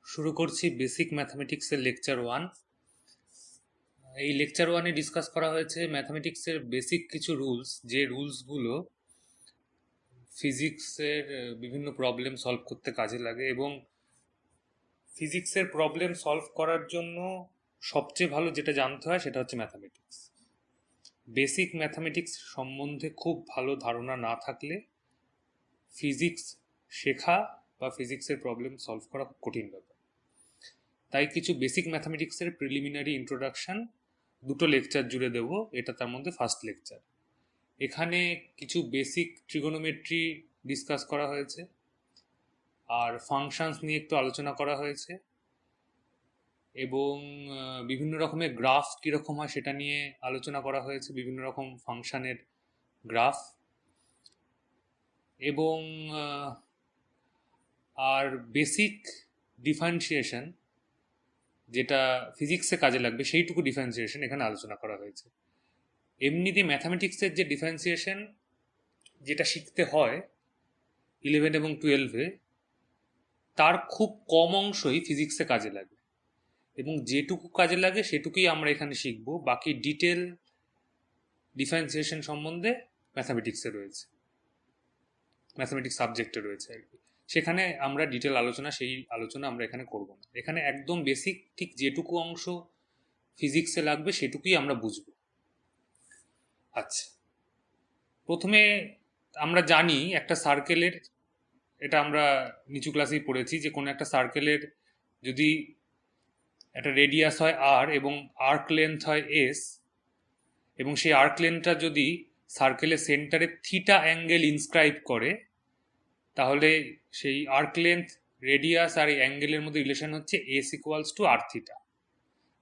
শুরু করছি basic ম্যাথমেটিক্সের lecture 1। এই লেকচার 1-এ ডিসকাস করা হয়েছে ম্যাথমেটিক্সের বেসিক কিছু রুলস, যে রুলসগুলো ফিজিক্সের বিভিন্ন প্রবলেম সলভ করতে কাজে লাগে এবং ফিজিক্সের প্রবলেম সলভ করার জন্য সবচেয়ে ভালো যেটা জানতে হয় সেটা হচ্ছে ম্যাথমেটিক্স। বেসিক ম্যাথমেটিক্স সম্বন্ধে খুব ভালো ধারণা না থাকলে ফিজিক্স শেখা বা ফিজিক্সের প্রবলেম সলভ করা খুব কঠিন ব্যাপার। তাই কিছু বেসিক ম্যাথমেটিক্সের প্রিলিমিনারি ইন্ট্রোডাকশন দুটো লেকচার জুড়ে দেব, এটা তার মধ্যে ফার্স্ট লেকচার। এখানে কিছু বেসিক ট্রিগোনোমেট্রি ডিসকাস করা হয়েছে, আর ফাংশনস নিয়ে একটু আলোচনা করা হয়েছে, এবং বিভিন্ন রকমের গ্রাফ কীরকম হয় সেটা নিয়ে আলোচনা করা হয়েছে, বিভিন্ন রকম ফাংশনের গ্রাফ, এবং আর বেসিক ডিফারেন্সিয়েশন যেটা ফিজিক্সে কাজে লাগবে সেইটুকু ডিফারেন্সিয়েশন এখানে আলোচনা করা হয়েছে। এমনিতে ম্যাথামেটিক্সের যে ডিফারেন্সিয়েশন যেটা শিখতে হয় 11 এবং 12-এ, তার খুব কম অংশই ফিজিক্সে কাজে লাগে, এবং যেটুকু কাজে লাগে সেটুকুই আমরা এখানে শিখব। বাকি ডিটেল ডিফারেন্সিয়েশন সম্বন্ধে ম্যাথামেটিক্সে রয়েছে, ম্যাথামেটিক্স সাবজেক্টে রয়েছে আর কি। সেখানে আমরা ডিটেল আলোচনা, সেই আলোচনা আমরা এখানে করব না। এখানে একদম বেসিক ঠিক যেটুকু অংশ ফিজিক্সে লাগবে সেটুকুই আমরা বুঝব। আচ্ছা, প্রথমে আমরা জানি একটা সার্কেলের, এটা আমরা নিচু ক্লাসেই পড়েছি, যে কোনো একটা সার্কেলের যদি একটা রেডিয়াস হয় আর এবং আর্ক লেন্থ হয় এস, এবং সেই আর্ক লেন্থটা যদি সার্কেলের সেন্টারে থিটা অ্যাঙ্গেল ইনস্ক্রাইব করে, তাহলে সেই আর্ক লেন্থ, রেডিয়াস আর এই অ্যাঙ্গেলের মধ্যে রিলেশন হচ্ছে s equals to r theta.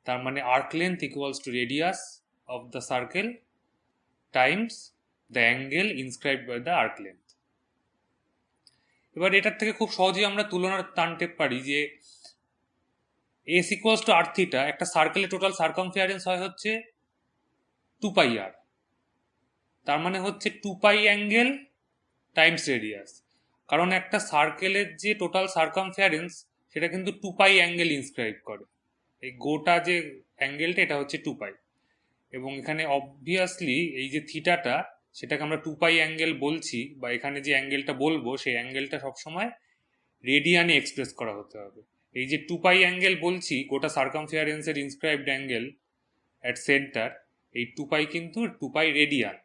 তার মানে arc length equals to radius of the circle times the angle inscribed by the arc length. এবার এটার থেকে খুব সহজেই আমরা তুলনার টানতে পারি যে s equals to r theta, একটা সার্কেলের টোটাল সার্কামফারেন্স হয় হচ্ছে 2π আর, তার মানে হচ্ছে 2π অ্যাঙ্গেল টাইমস রেডিয়াস। কারণ একটা সার্কেলের যে টোটাল সার্কামফারেন্স সেটা কিন্তু 2π অ্যাঙ্গেল ইনস্ক্রাইব করে, এই গোটা যে অ্যাঙ্গেলটা এটা হচ্ছে 2π, এবং এখানে অবভিয়াসলি এই যে থিটাটা সেটাকে আমরা 2π অ্যাঙ্গেল বলছি, বা এখানে যে অ্যাঙ্গেলটা বলবো সেই অ্যাঙ্গেলটা সবসময় রেডিয়ানে এক্সপ্রেস করা হতে হবে। এই যে 2π অ্যাঙ্গেল বলছি, গোটা সার্কামফারেন্সের ইনস্ক্রাইবড অ্যাঙ্গেল অ্যাট সেন্টার, এই 2π কিন্তু 2π রেডিয়ান।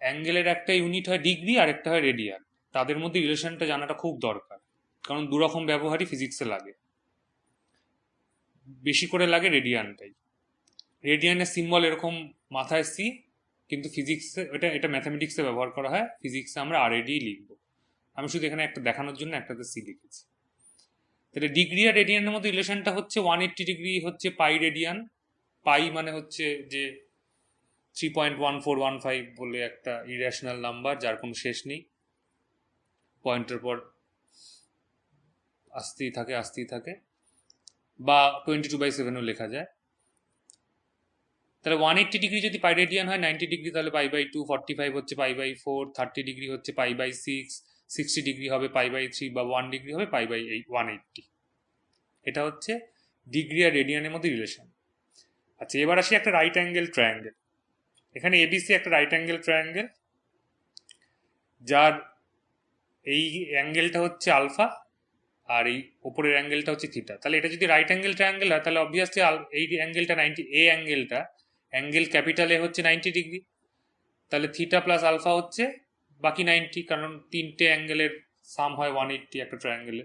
অ্যাঙ্গেলের একটা ইউনিট হয় ডিগ্রি আর একটা হয় রেডিয়ান, তাদের মধ্যে রিলেশনটা জানাটা খুব দরকার, কারণ দুরকম ব্যবহারই ফিজিক্সে লাগে, বেশি করে লাগে রেডিয়ানটাই। রেডিয়ানের সিম্বল এরকম মাথায় সি, কিন্তু ফিজিক্সে এটা ম্যাথামেটিক্সে ব্যবহার করা হয়, ফিজিক্সে আমরা আর-এডি লিখবো। আমি শুধু এখানে একটা দেখানোর জন্য একটাতে সি লিখেছি। তাহলে ডিগ্রি আর রেডিয়ানের মধ্যে রিলেশনটা হচ্ছে 180 ডিগ্রি হচ্ছে পাই রেডিয়ান। পাই মানে হচ্ছে যে 3.1415 বলে একটা ইরেশনাল নাম্বার, যার কোনো শেষ নেই, পয়েন্টের পর আসতেই থাকে, বা 22/7ও লেখা যায়। তাহলে 180 ডিগ্রি যদি পাই রেডিয়ান হয়, 90 ডিগ্রি তাহলে π/2, 45 হচ্ছে π/4, 30 ডিগ্রি হচ্ছে π/6, 60 ডিগ্রি হবে π/3, বা 1 ডিগ্রি হবে π/180। এটা হচ্ছে ডিগ্রি আর রেডিয়ানের মধ্যে রিলেশন। আচ্ছা, এবার আসি একটা রাইট অ্যাঙ্গেল ট্রায়াঙ্গেল। এখানে এবিসি একটা রাইট অ্যাঙ্গেল ট্রায়াঙ্গেল, যার এই অ্যাঙ্গেলটা হচ্ছে আলফা আর এই ওপরের অ্যাঙ্গেলটা হচ্ছে থিটা। তাহলে এটা যদি রাইট অ্যাঙ্গেল ট্রায়াঙ্গেল হয়, তাহলে অবভিয়াসলি এই অ্যাঙ্গেলটা 90, এ অ্যাঙ্গেলটা, অ্যাঙ্গেল ক্যাপিটাল এ হচ্ছে 90 ডিগ্রি, তাহলে থিটা প্লাস আলফা হচ্ছে বাকি 90, কারণ তিনটে অ্যাঙ্গেলের সাম হয় 180 একটা ট্রায়াঙ্গেলে।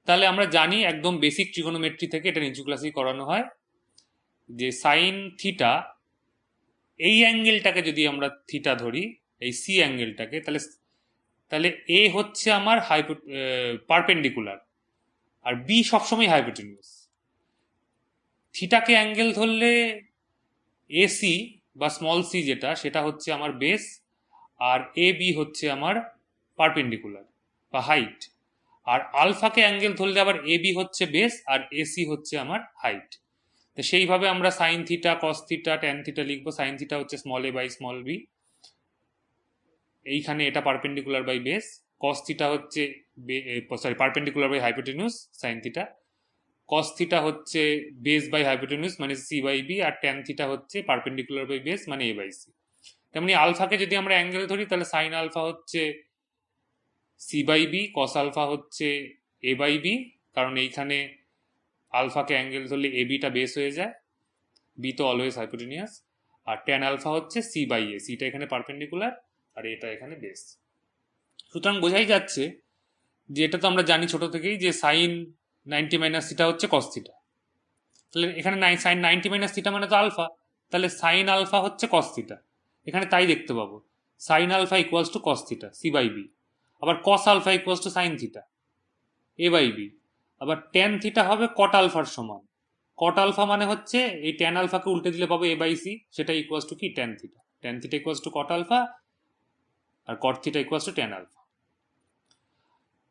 তাহলে আমরা জানি একদম বেসিক ট্রিগোনোমেট্রি থেকে, এটা নিচু ক্লাসেই করানো হয়, যে সাইন থিটা, এই অ্যাঙ্গেলটাকে যদি আমরা থিটা ধরি, এই সি অ্যাঙ্গেলটাকে, তাহলে এ হচ্ছে আমার পারপেন্ডিকুলার আর বি সবসময় হাইপোটেনিউস। থিটাকে অ্যাঙ্গেল ধরলে এসি বা স্মল সি যেটা, সেটা হচ্ছে আমার বেস, আর এ বি হচ্ছে আমার পারপেন্ডিকুলার বা হাইট। আর আলফাকে অ্যাঙ্গেল ধরলে আবার এ বি হচ্ছে বেস আর এসি হচ্ছে আমার হাইট। তো সেইভাবে আমরা sine theta, cos theta, tan theta লিখবো। সাইন থিটা হচ্ছে small a by small b, এইখানে এটা perpendicular by base. Cos theta হচ্ছে perpendicular by hypotenuse sine theta, cos theta হচ্ছে বেস বাই হাইপোটেনিউস মানে সি বাই বি, আর tan theta হচ্ছে perpendicular by base মানে এ বাই সি। তেমনি আলফাকে যদি আমরা অ্যাঙ্গেল ধরি তাহলে সাইন আলফা হচ্ছে c by b, cos alpha হচ্ছে এ বাই বি, কারণ এইখানে আলফাকে অ্যাঙ্গেল ধরলে এ বিটা বেস হয়ে যায়, বি তো অলওয়েজ হাইপোটেনিয়াস, আর ট্যান আলফা হচ্ছে সি বাই এ, সিটা এখানে পারপেন্ডিকুলার আর এটা এখানে বেস। সুতরাং বোঝাই যাচ্ছে যে এটা তো আমরা জানি ছোট থেকেই যে সাইন 90 মাইনাস থিটা হচ্ছে কস থিটা, তাহলে এখানে সাইন 90 মাইনাস থিটা মানে তো আলফা, তাহলে সাইন আলফা হচ্ছে কস থিটা, এখানে তাই দেখতে পাবো sine alpha equals to cos theta c by b, আবার cos alpha equals to sine theta a by b, আবার ট্যান থিটা হবে কট আলফার সমান, কট আলফা মানে হচ্ছে এই ট্যান আলফাকে উল্টে দিলে পাবো এ বাই সি, সেটা ইকুয়ালস টু কি tan theta, tan theta equals to cot alpha আর cot theta equals to tan alpha.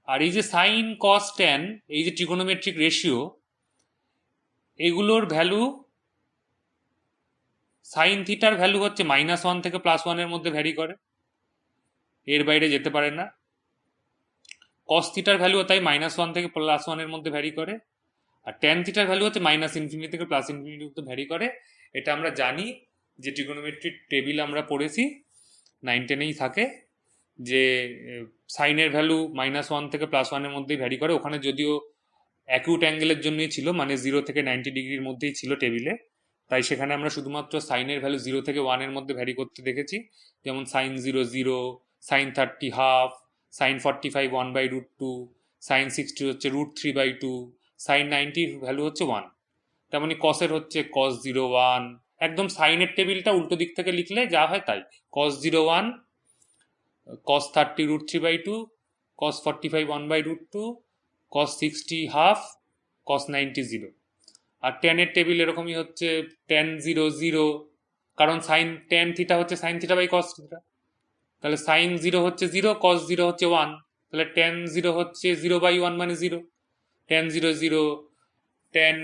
আর এই যে সাইন কস ট্যান এই যে ট্রিগোনোমেট্রিক রেশিও, এগুলোর ভ্যালু সাইন থিটার ভ্যালু হচ্ছে -1 থেকে +1 মধ্যে ভ্যারি করে, এর বাইরে যেতে পারে না। কস থিটার ভ্যালু তাই -1 থেকে +1 মধ্যে ভ্যারি করে, আর ট্যান থিটার ভ্যালু হচ্ছে -∞ থেকে +∞ মধ্যে ভ্যারি করে। এটা আমরা জানি যে ট্রিগোনোমেট্রিক টেবিল আমরা পড়েছি 9-10-এই থাকে, যে সাইনের ভ্যালু -1 থেকে +1 মধ্যেই ভ্যারি করে, ওখানে যদিও অ্যাকিউট অ্যাঙ্গেলের জন্যই ছিল, মানে 0 থেকে 90 ডিগ্রির মধ্যেই ছিল টেবিলে, তাই সেখানে আমরা শুধুমাত্র সাইনের ভ্যালু 0 থেকে 1 মধ্যে ভ্যারি করতে দেখেছি, যেমন sine 0 0, sine 30 half, sine 45 1/√2, sine 60 হচ্ছে √3/2, সাইন 90 ভ্যালু হচ্ছে 1। তেমনি কসের হচ্ছে cos 0 1, একদম সাইনের টেবিলটা উল্টো দিক থেকে লিখলে যা হয় তাই, cos 0 1, cos 30 √3/2, cos 45 1/√2, cos 60 half, cos 90 0। আর ট্যানের টেবিল এরকমই হচ্ছে tan 0 0, কারণ সাইন ট্যান থিটা হচ্ছে sine theta by cos theta, তাহলে সাইন 0 হচ্ছে 0, cos 0 হচ্ছে 1, তাহলে tan 0 হচ্ছে 0/1 মানে 0, tan 0 0, tan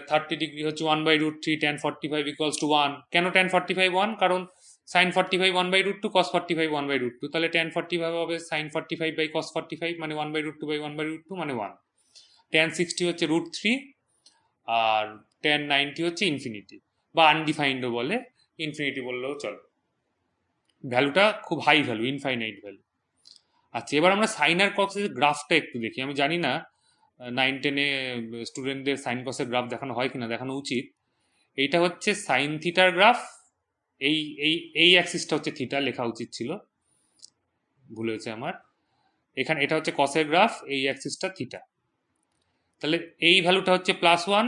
30 ডিগ্রি হচ্ছে 1/√3, tan 45 ইকুয়ালস টু 1। কেন tan 45 1? কারণ সাইন 45 1/√2, cos 45 1/√2, তাহলে tan 45 হবে সাইন 45 বাই cos 45 মানে 1/√2 বাই 1/√2 মানে 1। tan 60 হচ্ছে √3, আর tan 90 হচ্ছে ইনফিনিটি বা আনডিফাইন্ডও বলে, ইনফিনিটি বললেও চলে, ভ্যালুটা খুব হাই ভ্যালু, ইনফাইনাইট ভ্যালু। আচ্ছা, এবার আমরা সাইন আর কসের গ্রাফটা একটু দেখি। আমি জানি না 9-10-এ স্টুডেন্টদের সাইন কসের গ্রাফ দেখানো হয় কিনা, দেখানো উচিত। এইটা হচ্ছে সাইন থিটার গ্রাফ, এই এই এই অ্যাক্সিসটা হচ্ছে থিটা, লেখা উচিত ছিল, ভুল হয়েছে আমার। এখানে এটা হচ্ছে কসের গ্রাফ, এই অ্যাক্সিসটা থিটা, তাহলে এই ভ্যালুটা হচ্ছে +1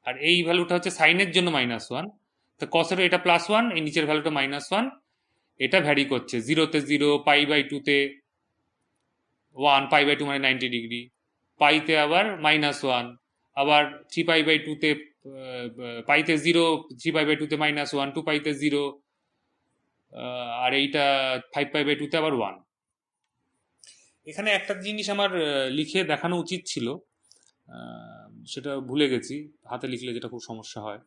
আর এই ভ্যালুটা হচ্ছে সাইনের জন্য -1, তো কসেরও এটা +1, এই নিচের ভ্যালুটা -1, এটা ভ্যারি করছে 0-তে 0, π/2-তে 1, π/2 মানে 90 ডিগ্রি, পাইতে আবার -1, আবার 3π/2-তে পাইতে 0, 3π/2-তে -1, 2π-তে 0, আর এইটা 5π/2-তে আবার 1। এখানে একটা জিনিস আমার লিখে দেখানো উচিত ছিল, সেটা ভুলে গেছি, হাতে লিখলে যেটা খুব সমস্যা হয়,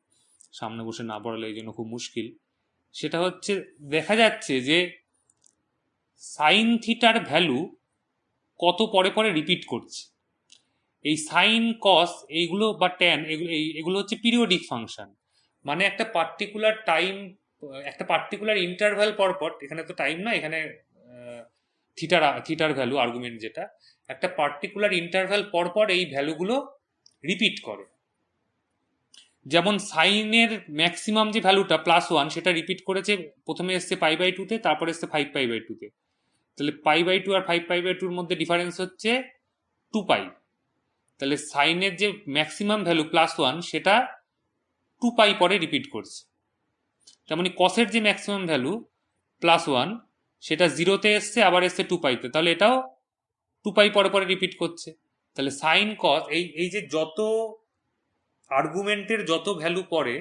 সামনে বসে না পড়ালে এই জন্য খুব মুশকিল। সেটা হচ্ছে দেখা যাচ্ছে যে সাইন থিটার ভ্যালু কত পরে পরে রিপিট করছে। এই সাইন কস এইগুলো বা ট্যান এগুলো হচ্ছে পিরিয়ডিক ফাংশন, মানে একটা পার্টিকুলার টাইম, একটা পার্টিকুলার ইন্টারভ্যাল পরপর, এখানে তো টাইম না, এখানে থিটার ভ্যালু আর্গুমেন্ট যেটা, একটা পার্টিকুলার ইন্টারভ্যাল পরপর এই ভ্যালুগুলো রিপিট করে। যেমন সাইনের ম্যাক্সিমাম যে ভ্যালুটা +1 সেটা রিপিট করেছে, প্রথমে এসছে π/2-তে, তারপর এসছে 5π/2-তে, তাহলে π/2 আর 5π/2-র মধ্যে ডিফারেন্স হচ্ছে 2π, তাহলে সাইনের যে ম্যাক্সিমাম ভ্যালু +1 সেটা 2π পরে রিপিট করছে। তেমনি কসের যে ম্যাক্সিমাম ভ্যালু +1 সেটা 0-তে এসছে, আবার এসছে 2π-তে, তাহলে এটাও 2π পরে পরে রিপিট করছে। তাহলে সাইন কস এই যে যত আর্গুমেন্টের যত ভ্যালু পরে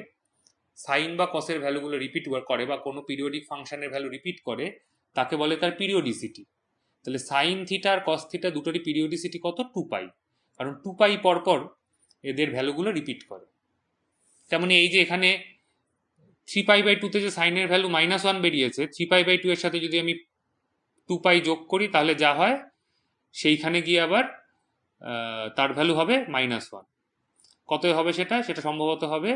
সাইন বা কসের ভ্যালুগুলো রিপিট করে বা কোনো পিরিয়ডিক ফাংশনের ভ্যালু রিপিট করে, তাকে বলে তার পিরিয়ডিসিটি। তাহলে সাইন থিটা আর কস থিটা দুটোরই পিরিয়ডিসিটি কত? 2π, কারণ 2π পরপর এদের ভ্যালুগুলো রিপিট করে। তেমনি এই যে এখানে 3π/2-তে যে সাইনের ভ্যালু -1 বেরিয়েছে, 3π/2 এর সাথে যদি আমি 2π যোগ করি তাহলে যা হয় সেইখানে গিয়ে আবার তার ভ্যালু হবে -1। কত হবে সেটা সম্ভবত হবে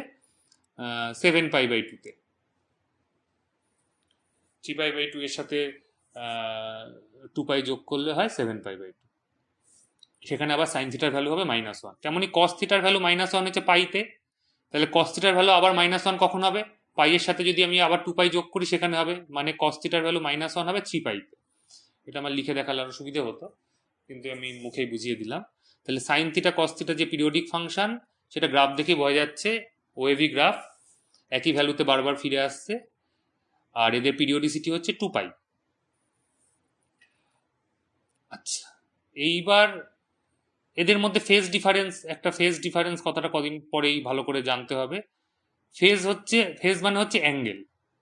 7π/2-তে। 3π/2 এর সাথে 2π যোগ করলে হয় 7π/2। সেখানে আবার সাইন থিটার ভ্যালু হবে -1। তেমনই কস থিটার ভ্যালু -1 হচ্ছে পাইতে, তাহলে কস থিটার ভ্যালু আবার -1 কখন হবে? পাই এর সাথে যদি আমি আবার 2π যোগ করি সেখানে হবে, মানে কস থিটার ভ্যালু -1 হবে 3π-তে। এটা আমার লিখে দেখালে আরো সুবিধা হতো, কিন্তু আমি মুখেই বুঝিয়ে দিলাম। তাহলে সাইন থিটা কস থিটা যে পিরিয়ডিক ফাংশন, সেটা গ্রাফ দেখে বোঝা যাচ্ছে ওয়েভি গ্রাফ, একই ভ্যালুতে বারবার ফিরে আসছে, আর এদের পিরিয়ডিসিটি হচ্ছে 2π। আচ্ছা, এইবার এদের মধ্যে ফেজ ডিফারেন্স কথাটা কদিন পরেই ভালো করে জানতে হবে। ফেজ মানে হচ্ছে অ্যাঙ্গেল,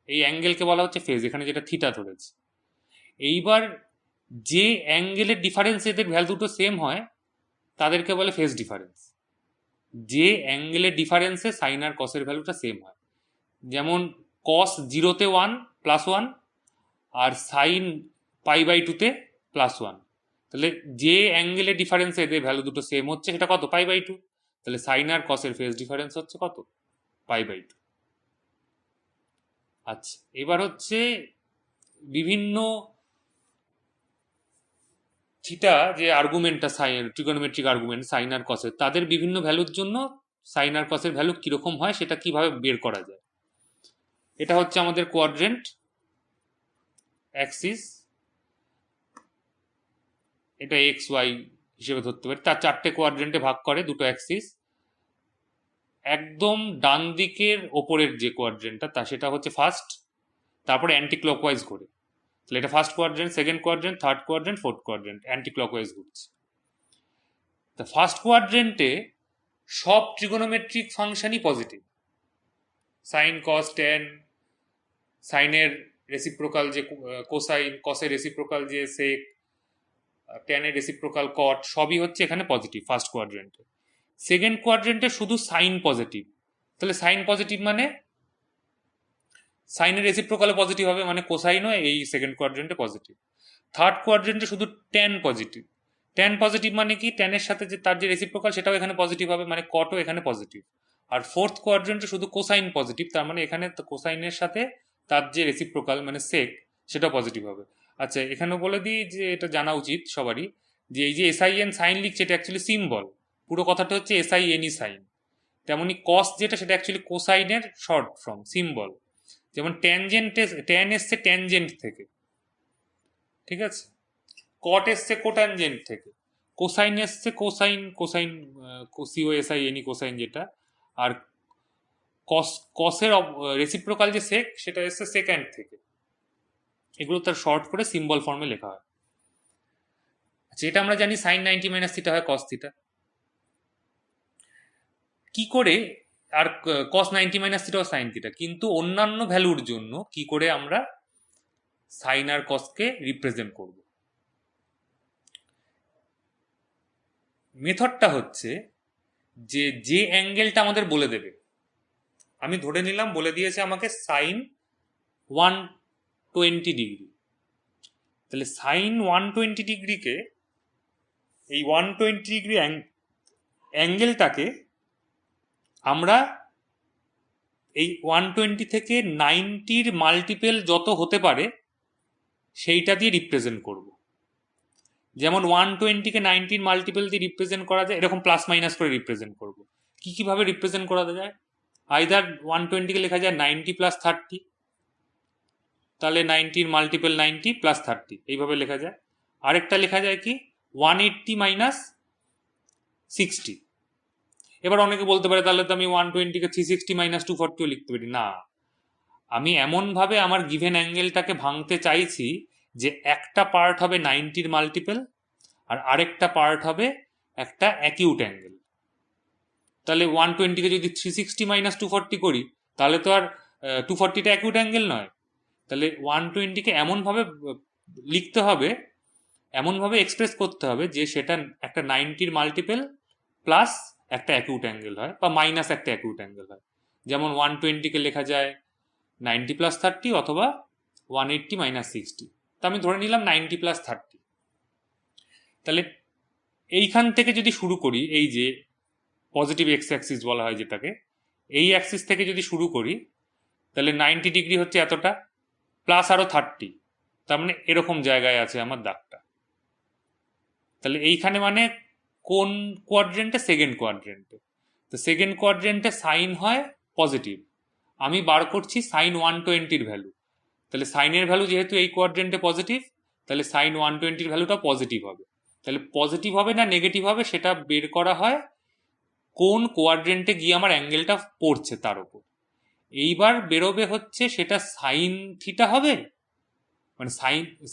এই অ্যাঙ্গেলকে বলা হচ্ছে ফেজ, এখানে যেটা থিটা ধরেছে। এইবার যে অ্যাঙ্গেলের ডিফারেন্স এদের ভ্যালু দুটো সেম হয় তাদেরকে বলে ফেজ ডিফারেন্স। যে অ্যাঙ্গেলের ডিফারেন্সে সাইন আর কসের ভ্যালুটা সেম হয়, যেমন কস 0-তে 1 +1 আর সাইন π/2-তে +1। তাহলে যে অ্যাঙ্গেলের ডিফারেন্সে এদের ভ্যালু দুটো সেম হচ্ছে সেটা কত? π/2। তাহলে সাইন আর কসের ফেজ ডিফারেন্স হচ্ছে কত? π/2। আচ্ছা, এবার হচ্ছে বিভিন্ন থিটা যে আর্গুমেন্টটা ট্রিগোনোমেট্রিক আর্গুমেন্ট সাইন আর কসের, তাদের বিভিন্ন ভ্যালুর জন্য সাইন আর কসের ভ্যালু কিরকম হয় সেটা কিভাবে বের করা যায়। এটা হচ্ছে আমাদের কোয়াড্রেন্ট অ্যাক্সিস, এটা এক্স ওয়াই হিসেবে ধরতে পারি। তার 4টে কোয়াড্রেন্টে ভাগ করে দুটো অ্যাক্সিস। একদম ডান দিকের ওপরের যে কোয়াড্রেন্টটা সেটা হচ্ছে ফার্স্ট, তারপরে অ্যান্টি ক্লকওয়াইজ ঘোরে। তাহলে এটা first quadrant, second quadrant, third quadrant, fourth quadrant, anti clockwise ঘুরছে। তা ফার্স্ট কোয়াড্রেন্টে সব ট্রিগোনোমেট্রিক ফাংশনই পজিটিভ, সাইন কস ট্যান, সাইনের রেসিপ্রোকাল যে কোসাইন, কসের রেসিপ্রোকাল যে সেক, ট্যানের রেসিপ্রোকাল কট, সবই হচ্ছে এখানে পজিটিভ ফার্স্ট কোয়াড্রেন্টে। সেকেন্ড কোয়াড্রেন্টে শুধু সাইন পজিটিভ, তাহলে সাইন পজিটিভ মানে সাইনের রেসিপ্রোকালে পজিটিভ হবে, মানে কোসাইনও এই সেকেন্ড কোয়াড্রেন্টে পজিটিভ। থার্ড কোয়াড্রেন্টে শুধু ট্যান পজিটিভ, ট্যান পজিটিভ মানে কি ট্যানের সাথে যে তার যে রেসিপ্রোকাল সেটাও এখানে পজিটিভ হবে, মানে কটও এখানে পজিটিভ। আর ফোর্থ কোয়াড্রেন্টে শুধু কোসাইন পজিটিভ, তার মানে এখানে কোসাইনের সাথে তার যে রেসিপ্রোকাল মানে সেক সেটা পজিটিভ হবে। আচ্ছা, এখানেও বলে দিই যে এটা জানা উচিত সবারই, যে এই যে SIN সাইন লিখছে এটা অ্যাকচুয়ালি সিম্বল, পুরো কথাটা হচ্ছে SINE সাইন। তেমনি কস যেটা সেটা অ্যাকচুয়ালি কোসাইনের শর্ট ফর্ম, সিম্বল। যেমন ট্যান এসছে ট্যানজেন্ট থেকে, ঠিক আছে, কট এসছে কোট্যানজেন্ট থেকে, কোসাইন এসছে কোসাইন COSINE কোসাইন যেটা, আর কসের রেসিপ্রোকাল যে সেক সেটা এসছে সেকেন্ড থেকে। এগুলো তার শর্ট করে সিম্বল ফর্মে লেখা হয়। আচ্ছা, এটা আমরা জানি সাইন 90 - θ হয় কস থিটা। কি করে, আর কস 90 - θ ও সাইন থিটা, কিন্তু অন্যান্য ভ্যালুর জন্য কি করে আমরা সাইন আর কসকে রিপ্রেজেন্ট করব? মেথডটা হচ্ছে যে অ্যাঙ্গেলটা আমাদের বলে দেবে, আমি ধরে নিলাম বলে দিয়েছে আমাকে সাইন 120 ডিগ্রি, তাহলে সাইন 120 ডিগ্রিকে, এই 120 ডিগ্রি অ্যাঙ্গেলটাকে আমরা এই 120 থেকে 90-র মাল্টিপেল যত হতে পারে সেইটা দিয়ে রিপ্রেজেন্ট করব। যেমন 120-কে 90-র মাল্টিপেল দিয়ে রিপ্রেজেন্ট করা যায়, এরকম প্লাস মাইনাস করে রিপ্রেজেন্ট করব। কিভাবে রিপ্রেজেন্ট করা যায়? আইদার 120-কে লেখা যায় 90 + 30, তাহলে 90-র মাল্টিপেল 90 + 30 এইভাবে লেখা যায়। আরেকটা লেখা যায় কি 180 - 60। এবার অনেকে বলতে পারে তাহলে তো আমি 120-কে 360 - 240 লিখতে পারি। না, আমি এমনভাবে আমার গিভেন অ্যাঙ্গেলটাকে ভাঙতে চাইছি যে একটা পার্ট হবে 90-র মাল্টিপেল আর আরেকটা পার্ট হবে একটা অ্যাকিউট অ্যাঙ্গেল। তাহলে 120-কে যদি 360 - 240 করি তাহলে তো আর 240টা অ্যাকিউট অ্যাঙ্গেল নয়। তাহলে 120-কে এমনভাবে লিখতে হবে, এমনভাবে এক্সপ্রেস করতে হবে যে সেটা একটা 90-র মাল্টিপেল প্লাস একটা অ্যাকিউট অ্যাঙ্গেল হয়, বা মাইনাস একটা অ্যাকিউট অ্যাঙ্গেল হয়। যেমন 120-কে লেখা যায় 90 + 30 অথবা 180 - 60। তা আমি ধরে নিলাম 90 + 30। তাহলে এইখান থেকে যদি শুরু করি, এই যে পজিটিভ এক্স অ্যাক্সিস বলা হয় যেটাকে, এই অ্যাক্সিস থেকে যদি শুরু করি, তাহলে 90 ডিগ্রি হচ্ছে এতটা, প্লাস আরো 30, তার মানে এরকম জায়গায় আছে আমার দাগটা। তাহলে এইখানে মানে কোন কোয়াড্রেন্টে? সেকেন্ড কোয়াড্রেন্টে। তো সেকেন্ড কোয়াড্রেন্টে সাইন হয় পজিটিভ, আমি বার করছি সাইন 120-র ভ্যালু। তাহলে সাইনের ভ্যালু যেহেতু এই কোয়াড্রেন্টে পজিটিভ, তাহলে সাইন 120-র ভ্যালুটা পজিটিভ হবে। তাহলে পজিটিভ হবে না নেগেটিভ হবে সেটা বের করা হয় কোন কোয়াড্রেন্টে গিয়ে আমার অ্যাঙ্গেলটা পড়ছে তার উপর। এইবার বেরোবে হচ্ছে সেটা সাইন থিটা হবে, মানে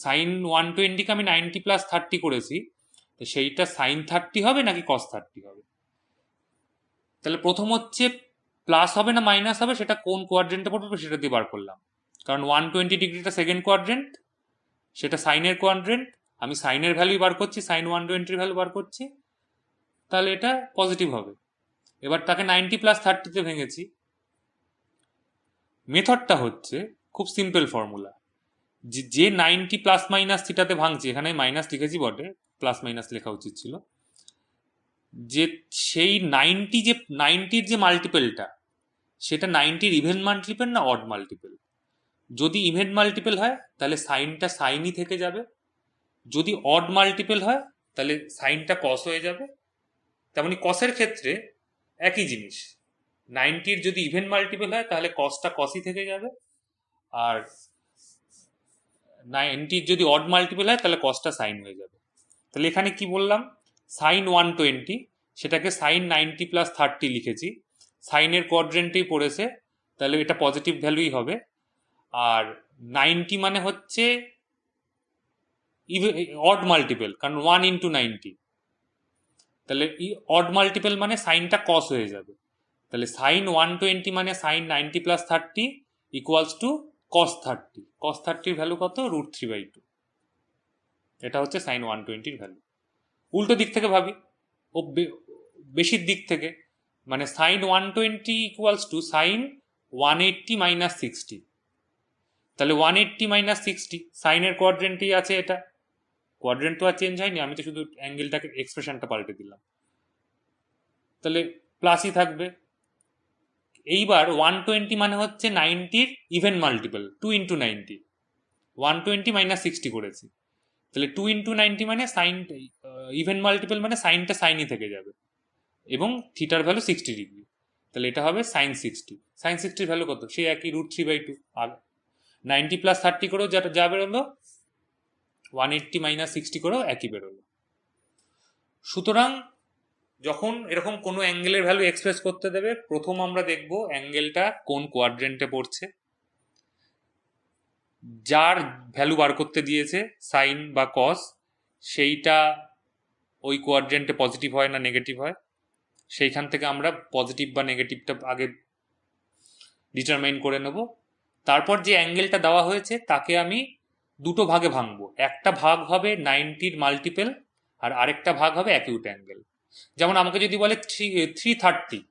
সাইন 120-কে আমি 90+30 করেছি, তো সেইটা সাইন 30 হবে নাকি কস 30 হবে। তাহলে প্রথম হচ্ছে প্লাস হবে না মাইনাস হবে সেটা কোন কোয়াড্রেন্টে পড়বে সেটা দিয়ে বার করলাম, কারণ 120 ডিগ্রিটা সেকেন্ড কোয়াড্রেন্ট, সেটা সাইনের কোয়াড্রেন্ট, আমি সাইনের ভ্যালু বার করছি, সাইন 120-র ভ্যালু বার করছি, তাহলে এটা পজিটিভ হবে। এবার তাকে 90+30-তে ভেঙেছি। মেথডটা হচ্ছে খুব সিম্পল ফর্মুলা, যে 90 প্লাস মাইনাস থিটাতে ভাঙছি, এখানে মাইনাস লিখেছি বটে, প্লাস মাইনাস লেখা উচিত ছিল, যে সেই 90-র যে মাল্টিপেলটা, সেটা 90-র ইভেন মাল্টিপেল না অড মাল্টিপেল। যদি ইভেন মাল্টিপেল হয় তাহলে সাইনটা সাইনই থেকে যাবে, যদি অড মাল্টিপেল হয় তাহলে সাইনটা কস হয়ে যাবে। তেমনি কসের ক্ষেত্রে একই জিনিস, 90-র যদি ইভেন মাল্টিপেল হয় তাহলে কসটা কসই থেকে যাবে, আর 90-র যদি অড মাল্টিপেল হয় তাহলে কসটা সাইন হয়ে যাবে। তাহলে এখানে কি বললাম, সাইন 120 সেটাকে সাইন 90+30 লিখেছি, সাইনের কোয়াড্রেন্টেই পড়েছে, তাহলে এটা পজিটিভ ভ্যালুই হবে। আর 90 মানে হচ্ছে অড মাল্টিপেল, কারণ 1 × 90, তাহলে অড মাল্টিপেল মানে সাইনটা কস হয়ে যাবে। তাহলে সাইন 120 মানে sign 90+30 equals to cos 30। Cos 30-র value কত? √3/2। এটা হচ্ছে সাইন 120-র ভ্যালু। উল্টো দিক থেকে ভাবি, ও বেশির দিক থেকে, মানে সাইন 120 ইকুয়ালস টু সাইন 180 - 60। তাহলে 180 - 60 সাইনের কোয়াড্রেন্টেই আছে, এটা কোয়াড্রেন্ট তো আর চেঞ্জ হয়নি, আমি তো শুধু অ্যাঙ্গেলটাকে এক্সপ্রেশনটা পাল্টে দিলাম, তাহলে প্লাসই থাকবে। এইবার 120 মানে হচ্ছে 90-র ইভেন মাল্টিপল, 2 × 90, 120 - 60 করেছি, তাহলে 2 × 90 মানে সাইন ইভেন মাল্টিপল মানে সাইনটা সাইনই থেকে যাবে, এবং থিটার ভ্যালু 60 ডিগ্রি, তাহলে এটা হবে সাইন 60। সাইন 60-র ভ্যালু কত? সেই একই √3/2। আর 90+30 করেও যা বেরোলো, 180 - 60 করেও একই বেরোলো। সুতরাং যখন এরকম কোনো অ্যাঙ্গেলের ভ্যালু এক্সপ্রেস করতে দেবে, প্রথম আমরা দেখব অ্যাঙ্গেলটা কোন কোয়াড্রেন্টে পড়ছে, যার ভ্যালু বার করতে দিয়েছে সাইন বা কস, সেইটা ওই কোয়াড্রেন্টে পজিটিভ হয় না নেগেটিভ হয়, সেইখান থেকে আমরা পজিটিভ বা নেগেটিভটা আগে ডিটারমাইন করে নেব। তারপর যে অ্যাঙ্গেলটা দেওয়া হয়েছে তাকে আমি দুটো ভাগে ভাঙবো, একটা ভাগ হবে 90-র মাল্টিপেল, আর আরেকটা ভাগ হবে অ্যাকিউট অ্যাঙ্গেল। যেমন আমাকে যদি বলে 330,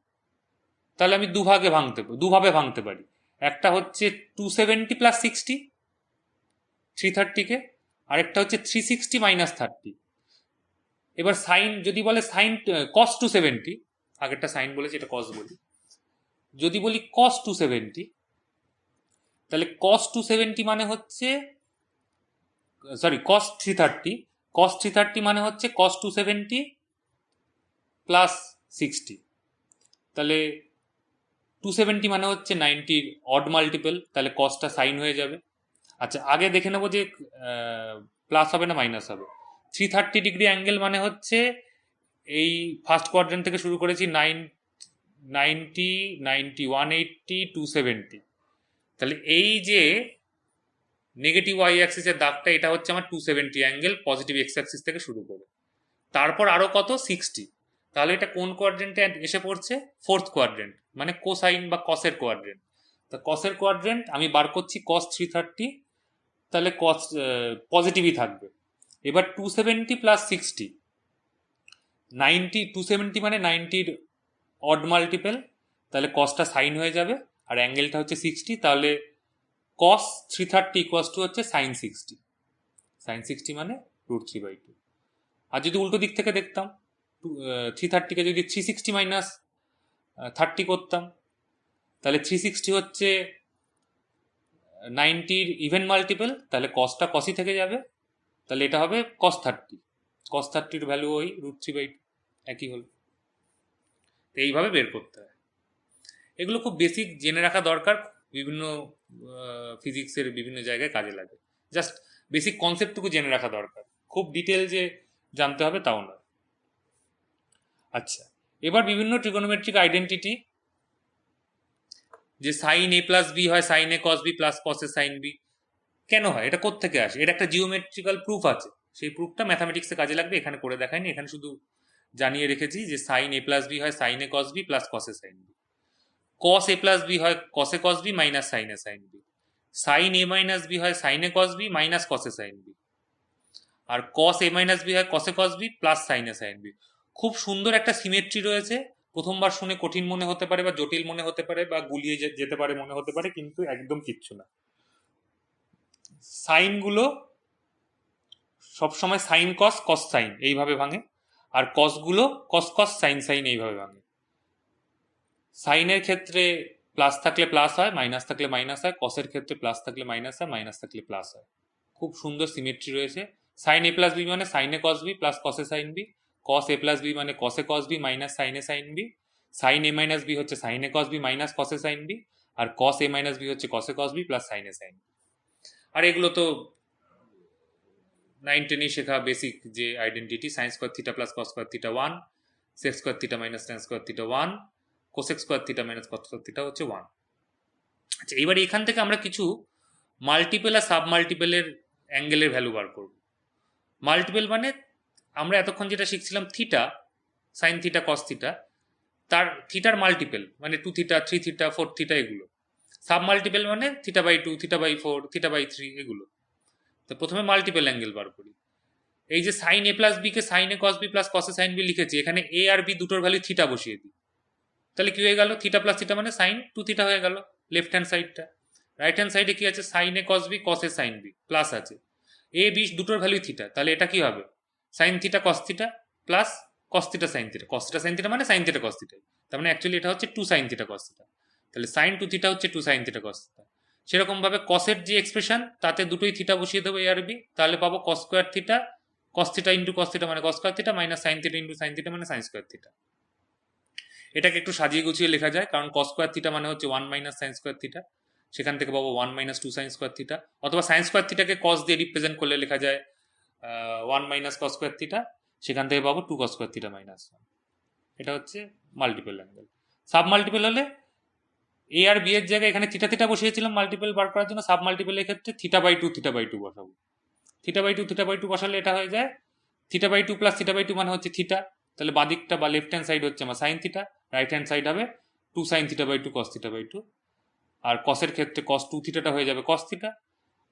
তাহলে আমি দুভাবে ভাঙতে পারি। একটা হচ্ছে 270+60 330-কে, আরেকটা হচ্ছে 360 - 30। এবার সাইন যদি বলে সাইন কস 270, আগেরটা সাইন বলেছি এটা কস বলি, যদি বলি কস 270, তাহলে কস 270 মানে হচ্ছে, সরি কস 330, কস 330 মানে হচ্ছে কস 270 + 60, তাহলে 270 মানে হচ্ছে 90-র অড মাল্টিপল, তাহলে কসটা সাইন হয়ে যাবে। আচ্ছা, আগে দেখে নেবো যে প্লাস হবে না মাইনাস হবে। 330 ডিগ্রি অ্যাঙ্গেল মানে হচ্ছে এই ফার্স্ট কোয়াড্রেন্ট থেকে শুরু করেছি, 90, 90, 180, 270, তাহলে এই যে নেগেটিভ ওয়াই অ্যাক্সিসের দাগটা, এটা হচ্ছে আমার 270 অ্যাঙ্গেল পজিটিভ এক্স অ্যাক্সিস থেকে শুরু করে, তারপর আরো কত 60, তাহলে এটা কোন কোয়াড্রেন্টে এসে পড়ছে? ফোর্থ কোয়াড্রেন্ট, মানে কোসাইন বা কসের কোয়াড্রেন্ট। তা কসের কোয়াড্রেন্ট আমি বার করছি কস 330, তাহলে কস পজিটিভই থাকবে। এবার 270 + 60, 270 মানে 90-র অড মাল্টিপেল, তাহলে কসটা সাইন হয়ে যাবে, আর অ্যাঙ্গেলটা হচ্ছে 60, তাহলে কস 330 ইকুয়ালস টু হচ্ছে সাইন 60, সাইন 60 মানে √3/2। আর যদি উল্টো দিক থেকে দেখতাম 330কে যদি 360 মাইনাস 30 করতাম, তাহলে 360 হচ্ছে 90-র ইভেন মাল্টিপল, তাহলে কসটা কসই থেকে যাবে, তাহলে এটা হবে cos 30। cos 30-র ভ্যালু ওই √3/2 একই হল। তো এইভাবে বের করতে হয়। এগুলো খুব বেসিক জেনে রাখা দরকার, বিভিন্ন ফিজিক্সের বিভিন্ন জায়গায় কাজে লাগে। জাস্ট বেসিক কনসেপ্টটুকু জেনে রাখা দরকার, খুব ডিটেল যে জানতে হবে তাও নয়। আচ্ছা, এবার বিভিন্ন ট্রিগোনোমেট্রিক আইডেন্টিটি, যে সাইন a প্লাস বি হয় sine a cos b plus cos a sine b, কেন হয়, এটা কোত্থেকে আসে? এটা একটা জিওমেট্রিক্যাল প্রুফ আছে, সেই প্রুফটা ম্যাথামেটিক্সে কাজে লাগবে। এখানে করে দেখায়নি, এখানে শুধু জানিয়ে রেখেছি যে সাইন a প্লাস বি হয় sine a cos b plus cos a sine b, cos a plus b হয় cos a cos b minus sine a sine B, sine a minus B হয় sine a cos b minus cos a sine B, আর cos a minus B হয় cos a cos b plus sine a sine b. খুব সুন্দর একটা symmetry রয়েছে, প্রথমবার শুনে কঠিন মনে হতে পারে বা জটিল মনে হতে পারে বা গুলিয়ে যেতে পারে মনে হতে পারে, কিন্তু একদম কিচ্ছু না। সাইনগুলো সবসময় সাইন কস কস সাইন এইভাবে ভাঙে, আর কসগুলো কস কস সাইন সাইন এইভাবে ভাঙে। সাইনের ক্ষেত্রে প্লাস থাকলে প্লাস হয়, মাইনাস থাকলে মাইনাস হয়, কসের ক্ষেত্রে প্লাস থাকলে মাইনাস হয়, মাইনাস থাকলে প্লাস হয়। খুব সুন্দর সিমেট্রি রয়েছে। সাইন a প্লাস বি মানে sine A cos B plus cos A sine B, cos a plus B মানে cos A cos B minus sine A sine B, sine a minus B হচ্ছে sine এ cos B minus cos A sine B, আর cos a minus B হচ্ছে cos A cos B plus sine A sine B. আর এগুলো তো 9-10 শেখা basic যে identity, sine square theta plus কস square theta 1, sec square theta minus tan square theta 1, cosec square theta minus cos square theta হচ্ছে 1। আচ্ছা, এবার এখান থেকে আমরা কিছু মাল্টিপল আর সাব মাল্টিপলের অ্যাঙ্গেলের ভ্যালু বার করব। মাল্টিপল মানে আমরা এতক্ষণ যেটা শিখছিলাম theta, sine theta cos theta, তার থিটার মাল্টিপল মানে 2 থিটা 3 থিটা 4 থিটা এগুলো। সাব মাল্টিপল মানে theta by 2 theta by 4 theta by 3 এগুলো। তো প্রথমে মাল্টিপল অ্যাঙ্গেল বার করি। এই যে সাইন a প্লাস বি কে sine A cos B plus cos a sine b লিখেছি, এখানে এ আর বি দুটোর ভ্যালু থিটা বসিয়ে দিই, তাহলে কি হয়ে গেল, থিটা প্লাস থিটা মানে সাইন 2 থিটা হয়ে গেল লেফট হ্যান্ড সাইডটা। রাইট হ্যান্ড সাইডে কি আছে, sine A cos b cos a sine b plus আছে, এ বি দুটোর ভ্যালু থিটা, তাহলে এটা কি হবে, sine theta cos theta plus cos theta sine theta, cos theta sine theta মানে সাইন থিটা কস থিটা, তার মানে অ্যাকচুয়ালি এটা হচ্ছে 2 সাইন থিটা কস থিটা, তাহলে সাইন 2 থিটা হচ্ছে 2 সাইন থিটা কস থিটা। সেরকম ভাবে কসের যে এক্সপ্রেশন তাতে দুটোই থিটা বসিয়ে দেবো এ আর বি, তাহলে পাবো cos square theta cos theta into cos theta মানে cos square theta minus sine theta into sine theta মানে সাইন স্কোয়ার থিটা। এটাকে একটু সাজিয়ে গুছিয়ে লেখা যায়, কারণ কস স্কোয়ার থিটা মানে হচ্ছে 1 মাইনাস সাইন স্কোয়ার থিটা, সেখান থেকে পাবো 1 মাইনাস 2 সাইন স্কোয়ার থিটা, অথবা সাইন স্কোয়ার থিটাকে কস দিয়ে রিপ্রেজেন্ট করলে লেখা যায় 1 মাইনাস কস স্কোয়ার থিটা, সেখান থেকে পাবো 2 কস স্কোয়ার থিটা মাইনাস 1। এটা হচ্ছে মাল্টিপল অ্যাঙ্গেল। সাব মাল্টিপল হলে এ আর বি এর জায়গায় এখানে থিটা থিটা বসিয়েছিলাম মাল্টিপল বার করার জন্য, সাব মাল্টিপলের ক্ষেত্রে থিটা বাই 2 বসাবো, থিটা বাই 2 বসালে এটা হয়ে যায় theta by 2 plus theta by 2 মানে হচ্ছে থিটা, তাহলে বাদিকটা বা লেফট হ্যান্ড সাইড হচ্ছে আমার sine theta, right hand side হবে 2 sine theta by 2 cos theta by 2, আর কসের ক্ষেত্রে কস 2 থিটাটা হয়ে যাবে কস থিটা,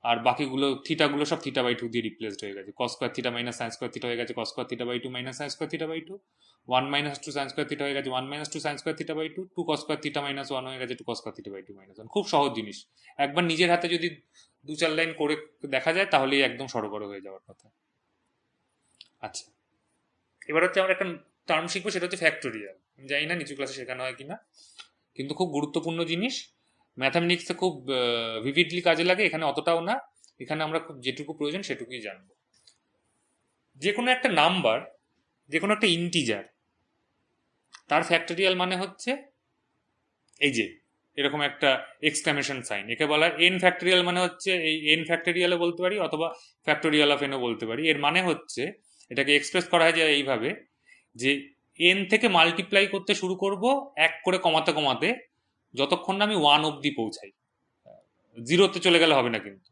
আর বাকিগুলো থিটাগুলো সব থিটা বাই 2 দিয়ে রিপ্লেসড হয়ে গেছে, cos square theta minus sine square theta হয়ে গেছে cos square theta by 2 minus sine square theta by 2, 1 minus 2 sine square theta হয়ে গেছে 1 minus 2 sine square theta by 2, 2 cos square theta minus 1 হয়ে গেছে 2 cos square theta by 2 minus 1। খুব সহজ জিনিস, একবার নিজের হাতে যদি 2-4 লাইন করে দেখা যায় তাহলেই একদম সড়গড় হয়ে যাওয়ার কথা। আচ্ছা, এবার হচ্ছে আমরা একটা টার্ম শিখবো, সেটা হচ্ছে ফ্যাক্টোরিয়াল। আমি জানি না নিচু ক্লাসে শেখানো হয় কিনা, কিন্তু খুব গুরুত্বপূর্ণ জিনিস, ম্যাথামেটিক্সে খুব ভিভিডলি কাজে লাগে, এখানে অতটাও না, এখানে আমরা খুব যেটুকু প্রয়োজন সেটুকুই জানবো। যে কোনো একটা নাম্বার, যে কোনো একটা ইন্টিজার, তার ফ্যাক্টোরিয়াল মানে হচ্ছে এই যে এরকম একটা এক্সক্লামেশন সাইন, একে বলা হয় এন ফ্যাক্টোরিয়াল, মানে হচ্ছে এই এন ফ্যাক্টোরিয়ালও বলতে পারি অথবা ফ্যাক্টোরিয়াল অফ এনও বলতে পারি। এর মানে হচ্ছে এটাকে এক্সপ্রেস করা হয় যে এইভাবে, যে এন থেকে মাল্টিপ্লাই করতে শুরু করব এক করে কমাতে কমাতে যতক্ষণ না আমি 1 অবধি পৌঁছাই। জিরোতে চলে গেলে হবে না, কিন্তু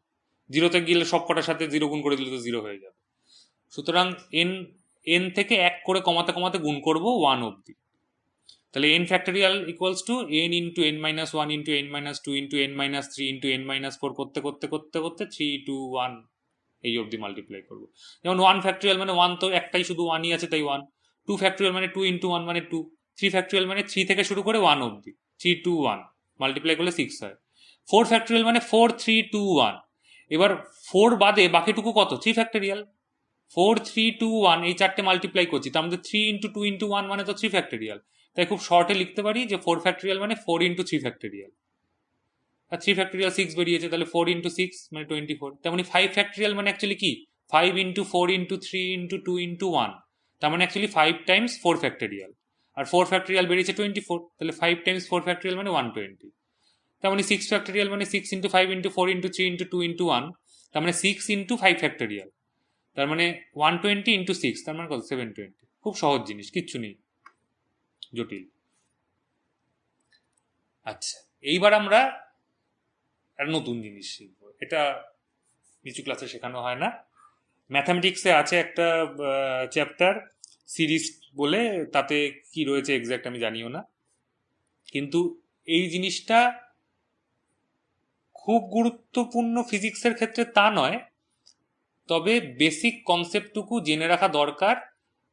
জিরোতে গেলে সব কটার সাথে 0 গুণ করে দিলে তো 0 হয়ে যাবে। সুতরাং এন থেকে এক করে কমাতে কমাতে গুণ করব 1 অবধি, তাহলে n factorial equals to n into n minus 1 into n minus 2 into n minus 3 into n minus 4 করতে করতে করতে করতে 3 2 1 এই অবধি মাল্টিপ্লাই করবো। যেমন 1 ফ্যাক্টোরিয়াল মানে 1 তো একটাই শুধু 1ই আছে তাই 1, 2 ফ্যাক্টোরিয়াল মানে 2 ইন্টু 1 মানে 2, 3 ফ্যাক্টোরিয়াল মানে 3 থেকে শুরু করে 1 অবধি, 3 2 1 মাল্টিপ্লাই করলে 6 হয়। 4 ফ্যাক্টোরিয়াল মানে 4 3 2 1, এবার 4 বাদে বাকিটুকু কত, 3 ফ্যাক্টোরিয়াল, 4 3 2 1 এই চারটে মাল্টিপ্লাই করছি, তার মধ্যে 3 ইন্টু 2 ইন্টু 1 মানে তো 3 ফ্যাক্টোরিয়াল। তাই খুব শর্টে লিখতে পারি যে 4 ফ্যাক্টোরিয়াল মানে 4 ইন্টু 3 ফ্যাক্টোরিয়াল। আর 3 ফ্যাক্টোরিয়াল 6 বেরিয়েছে, তাহলে 4 ইন্টু 6 মানে 24। তেমনি 5 ফ্যাক্টোরিয়াল মানে অ্যাকচুয়ালি কি 5 ইন্টু 4 ইন্টু 3 ইন্টু 2 ইন্টু 1, তার মানে অ্যাকচুয়ালি 5 টাইমস 4 ফ্যাক্টোরিয়াল। আর 4 ফ্যাক্টোরিয়াল বেরিয়েছে 24, তাহলে 5 টাইমস 4 ফ্যাক্টোরিয়াল মানে 120। তার মানে 6 ফ্যাক্টোরিয়াল মানে 6 into 5 into 4 into 3 into 2 into 1, তার মানে 6 ইন্টু 5 ফ্যাক্টোরিয়াল, তার মানে 120 ইন্টু 6, তার মানে কত 720। খুব সহজ জিনিস, কিচ্ছু নেই জটিল। আচ্ছা, এইবার আমরা একটা নতুন জিনিস শিখবো, এটা নিচু ক্লাসে শেখানো হয় না। ম্যাথামেটিক্সে আছে একটা চ্যাপ্টার সিরিজ বলে, তাতে কি রয়েছে এক্স্যাক্ট আমি জানিও না, কিন্তু এই জিনিসটা খুব গুরুত্বপূর্ণ ফিজিক্সের ক্ষেত্রে তা নয়, তবে বেসিক কনসেপ্টটুকু জেনে রাখা দরকার।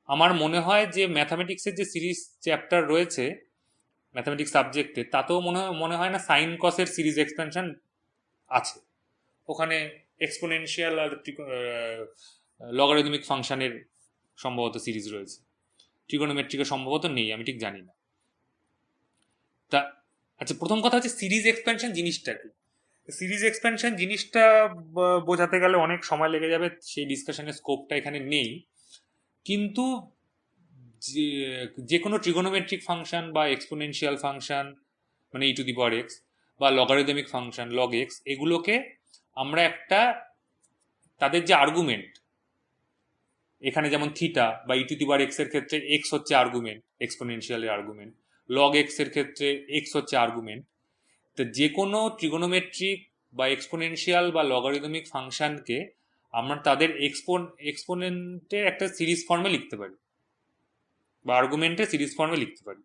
আমার মনে হয় যে ম্যাথামেটিক্সের যে সিরিজ চ্যাপ্টার রয়েছে ম্যাথামেটিক্স সাবজেক্টে, তাতেও মনে হয় না সাইন কসের সিরিজ এক্সপেনশন আছে। ওখানে এক্সপোনেনশিয়াল আর লগারিদমিক ফাংশনের সম্ভবত সিরিজ রয়েছে, ট্রিগোনোমেট্রিকের সম্ভবত নেই, আমি ঠিক জানি না। তা আচ্ছা, প্রথম কথা হচ্ছে সিরিজ এক্সপেনশন জিনিসটা কি। সিরিজ এক্সপেনশন জিনিসটা বোঝাতে গেলে অনেক সময় লেগে যাবে, সেই ডিসকাশনের স্কোপটা এখানে নেই। কিন্তু যে কোনো ট্রিগোনোমেট্রিক ফাংশন বা এক্সপোনেনশিয়াল ফাংশন মানে ই টু দি পাওয়ার এক্স বা লগারিদমিক ফাংশন লগ এক্স, এগুলোকে আমরা একটা তাদের যে আর্গুমেন্ট, এখানে যেমন থিটা বা ই টু দি পাওয়ার এক্স এর ক্ষেত্রে এক্স হচ্ছে আর্গুমেন্ট, এক্সপোনেনশিয়ালের আর্গুমেন্ট, লগ এক্স এর ক্ষেত্রে এক্স হচ্ছে আর্গুমেন্ট। তো যে কোনো ট্রিগোনোমেট্রিক বা এক্সপোনেনশিয়াল বা লগারিদমিক ফাংশনকে আমরা তাদের এক্সপোনেন্টের একটা সিরিজ ফর্মে লিখতে পারি বা আর্গুমেন্টের সিরিজ ফর্মে লিখতে পারি।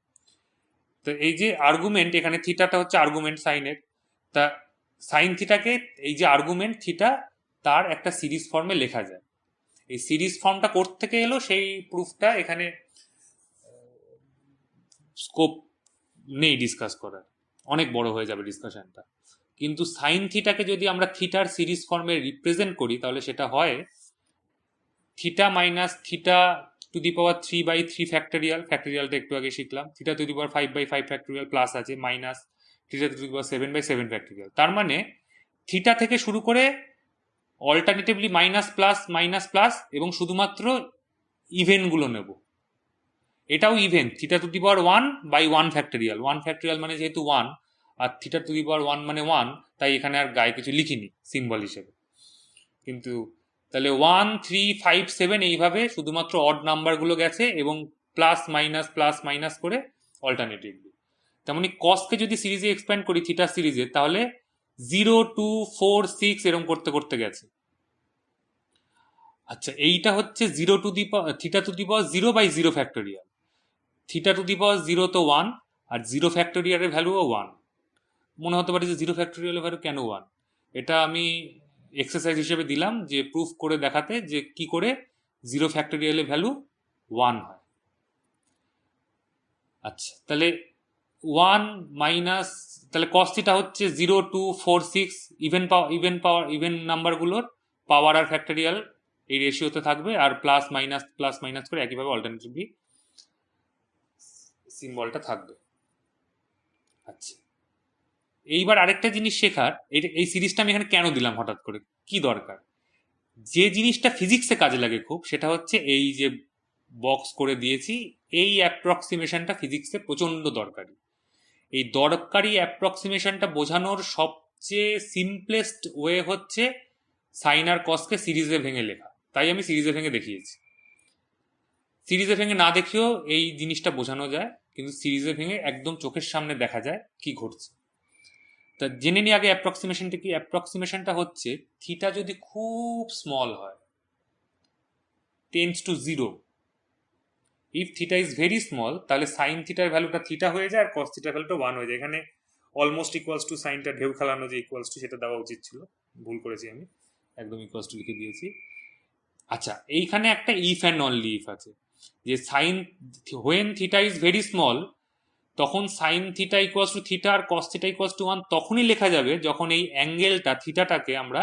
তো এই যে আর্গুমেন্ট, এখানে থিটাটা হচ্ছে আর্গুমেন্ট সাইনের, তা সাইন থিটাকে এই যে আর্গুমেন্ট থিটা তার একটা সিরিজ ফর্মে লেখা যায়। এই সিরিজ ফর্মটা কোথা থেকে এলো সেই প্রুফটা এখানে স্কোপ নেই ডিসকাস করার, অনেক বড় হয়ে যাবে ডিসকাশনটা। কিন্তু সাইন থিটাকে যদি আমরা থিটার সিরিজ ফর্মে রিপ্রেজেন্ট করি, তাহলে সেটা হয় theta minus theta to the power 3/3 factorial, ফ্যাক্টোরিয়ালটা একটু আগে শিখলাম, theta to the power 5/5 factorial plus আছে minus theta to the power 7/7 factorial. তার মানে থিটা থেকে শুরু করে alternatively minus plus minus plus এবং শুধুমাত্র ইভেনগুলো নেব। এটাও even, theta to the power 1/1 factorial, 1 factorial মানে যেহেতু 1 আর থিটা টু দি পাওয়ার 1 মানে 1, তাই এখানে আর গায়ে কিছু লিখিনি সিম্বল হিসেবে। কিন্তু তাহলে 1 3 5 7 এইভাবে শুধুমাত্র অড নাম্বারগুলো গেছে এবং প্লাস মাইনাস করে অল্টারনেটিভলি। তেমনি কসকে যদি সিরিজে এক্সপ্যান্ড করি থিটা সিরিজে, তাহলে 0 2 4 6 এরকম করতে করতে গেছে। আচ্ছা, এইটা হচ্ছে zero to the power theta to the power 0/0 factorial. Theta to the power 0 তো 1, আর 0 ফ্যাক্টোরিয়ালের ভ্যালুও 1। মনে হতে পারে যে 0 ফ্যাক্টোরিয়ালের ভ্যালু কেন 1, এটা আমি এক্সারসাইজ হিসেবে দিলাম যে প্রুফ করে দেখাতে যে কি করে 0 ফ্যাক্টোরিয়ালের ভ্যালু 1 হয়। আচ্ছা, তাহলে 1 মাইনাস, তাহলে কস থিটা হচ্ছে 0 2 4 6, ইভেন নাম্বারগুলোর পাওয়ার আর ফ্যাক্টোরিয়াল এই রেশিওতে থাকবে, আর প্লাস মাইনাস করে একইভাবে অল্টারনেটিভলি সিম্বলটা থাকবে। আচ্ছা, এইবার আরেকটা জিনিস শেখার, এই সিরিজটা আমি এখানে কেন দিলাম হঠাৎ করে, কি দরকার। যে জিনিসটা ফিজিক্সে কাজে লাগে খুব, সেটা হচ্ছে এই যে বক্স করে দিয়েছি, এই অ্যাপ্রক্সিমেশনটা ফিজিক্সে প্রচন্ড দরকারি। এই দরকারি অ্যাপ্রক্সিমেশনটা বোঝানোর সবচেয়ে সিম্পলেস্ট ওয়ে হচ্ছে সাইন আর কসকে সিরিজে ভেঙে লেখা, তাই আমি সিরিজে ভেঙে দেখিয়েছি। সিরিজে ভেঙে না দেখেও এই জিনিসটা বোঝানো যায়, কিন্তু সিরিজে ভেঙে একদম চোখের সামনে দেখা যায় কি ঘটছে। তা জেনে নিই আগে অ্যাপ্রক্সিমেশনটা কি। অ্যাপ্রক্সিমেশনটা হচ্ছে থিটা যদি খুব স্মল হয়, tends to 0, if theta is very small, তাহলে সাইন থিটার ভ্যালুটা থিটা হয়ে যায় আর কস থিটার ভ্যালুটা 1 হয়ে যায়। এখানে অলমোস্ট ইকুয়ালস টু সাইনটা ঢেউ খেলানো যে ইকুয়ালস টু, সেটা দেওয়া উচিত ছিল, ভুল করেছি আমি, একদম ইকুয়ালস টু লিখে দিয়েছি। আচ্ছা, এইখানে একটা ইফ অ্যান্ড অনলি ইফ আছে, যে sine when theta is very small, তখন sine theta equals to theta আর কস থিটা ইকুয়ালস টু 1 তখনই লেখা যাবে যখন এই অ্যাঙ্গেলটা থিটাটাকে আমরা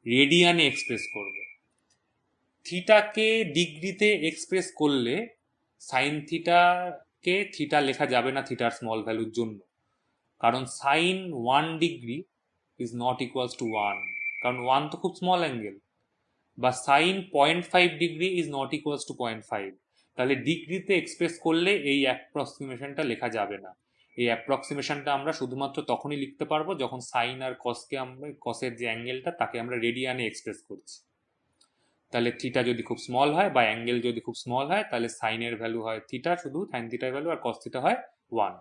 রেডিয়ানে এক্সপ্রেস করব। থিটাকে ডিগ্রিতে এক্সপ্রেস করলে সাইন থিটাকে থিটা লেখা যাবে না থিটার স্মল ভ্যালুর জন্য, কারণ sine 1 degree is not equals to 1, কারণ 1 তো খুব স্মল অ্যাঙ্গেল, বা sine 0.5 degree is not equals to 0.5। তাহলে ডিগ্রিতে এক্সপ্রেস করলে এই অ্যাপ্রক্সিমেশনটা লেখা যাবে না। এই অ্যাপ্রক্সিমেশনটা আমরা শুধুমাত্র তখনই লিখতে পারবো যখন সাইন আর কসকে আমরা, কসের যে অ্যাঙ্গেলটা তাকে আমরা রেডিয়ানে এক্সপ্রেস করছি। তাহলে থিটা যদি খুব স্মল হয় বা অ্যাঙ্গেল যদি খুব স্মল হয়, তাহলে সাইনের ভ্যালু হয় থিটা শুধু, সাইন থিটার ভ্যালু, আর কস থিটা হয় 1।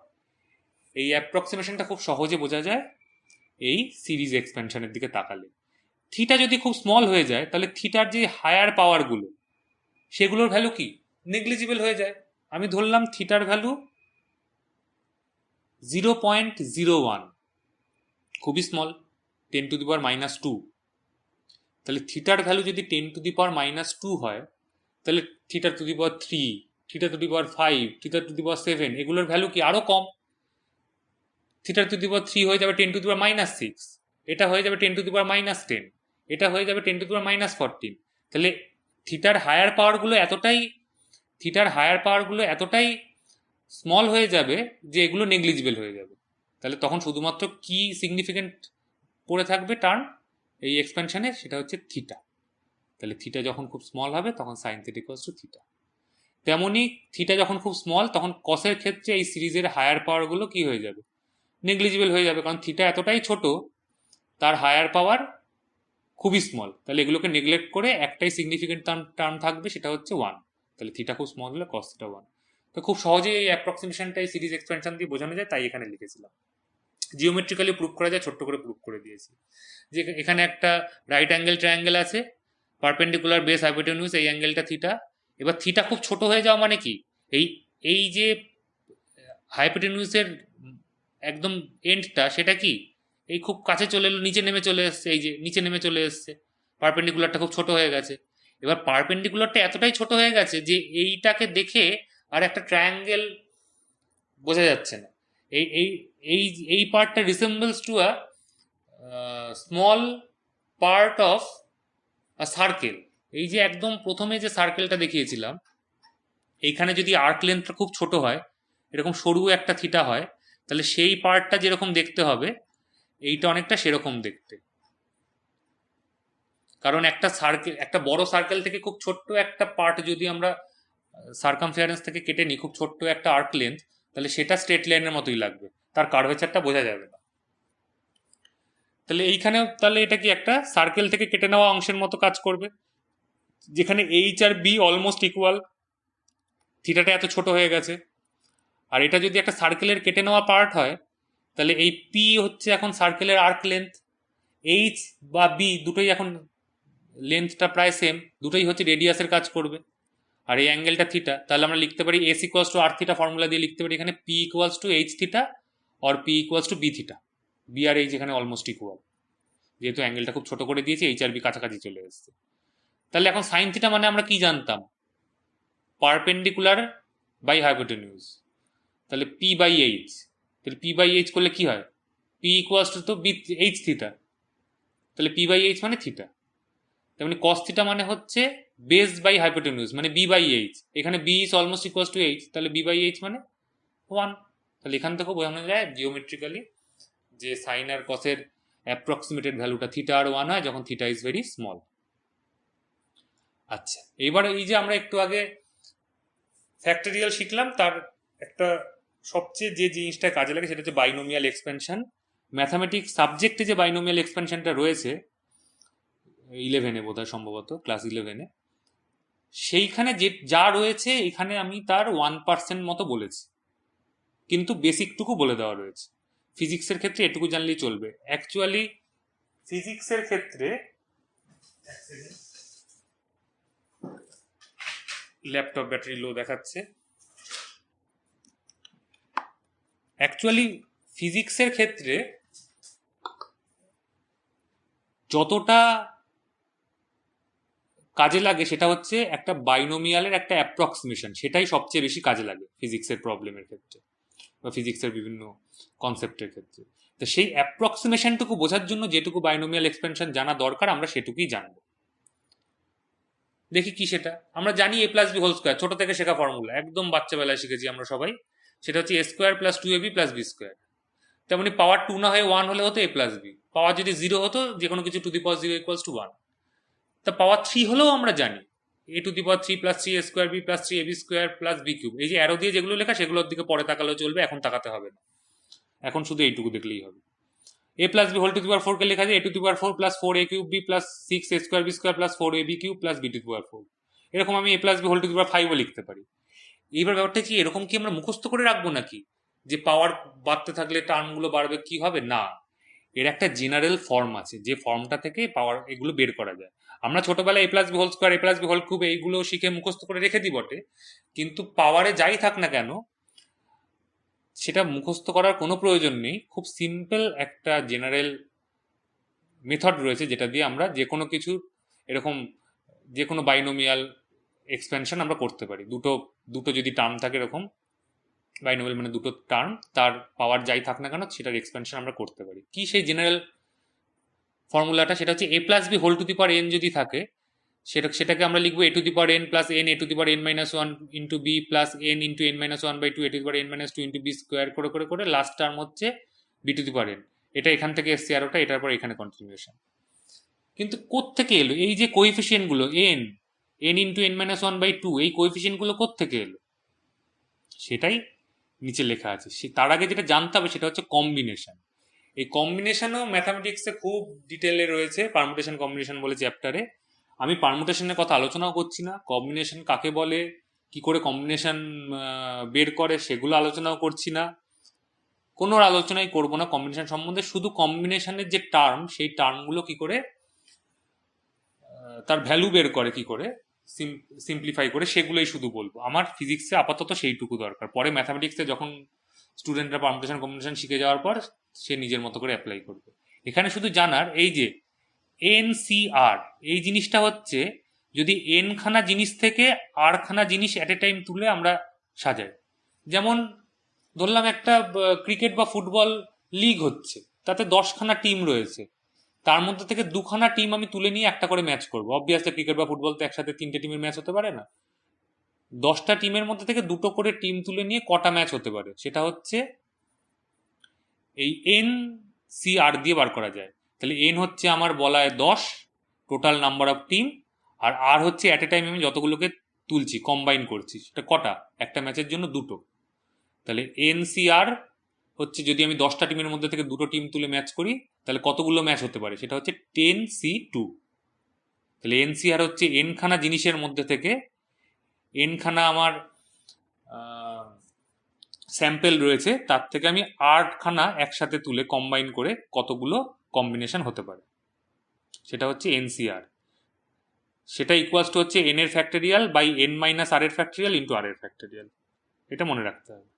এই অ্যাপ্রক্সিমেশনটা খুব সহজে বোঝা যায় এই সিরিজ এক্সপেনশনের দিকে তাকালে। থিটা যদি খুব স্মল হয়ে যায় তাহলে থিটার যে হায়ার পাওয়ারগুলো সেগুলোর ভ্যালু কি নেগলিজিবল হয়ে যায়। আমি ধরলাম থিটার ভ্যালু 0.01, খুবই স্মল, 10⁻²। তাহলে থিটার ভ্যালু যদি 10⁻², হয় তাহলে θ⁻3, θ⁵, θ⁵, এগুলোর ভ্যালু কি আরো কম। θ⁻3 হয়ে যাবে 10⁻6, এটা হয়ে যাবে 10⁻10, এটা হয়ে যাবে 10⁻14। তাহলে থিটার হায়ার পাওয়ারগুলো এতটাই স্মল হয়ে যাবে যে এগুলো নেগলিজিবল হয়ে যাবে। তাহলে তখন শুধুমাত্র কি সিগনিফিকেন্ট পড়ে থাকবে টার্ম এই এক্সপেনশনে, সেটা হচ্ছে থিটা। তাহলে থিটা যখন খুব স্মল হবে তখন sine theta equals to theta. তেমনি থিটা যখন খুব স্মল তখন কসের ক্ষেত্রে এই সিরিজের হায়ার পাওয়ারগুলো কি হয়ে যাবে নেগলিজিবল হয়ে যাবে, কারণ থিটা এতটাই ছোট, তার হায়ার পাওয়ার খুবই স্মল। তাহলে এগুলোকে নেগলেক্ট করে একটাই সিগনিফিকেন্ট টার্ম থাকবে, সেটা হচ্ছে 1। তাহলে থিটা খুব স্মল হলে কস থিটা 1। তো খুব সহজেই এই অ্যাপ্রক্সিমেশনটা এই সিরিজ এক্সপেনশন দিয়ে বোঝানো যায়, তাই এখানে লিখেছিলাম। জিওমেট্রিক্যালি প্রুভ করা যায়, ছোট্ট করে প্রুভ করে দিয়েছি। যে এখানে একটা রাইট অ্যাঙ্গেল ট্রায়াঙ্গেল আছে, পারপেন্ডিকুলার বেস হাইপোটেনিউজ, এই অ্যাঙ্গেলটা থিটা। এবার থিটা খুব ছোট হয়ে যাওয়া মানে কি, এই এই যে হাইপোটেনিউজের একদম এন্ডটা সেটা কি এই খুব কাছে চলে এলো, নিচে নেমে চলে এসছে, এই যে নিচে নেমে চলে এসছে, পারপেন্ডিকুলারটা খুব ছোট হয়ে গেছে। এবার পারপেন্ডিকুলারটা এতটাই ছোট হয়ে গেছে যে এইটাকে দেখে আর একটা ট্রায়াঙ্গেল বোঝা যাচ্ছে না। এই এই এই এই পার্টটা resembles to a small part of a circle. এই যে একদম প্রথমে যে সার্কেলটা দেখিয়েছিলাম, এইখানে যদি আর্ক লেন্থটা খুব ছোট হয়, এরকম সরু একটা থিটা হয়, তাহলে সেই পার্টটা যেরকম দেখতে হবে এইটা অনেকটা সেরকম দেখতে। কারণ একটা সার্কেল, একটা বড় সার্কেল থেকে খুব ছোট্ট একটা পার্ট যদি আমরা সার্কামফারেন্স থেকে কেটে নিই, খুব ছোট্ট একটা আর্ক লেন্থ, তাহলে সেটা স্ট্রেট লাইনের মতোই লাগবে, তার কার্ভেচারটা বোঝা যাবে না। তাহলে এইখানেও তাহলে এটা কি একটা সার্কেল থেকে কেটে নেওয়া অংশের মতো কাজ করবে, যেখানে H R B almost equal, থিটাটা এত ছোট হয়ে গেছে। আর এটা যদি একটা সার্কেলের কেটে নেওয়া পার্ট হয়, তাহলে এই পি হচ্ছে এখন সার্কেলের আর্ক লেন্থ, এইচ বা বি দুটোই এখন লেন্থটা প্রায় সেম, দুটোই হচ্ছে রেডিয়াসের কাজ করবে। আর এই অ্যাঙ্গেলটা থিটা, তাহলে আমরা লিখতে পারি s equals to r theta formula দিয়ে লিখতে পারি এখানে p equals to h theta আর p equals to b theta. B আর এইচ এখানে অলমোস্ট ইকুয়াল, যেহেতু অ্যাঙ্গেলটা খুব ছোট করে দিয়েছি, এইচ আর বি কাছাকাছি চলে এসছে। তাহলে এখন সাইন থিটা মানে আমরা কি জানতাম, পারপেন্ডিকুলার বাই হাইপোটেনিউজ, তাহলে পি বাই এইচ। তাহলে পি বাই এইচ করলে কি হয়, পি ইকুয়ালস টু তো বি এইচ থিটা, তাহলে পি বাই এইচ মানে থিটা। তেমনি কস থিটা মানে হচ্ছে বেস বাই হাইপোটেনিউজ, মানে বি বাই এইচ। এখানে b is almost equals to h, তাহলে বি বাই এইচ মানে 1। তাহলে এখান থেকেও বোঝানো যায় জিওমেট্রিক্যালি যে সাইন আর কসের অ্যাপ্রক্সিমেটেড ভ্যালুটা থিটা আর 1 হয় যখন থিটা ইজ ভেরি স্মল। আচ্ছা, এবার এই যে আমরা একটু আগে ফ্যাক্টরিয়াল শিখলাম, তার একটা সবচেয়ে যে জিনিসটা কাজে লাগে সেটা হচ্ছে বাইনোমিয়াল এক্সপেনশন। ম্যাথামেটিক্স সাবজেক্টে যে বাইনোমিয়াল এক্সপেনশনটা রয়েছে 11-এ বোধহয়, সম্ভবত ক্লাস 11-এ, সেইখানে যে যা রয়েছে এখানে আমি তার 1% মতো বলেছি, কিন্তু বেসিকটুকু বলে দেওয়া রয়েছে। ফিজিক্সের ক্ষেত্রে এটুকু জানলেই চলবে। অ্যাকচুয়ালি ফিজিক্সের ক্ষেত্রে ল্যাপটপ ব্যাটারি লো দেখাচ্ছে। অ্যাকচুয়ালি ফিজিক্সের ক্ষেত্রে যতটা কাজে লাগে সেটা হচ্ছে একটা বাইনোমিয়ালের একটা অ্যাপ্রক্সিমেশন, সেটাই সবচেয়ে বেশি কাজে লাগে ফিজিক্সের প্রবলেমের ক্ষেত্রে বা ফিজিক্সের বিভিন্ন কনসেপ্টের ক্ষেত্রে। তো সেই অ্যাপ্রক্সিমেশনটুকু বোঝার জন্য যেটুকু বাইনোমিয়াল এক্সপেনশন জানা দরকার আমরা সেটুকুই জানবো। দেখি কি সেটা। আমরা জানি এ প্লাস বি হোল স্কোয়ার, ছোট থেকে শেখা ফর্মুলা, একদম বাচ্চাবেলায় শিখেছি আমরা সবাই। সেটা হচ্ছে এ square plus two A B plus B square. তেমনি পাওয়ার টু না হয়ে ওয়ান হলে হতো এ প্লাস বি, পাওয়ার যদি জিরো হতো যে কোনো কিছু to the power zero equals to one. তা পাওয়ার থ্রি হলেও আমরা জানি A to the power three plus three A square B plus three A B square plus B cube. এই যে অ্যারো দিয়ে যেগুলো লেখা সেগুলোর দিকে পরে তাকালেও চলবে, এখন তাকাতে হবে না, এখন শুধু এইটুকু দেখলেই হবে। A plus B whole to the power four কে লেখা যায় A to the power four plus four A cube B plus six A square B square plus four A B cube plus B to the power four. এরকম আমি A plus B whole to the power ফাইভও লিখতে পারি। এইবার ব্যাপারটা কি, এরকম কি আমরা মুখস্থ করে রাখবো নাকি যে পাওয়ার বাড়তে থাকলে টার্মগুলো বাড়বে, কি হবে না। এর একটা জেনারেল ফর্ম আছে, যে ফর্মটা থেকে পাওয়ার এগুলো বের করা যায়। আমরা ছোটবেলায় এ প্লাস বি হোল স্কোয়ার এ প্লাস বি হোল কিউব এইগুলো শিখে মুখস্থ করে রেখে দিই বটে, কিন্তু পাওয়ারে যাই থাক না কেন সেটা মুখস্থ করার কোনো প্রয়োজন নেই। খুব সিম্পল একটা জেনারেল মেথড রয়েছে যেটা দিয়ে আমরা যে কোনো কিছু এরকম যে কোনো বাইনোমিয়াল এক্সপেনশন আমরা করতে পারি। দুটো দুটো যদি টার্ম থাকে এরকম বাইনোমিয়াল মানে দুটো টার্ম, তার পাওয়ার যাই থাক না কেন সেটার এক্সপেনশন আমরা করতে পারি। কি সেই জেনারেল ফর্মুলাটা, সেটা হচ্ছে A plus B whole to the power N যদি থাকে সেটাকে আমরা লিখবো A to the power N plus N A to the power N minus one into B plus N into N minus one by two A to the power N minus two into B square করে করে করে last term হচ্ছে B to the power N. এটা এখান থেকে এসছে আর ওটা, এটার পর এখানে কন্টিনিউশন। কিন্তু কোত্থেকে এলো এই যে কোএফিসিয়েন্ট গুলো n n into N minus one by two, এই কোএফিসিয়েন্ট গুলো কোত্থেকে এলো সেটাই নিচে লেখা আছে। তার আগে যেটা জানতে হবে সেটা হচ্ছে কম্বিনেশন। এই কম্বিনেশনও ম্যাথামেটিক্সে খুব ডিটেলে রয়েছে, পারমুটেশন কম্বিনেশন বলে চ্যাপ্টারে। আমি পারমুটেশনের কথা আলোচনাও করছি না, কম্বিনেশন কাকে বলে, কি করে কম্বিনেশন বের করে সেগুলো আলোচনাও করছি না, কোনো আলোচনাই করব না কম্বিনেশন সম্বন্ধে। শুধু কম্বিনেশনের যে টার্ম সেই টার্মগুলো কি করে তার ভ্যালু বের করে, কি করে সিম্পলিফাই করে, সেগুলোই শুধু বলবো। আমার ফিজিক্সে আপাতত সেইটুকু দরকার, পরে ম্যাথামেটিক্সে যখন স্টুডেন্টরা পারমুটেশন কম্বিনেশন শিখে যাওয়ার পর সে নিজের মতো করে অ্যাপ্লাই করবে। এখানে শুধু জানার এই যে এনসিআর, এই জিনিসটা হচ্ছে যদি এন খানা জিনিস থেকে আর খানা জিনিস অ্যাট এ টাইম তুলে আমরা সাজাই। যেমন ধরলাম একটা ক্রিকেট বা ফুটবল লিগ হচ্ছে, তাতে 10খানা টিম রয়েছে, তার মধ্যে থেকে 2খানা টিম আমি তুলে নিয়ে একটা করে ম্যাচ করবো। অবভিয়াসলি ক্রিকেট বা ফুটবল তো একসাথে 3টে টিমের ম্যাচ হতে পারে না। 10টা টিমের মধ্যে থেকে 2টো করে টিম তুলে নিয়ে কটা ম্যাচ হতে পারে সেটা হচ্ছে এই এন সি আর দিয়ে বার করা যায়। তাহলে এন হচ্ছে আমার বলায় 10 টোটাল নাম্বার অফ টিম, আর আর হচ্ছে অ্যাট এ টাইম আমি যতগুলোকে তুলছি কম্বাইন করছি সেটা কটা, একটা ম্যাচের জন্য 2টো। তাহলে এন সি আর হচ্ছে যদি আমি 10টা টিমের মধ্যে থেকে 2টো টিম তুলে ম্যাচ করি তাহলে কতগুলো ম্যাচ হতে পারে সেটা হচ্ছে 10C2। তাহলে এনসিআর হচ্ছে এন খানা জিনিসের মধ্যে থেকে এন খানা আমার স্যাম্পেল রয়েছে, তার থেকে আমি 8খানা একসাথে তুলে কম্বাইন করে কতগুলো কম্বিনেশন হতে পারে সেটা হচ্ছে এনসিআর। সেটা ইকুয়ালস টু হচ্ছে এন এর ফ্যাক্টরিয়াল বাই এন মাইনাস আর এর ফ্যাক্টরিয়াল ইন্টু আর এর ফ্যাক্টরিয়াল। এটা মনে রাখতে হবে।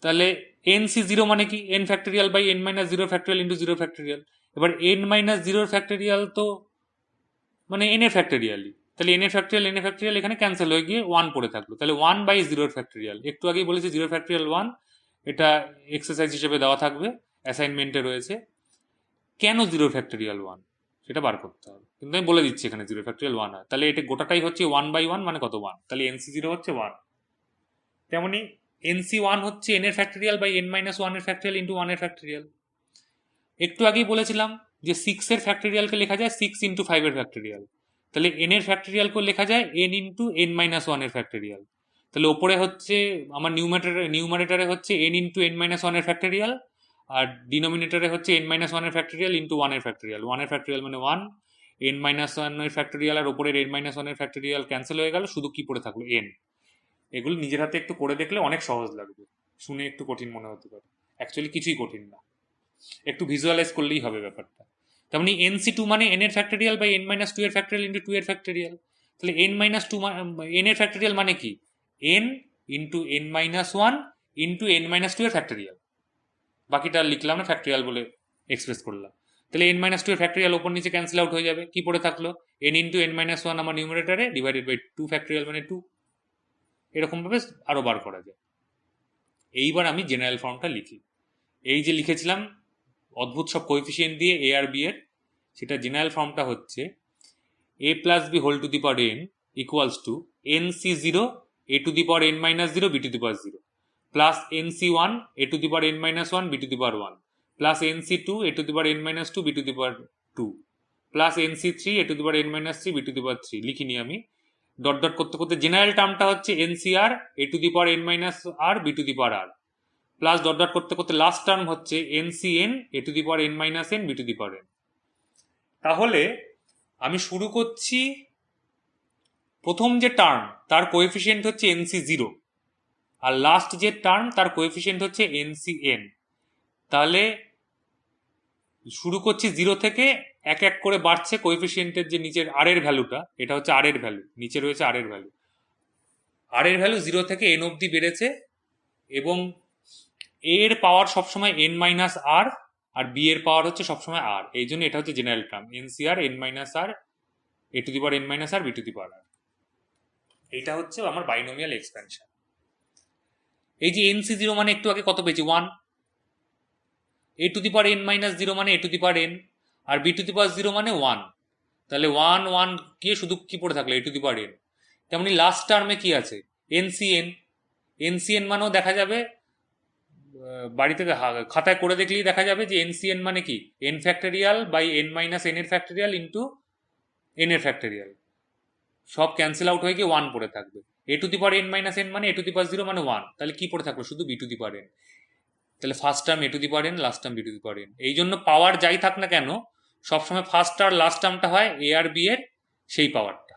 তাহলে এন সি জিরো মানে কি, n factorial by n minus zero factorial into zero factorial. এবার এন মাইনাস জিরোর ফ্যাক্টরিয়াল তো মানে এন এর ফ্যাক্টরিয়ালই, তাহলে এন এর ফ্যাক্টরিয়াল এখানে ক্যান্সেল হয়ে গিয়ে 1 পড়ে থাকলো। তাহলে 1 বাই জিরোর ফ্যাক্টরিয়াল, একটু আগেই বলেছি জিরো ফ্যাক্টরিয়াল 1, এটা এক্সারসাইজ হিসেবে দেওয়া থাকবে, অ্যাসাইনমেন্টে রয়েছে। কেন জিরো ফ্যাক্টরিয়াল 1 সেটা বার করতে হবে, কিন্তু আমি বলে দিচ্ছি এখানে জিরো ফ্যাক্টরিয়াল 1 হয়। তাহলে এটা গোটাটাই হচ্ছে 1/1 মানে কত 1, তাহলে এনসি জিরো হচ্ছে 1। তেমনি এনসি 1 হচ্ছে এন এর ফ্যাক্টরিয়াল বাই এন মাইনাস 1 এর ফ্যাক্টরিয়াল ইন্টু 1 এর ফ্যাক্টরিয়াল। একটু আগেই বলেছিলাম যে 6 এর ফ্যাক্টরিয়ালকে লেখা যায় 6 ইন্টু 5 এর ফ্যাক্টরিয়াল, তাহলে এন এর ফ্যাক্টরিয়ালকে লেখা যায় এন ইন্টু এন মাইনাস 1 এর ফ্যাক্টরিয়াল। তাহলে ওপরে হচ্ছে আমার নিউমারেটারে হচ্ছে এন ইন্টু এন মাইনাস 1 এর ফ্যাক্টরিয়াল, আর ডিনোমিনেটারে হচ্ছে এন মাইনাস 1 এর ফ্যাক্টরিয়াল ইন্টু 1 এর ফ্যাক্টরিয়াল। 1 এর ফ্যাক্টরিয়াল মানে 1, এন মাইনাস 1 এর ফ্যাক্টরিয়াল আর ওপরের এন মাইনাস 1 এর ফ্যাক্টরিয়াল ক্যান্সেল হয়ে গেল, শুধু কি পড়ে থাকলো এন। এগুলো নিজের হাতে একটু করে দেখলে অনেক সহজ লাগবে, শুনে একটু কঠিন মনে হতে পারে, অ্যাকচুয়ালি কিছুই কঠিন না, একটু ভিজুয়ালাইজ করলেই হবে ব্যাপারটা। তেমনি এনসি টু মানে এন এর ফ্যাক্টরিয়াল বাই এন মাইনাস 2 এর ফ্যাক্টরিয়াল ইন্টু 2 এর ফ্যাক্টরিয়াল। তাহলে এন মাইনাস 2 এন এর ফ্যাক্টরিয়াল মানে কি, N into N minus 1 into N minus 2 এর ফ্যাক্টরিয়াল, বাকিটা লিখলাম না, ফ্যাক্টরিয়াল বলে এক্সপ্রেস করলাম। তাহলে এন মাইনাস 2 এর ফ্যাক্টরিয়াল ওপর নিচে ক্যান্সেল আউট হয়ে যাবে, কি পড়ে থাকলো এন ইন্টু এন মাইনাস 1 আমার নিউমারেটারে ডিভাইডেড বাই 2 ফ্যাক্টরিয়াল মানে 2। এরকম ভাবে আরো বার করা যায়। এইবার আমি জেনারেল ফর্মটা লিখি। এই যে লিখেছিলাম অদ্ভুত সব কোএফিসিয়েন্ট দিয়ে এ আর বি এর, সেটা জেনারেল ফর্মটা হচ্ছে a plus b whole to the power n equals to nc0 a to the power n minus 0 b to the power 0 plus nc1 a to the power n minus 1 b to the power 1 plus nc2 a to the power n minus 2 b to the power 2 plus nc3 a to the power n minus 3 b to the power 3 লিখিনি আমি dot dot করতে করতে general টার্মটা হচ্ছে ncr a to the power n minus r b to the power r plus dot dot করতে করতে last term হচ্ছে ncn a to the power n minus n b to the power n। তাহলে আমি শুরু করছি প্রথম যে term তার কোএফিসিয়েন্ট হচ্ছে nc0 আর লাস্ট যে টার্ম তার কোএফিসিয়েন্ট হচ্ছে ncn। তাহলে শুরু করছি 0 থেকে এক এক করে বাড়ছে কোএফিসিয়েন্টের যে নিচের আর এর ভ্যালুটা, এটা হচ্ছে আর এর ভ্যালু, নিচে রয়েছে আর এর ভ্যালু। আর এর ভ্যালু 0 থেকে n অবধি বেড়েছে এবং a এর পাওয়ার সবসময় n মাইনাস আর আর b এর পাওয়ার হচ্ছে সবসময় r, এই জন্য এটা হচ্ছে general term ncr n minus r a to the power n minus r b to the power r। এইটা হচ্ছে আমার বাইনোমিয়াল এক্সপ্যানশন। এই যে nc0 মানে একটু আগে কত পেয়েছি 1, a to the power n minus 0 মানে a to the power n আর b টু দি পাওয়ার 0 মানে 1, তাহলে 1 1 গিয়ে শুধু কি পড়ে থাকলো a to the power n। তেমনি লাস্ট টার্মে কি আছে ncn মানেও দেখা যাবে, বাড়িতে খাতায় করে দেখলেই দেখা যাবে যে ncn মানে কি n factorial by n minus n এর ফ্যাক্টোরিয়াল ইন্টু n এর ফ্যাক্টোরিয়াল, সব ক্যান্সেল আউট হয়ে গিয়ে 1 পড়ে থাকবে। a to the power n minus n মানে a টু দি পাওয়ার 0 মানে 1, তাহলে কি পড়ে থাকলো শুধু b to the power n। তাহলে first term a to the power n, last term b to the power n। এই জন্য পাওয়ার যাই থাক না কেন সবসময় ফার্স্ট আর লাস্ট টার্মটা হয় a আর b এর সেই পাওয়ারটা।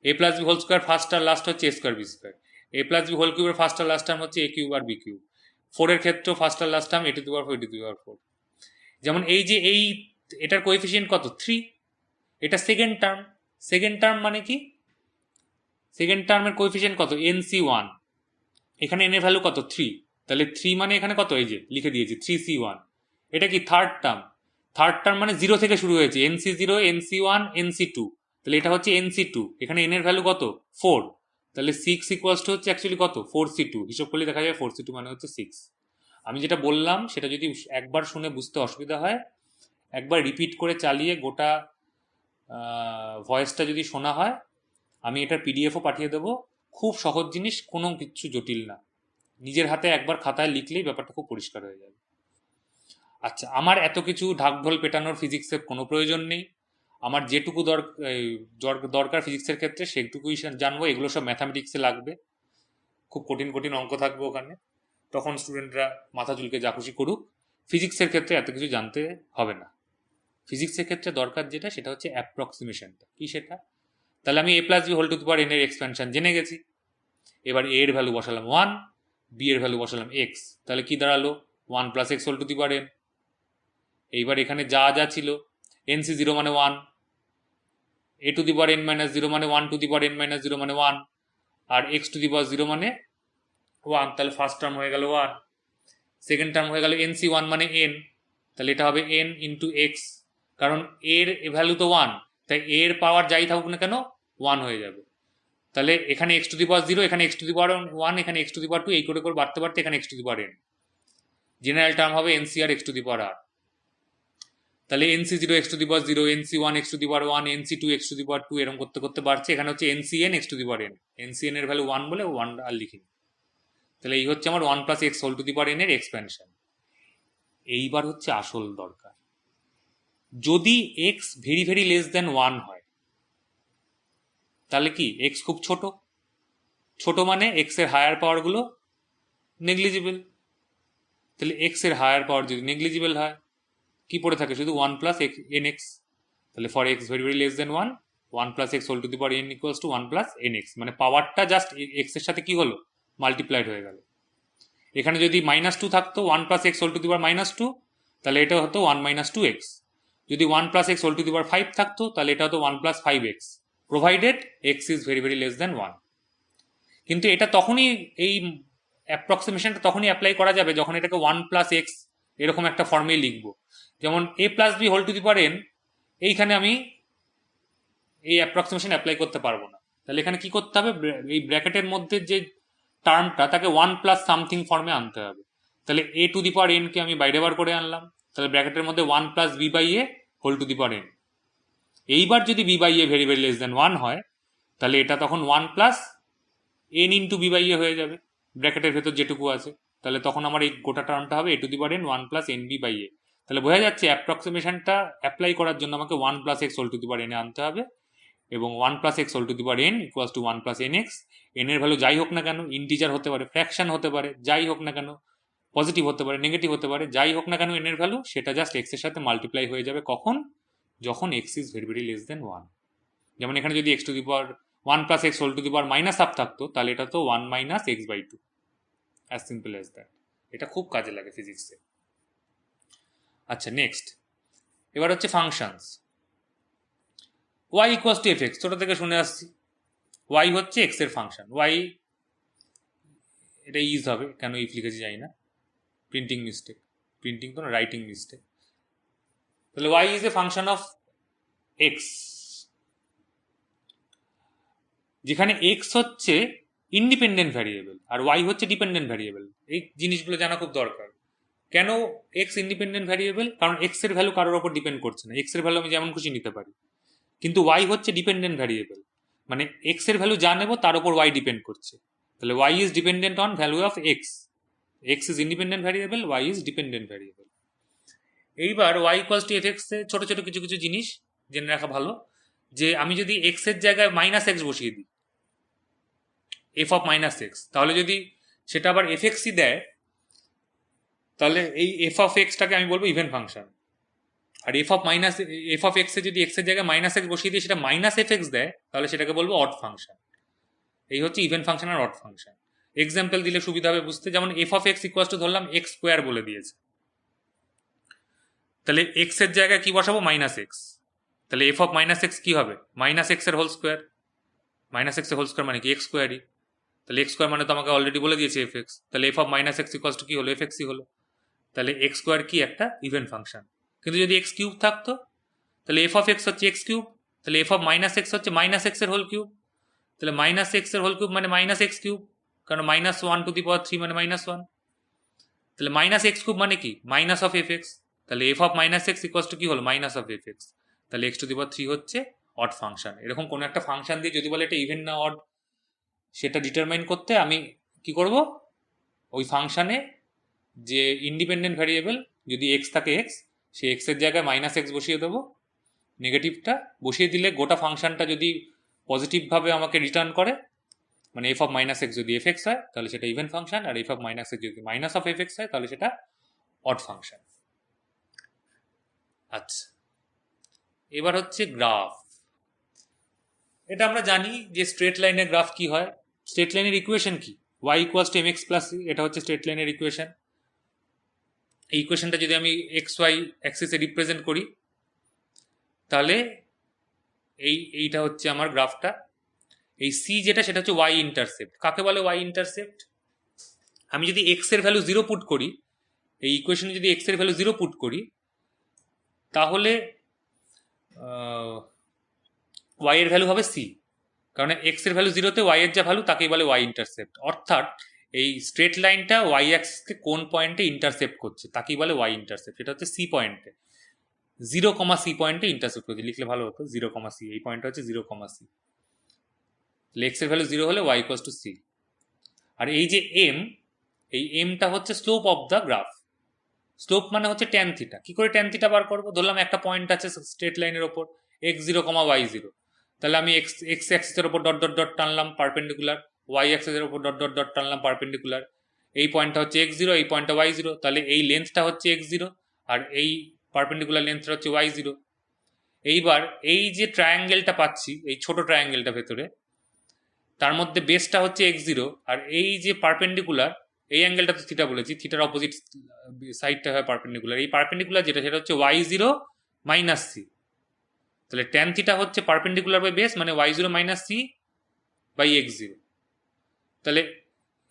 a plus B whole square first আর লাস্ট হচ্ছে a square B square, a plus B whole কিউবের ফার্স্ট আর লাস্ট টার্ম হচ্ছে a কিউব আর b কিউব। 4 এর ক্ষেত্রেও ফার্স্ট আর last term a to the power 4 a to the power 4। যেমন এই যে এটার কোএফিসিয়েন্ট কত 3, এটা সেকেন্ড টার্ম। সেকেন্ড টার্ম মানে কি, সেকেন্ড টার্মের কোএফিসিয়েন্ট কত nc1, এখানে n এর ভ্যালু কত 3, তাহলে 3 মানে এখানে কত এই যে লিখে দিয়েছি 3c1। এটা কি থার্ড টার্ম, থার্ড টার্ম মানে 0 থেকে শুরু হয়েছে nc0 nc1 nc2, তাহলে এটা হচ্ছে nc2, এখানে n এর ভ্যালু কত 4, তাহলে 6 ইকুয়ালস টু হচ্ছে অ্যাকচুয়ালি কত 4c2, হিসাব করলে দেখা যায় 4c2 মানে হচ্ছে 6। আমি যেটা বললাম সেটা যদি একবার শুনে বুঝতে অসুবিধা হয় একবার রিপিট করে চালিয়ে গোটা ভয়েসটা যদি শোনা হয় আমি এটার পিডিএফও পাঠিয়ে দেবো। খুব সহজ জিনিস, কোনো কিছু জটিল না, নিজের হাতে একবার খাতায় লিখলেই ব্যাপারটা খুব পরিষ্কার হয়ে যাবে। আচ্ছা, আমার এত কিছু ঢাকঢোল পেটানোর ফিজিক্সের কোনো প্রয়োজন নেই, আমার যেটুকু দরকার ফিজিক্সের ক্ষেত্রে সেটুকুই জানবো, এগুলো সব ম্যাথামেটিক্সে লাগবে, খুব কঠিন কঠিন অঙ্ক থাকবে ওখানে, তখন স্টুডেন্টরা মাথা চুলকে যা খুশি করুক। ফিজিক্সের ক্ষেত্রে এত কিছু জানতে হবে না, ফিজিক্সের ক্ষেত্রে দরকার যেটা সেটা হচ্ছে অ্যাপ্রক্সিমেশনটা কি সেটা। তাহলে আমি a plus B whole to the power n এর এক্সপ্যানশন জেনে গেছি, এবার a এর ভ্যালু বসালাম 1, b এর ভ্যালু বসালাম x, তাহলে কি দাঁড়ালো 1 plus x whole to the power n। এইবার এখানে যা যা ছিল nc0 মানে 1, a to the power n minus 0 মানে 1 two the power n minus 0 মানে 1, আর x টু দি পাওয়ার 0 মানে 1, তাহলে ফার্স্ট টার্ম হয়ে গেল 1, সেকেন্ড টার্ম হয়ে গেল nc1 মানে n, তাহলে এটা হবে n ইন্টু x, কারণ এর ভ্যালু তো 1, তাই এর পাওয়ার যাই থাকুক না কেন 1 হয়ে যাবে। তাহলে এখানে x টু দি পাওয়ার 0, এখানে x টু দি পাওয়ার 1, এখানে x টু দি পাওয়ার 2, এই করে করে বাড়তে বাড়তে এখানে x to the power n, general term হবে ncr x to the power r। তাহলে nc0 x to the power 0, nc1 x to the power 1, nc2 x to the power 2, এরকম করতে করতে বাড়ছে, এখানে হচ্ছে ncn x to the power n, ncn এর value 1 বলে 1 আর লিখিনি। তাহলে এই হচ্ছে আমার 1 plus x whole to the power n এর এক্সপ্যানশন। এইবার হচ্ছে আসল দরকার, যদি x very very less than 1 হয় তাহলে কি x খুব ছোট, ছোট মানে x এর হায়ার পাওয়ারগুলো নেগলিজিবল, তাহলে x এর হায়ার পাওয়ার যদি নেগলিজিবল হয় কি পড়ে থাকে শুধু 1 প্লাস nx, তাহলে for x very very less than 1, 1 plus x whole to the power n equals to 1 plus nx, মানে পাওয়ারটা জাস্ট x এর সাথে কি হলো মাল্টিপ্লাইড হয়ে গেল। এখানে যদি -2 থাকতো 1 plus x whole to the power -2, তাহলে এটা হতো 1 মাইনাস 2x, যদি 1 plus x whole to the power 5 থাকতো তাহলে এটা হতো 1 plus 5x, provided x is very very less than 1। কিন্তু এটা তখনই, এই অ্যাপ্রক্সিমেশনটা তখনই অ্যাপ্লাই করা যাবে যখন এটাকে 1 প্লাস এক্স এরকম একটা ফর্মে লিখবো, যেমন a plus B whole to the power n, এইখানে আমি এই অ্যাপ্রক্সিমেশন অ্যাপ্লাই করতে পারবো না, তাহলে এখানে কি করতে হবে, এই ব্র্যাকেটের মধ্যে যে টার্মটা তাকে 1 প্লাস সামথিং ফর্মে আনতে হবে। তাহলে a to the power n কে আমি বাইরে বার করে আনলাম, তাহলে ব্র্যাকেটের মধ্যে 1 plus B by A whole to the power n, এইবার যদি B by A very very less than 1 হয়, তাহলে এটা তখন 1 plus N into B by A হয়ে যাবে, ব্র্যাকেটের ভেতর যেটুকু আছে। তাহলে তখন আমার এই গোটা টার্মটা হবে A to the power N 1 plus N B by A. তাহলে বোঝা যাচ্ছে অ্যাপ্রক্সিমেশনটা অ্যাপ্লাই করার জন্য আমাকে 1 plus x whole to the power এনে আনতে হবে, এবং 1 plus x whole to the power N equals to 1 plus N X. N এর ভ্যালু যাই হোক না কেন, ইন্টিজার হতে পারে, ফ্র্যাকশন হতে পারে, যাই হোক না কেন, পজিটিভ হতে পারে, নেগেটিভ হতে পারে, যাই হোক না কেন এন এর ভ্যালু, সেটা জাস্ট এক্স এর সাথে মাল্টিপ্লাই হয়ে যাবে। কখন? যখন x is very very less than 1। যেমন এখানে যদি x to the power 1 plus x whole to the power minus half থাকতো, তাহলে এটা তো 1 minus x by 2, as simple as that. এটা খুব কাজে লাগে ফিজিক্সে। আচ্ছা, নেক্সট এবার হচ্ছে functions. Y equals to F x, ছোটো থেকে শুনে আসছি ওয়াই হচ্ছে এক্স এর ফাংশন। ওয়াই, এটা ইজ হবে, কেন ইফ লিখেছি জানি না, প্রিন্টিং মিস্টেক, প্রিন্টিং তো না, রাইটিং মিস্টেক। তাহলে Y is a function of x, যেখানে এক্স হচ্ছে ইন্ডিপেন্ডেন্ট ভ্যারিয়েবল আর ওয়াই হচ্ছে ডিপেন্ডেন্ট ভ্যারিয়েবল। এই জিনিসগুলো জানা খুব দরকার। কেন এক্স ইন্ডিপেন্ডেন্ট ভ্যারিয়েবল? কারণ এক্স এর ভ্যালু কারোর ওপর ডিপেন্ড করছে না, এক্স এর ভ্যালু আমি যেমন খুশি নিতে পারি। কিন্তু ওয়াই হচ্ছে ডিপেন্ডেন্ট ভ্যারিয়েবল, মানে এক্স এর ভ্যালু যা নেব তার উপর ওয়াই ডিপেন্ড করছে। তাহলে Y is dependent on value of X, X is independent variable, Y is dependent variable. এইবার Y equals to F X এ ছোট ছোট কিছু কিছু জিনিস জেনে রাখা ভালো, যে আমি যদি এক্স এর জায়গায় মাইনাস এক্স বসিয়ে দিই, এফ অফ মাইনাস এক্স, তাহলে যদি সেটা আবার এফ এক্সই দেয়, তাহলে এই এফ অফ এক্সটাকে আমি বলবো ইভেন ফাংশন। আর এফ অফ এক্স এ যদি এক্স এর জায়গায় মাইনাস এক্স বসিয়ে দিয়ে সেটা মাইনাস এফ এক্স দেয়, তাহলে সেটাকে বলবো অড ফাংশন। এই হচ্ছে ইভেন ফাংশন আর অড ফাংশন। এক্সাম্পল দিলে সুবিধা হবে বুঝতে, যেমন F of x equals two ধরলাম এক্স স্কোয়ার বলে দিয়েছে, তাহলে এক্স এর জায়গায় কি বসাবো? Minus x. তাহলে এফ অফ মাইনাস এক্স কি হবে? মাইনাস এক্স এর হোল স্কোয়ার। মাইনাস এক্স এর হোল স্কোয়ার মানে কি? এক্স স্কোয়ারই। তাহলে এক্স স্কোয়ার মানে তো আমাকে অলরেডি বলে দিয়েছে এফ এক্স, তাহলে F of minus X equals to কি হলো? এফ এক্সই হলো। তাহলে এক্স স্কোয়ার কি? একটা ইভেন ফাংশন। কিন্তু যদি এক্স কিউব থাকতো, তাহলে এফ অফ এক্স হচ্ছে এক্স কিউব, তাহলে এফ অফ মাইনাস এক্স হচ্ছে মাইনাস এক্স এর হোল কিউব, তাহলে মাইনাস এক্স এর হোল কিউব মানে মাইনাস এক্স কিউব, কারণ মাইনাস 1 টু দি পাওয়ার 3 মানে মাইনাস 1। তাহলে মাইনাস এক্স কিউব মানে কি? Minus of F x. তাহলে F of minus X equals to কি হলো? Minus of F x. তাহলে এক্স টু দি পাওয়ার 3 হচ্ছে অড ফাংশন। এরকম কোনো একটা ফাংশন দিয়ে যদি বলে এটা ইভেন না অড, সেটা ডিটারমাইন করতে আমি কি করব? ওই ফাংশনে যে ইন্ডিপেন্ডেন্ট ভ্যারিয়েবল, যদি এক্স থাকে এক্স, সে এক্স এর জায়গায় মাইনাস এক্স বসিয়ে দেবো, নেগেটিভটা বসিয়ে দিলে গোটা ফাংশনটা যদি পজিটিভভাবে আমাকে রিটার্ন করে, মানে এফ অফ মাইনাস এক্স যদি এফ এক্স হয় তাহলে সেটা ইভেন ফাংশন, আর এফ অফ মাইনাস এক্স যদি মাইনাস অফ এফ এক্স হয় তাহলে সেটা অড ফাংশন। আচ্ছা, এবার হচ্ছে গ্রাফ। এটা আমরা জানি যে স্ট্রেট লাইনের গ্রাফ কি হয়। স্ট্রেট লাইনের ইকুয়েশন কি? Y equals to m x plus c, এটা হচ্ছে স্ট্রেট লাইনের ইকুয়েশন। এই ইকুয়েশনটা যদি আমি এক্স ওয়াই অ্যাক্সিসে রিপ্রেজেন্ট করি, তাহলে এইটা হচ্ছে আমার গ্রাফটা। এই সি যেটা, সেটা হচ্ছে ওয়াই ইন্টারসেপ্ট। কাকে বলে ওয়াই ইন্টারসেপ্ট? আমি যদি এক্স এর ভ্যালু 0 পুট করি, এই ইকুয়েশনে যদি এক্স এর ভ্যালু 0 পুট করি, তাহলে ওয়াই এর ভ্যালু হবে সি, কারণ এক্স এর ভ্যালু 0তে ওয়াই এর যা ভ্যালু তাকেই বলে ওয়াই ইন্টারসেপ্ট। অর্থাৎ এই স্ট্রেট লাইনটা ওয়াই অ্যাক্সিসকে কোন পয়েন্টে ইন্টারসেপ্ট করছে তাকেই বলে ওয়াই ইন্টারসেপ্ট। সেটা হচ্ছে সি পয়েন্টে, 0, সি পয়েন্টে ইন্টারসেপ্ট করছে। লিখলে ভালো হতো 0, সি, এই পয়েন্টটা হচ্ছে 0, সি। এক্স এর ভ্যালু 0 হলে ওয়াই ইকুয়ালস টু সি। আর এই যে এম, এই এমটা হচ্ছে slope of the graph. Slope মানে হচ্ছে ট্যান থিটা। কি করে ট্যান থিটা বার করবো? ধরলাম একটা পয়েন্ট আছে স্ট্রেট লাইনের ওপর x0, y0, তাহলে আমি এক্স অ্যাক্সিসের ওপর ডট ডট ডট টানলাম পারপেন্ডিকুলার, ওয়াই অ্যাক্সিসের ওপর ডট ডট ডট টানলাম পারপেন্ডিকুলার। এই পয়েন্টটা হচ্ছে x0, এই পয়েন্টটা y0, তাহলে এই লেন্থটা হচ্ছে x0 আর এই পারপেন্ডিকুলার লেন্থটা হচ্ছে y0। এইবার এই যে ট্রায়াঙ্গেলটা পাচ্ছি, এই ছোট ট্রায়াঙ্গেলটা ভেতরে, তার মধ্যে বেসটা হচ্ছে x0, আর এই যে পারপেন্ডিকুলার, এই অ্যাঙ্গেলটা তো থিটা বলেছি, থিটার অপোজিট সাইডটা হয় পারপেন্ডিকুলার। এই পারপেন্ডিকুলার যেটা, সেটা হচ্ছে y0 মাইনাস সি। তাহলে ট্যান থিটা হচ্ছে পারপেন্ডিকুলার বাই বেস, মানে y0 minus C by x0। তাহলে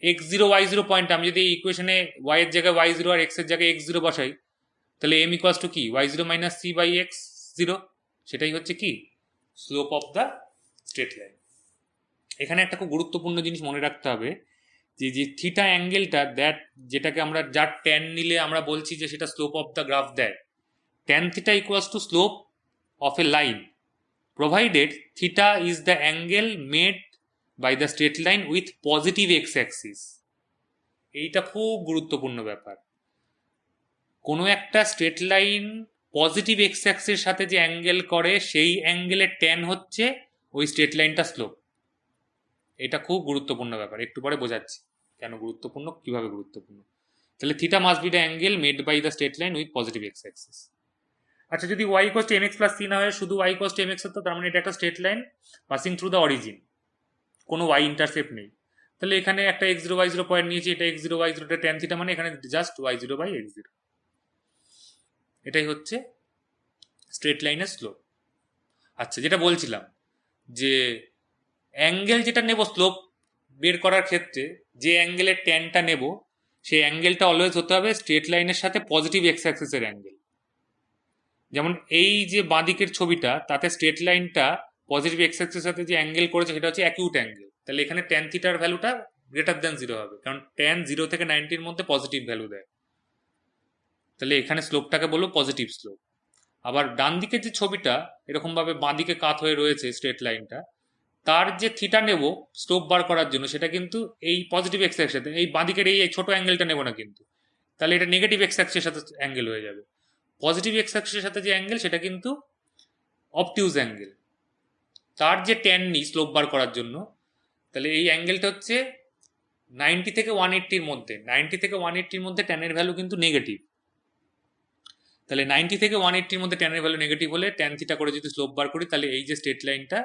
x0 y0 পয়েন্ট আমি যদি এই ইকুয়েশনে y এর জায়গায় y0 আর x এর জায়গায় x0 বসাই, তাহলে m ইকুয়ালস টু কি? y0 minus C by x0। সেটাই হচ্ছে কি? Slope of the straight line. এখানে একটা খুব গুরুত্বপূর্ণ জিনিস মনে রাখতে হবে, যে থিটা অ্যাঙ্গেলটা দ্যাট, যেটাকে আমরা যার ট্যান নিলে আমরা বলছি যে সেটা স্লোপ অফ দ্য গ্রাফ দেয়, tan theta equals two slope of A line provided theta is the angle made by the straight line with positive x axis. এইটা খুব গুরুত্বপূর্ণ ব্যাপার। কোনো একটা স্ট্রেট লাইন পজিটিভ এক্স অ্যাক্সিসের সাথে যে অ্যাঙ্গেল করে সেই অ্যাঙ্গেলের ট্যান হচ্ছে ওই স্ট্রেট লাইনটা স্লোপ। এটা খুব গুরুত্বপূর্ণ ব্যাপার, একটু পরে বোঝাচ্ছি কেন গুরুত্বপূর্ণ, কিভাবে গুরুত্বপূর্ণ। তাহলে theta must be the angle made by the straight line with positive x axis. আচ্ছা, যদি y equals to mx plus c না হয়, শুধু y ইকুয়ালস টু mx হতো, তার মানে এটা একটা straight line passing through the origin, কোনো y ইন্টারসেপ্ট নেই। তাহলে এখানে একটা x0 y0 পয়েন্ট নিয়েছি, এটা x0 y0, এটা ট্যান থিটা, মানে এখানে জাস্ট y0 বাই x0। এটাই হচ্ছে স্ট্রেট লাইনের স্লোপ। আচ্ছা, যেটা বলছিলাম যে অ্যাঙ্গেল যেটা নেব স্লোপ বের করার ক্ষেত্রে, যে অ্যাঙ্গেলের ট্যানটা নেব সেই অ্যাঙ্গেলটা অলওয়েজ হতে হবে স্ট্রেট লাইনের সাথে পজিটিভ এক্স অ্যাক্সিসের অ্যাঙ্গেল। যেমন এই যে বাঁদিকের ছবিটা, তাতে স্ট্রেট লাইনটা পজিটিভ এক্স অ্যাক্সিসের সাথে যে অ্যাঙ্গেল করেছে সেটা হচ্ছে অ্যাকিউট অ্যাঙ্গেল। তাহলে এখানে ট্যান থিটার ভ্যালুটা গ্রেটার দ্যান 0 হবে, কারণ ট্যান 0 থেকে 90-র মধ্যে পজিটিভ ভ্যালু দেয়। তাহলে এখানে স্লোপটাকে বলবো পজিটিভ স্লোপ। আবার ডান দিকের যে ছবিটা এরকম ভাবে বাঁদিকে কাত হয়ে রয়েছে স্ট্রেট লাইনটা, তার যে থিটা নেব স্লোপ বার করার জন্য, সেটা কিন্তু এই পজিটিভ এক্স অ্যাক্সিসের সাথে, এই বাঁদিকের এই ছোট অ্যাঙ্গেলটা নেব না কিন্তু, তাহলে এটা নেগেটিভ এক্স অ্যাক্সিসের সাথে অ্যাঙ্গেল হয়ে যাবে। পজিটিভ এক্স অ্যাক্সিসের সাথে যে অ্যাঙ্গেল সেটা কিন্তু অবটিউজ অ্যাঙ্গেল, তার যে ট্যান নিই স্লোপ বার করার জন্য, তাহলে এই অ্যাঙ্গেলটা হচ্ছে 90 থেকে 180-র মধ্যে। 90 থেকে 180-র মধ্যে ট্যানের ভ্যালু কিন্তু নেগেটিভ। তাহলে 90 থেকে 180-র মধ্যে ট্যানের ভ্যালু নেগেটিভ হলে ট্যান থিটা করে যদি স্লোপ বার করি, তাহলে এই যে স্ট্রেট লাইনটা,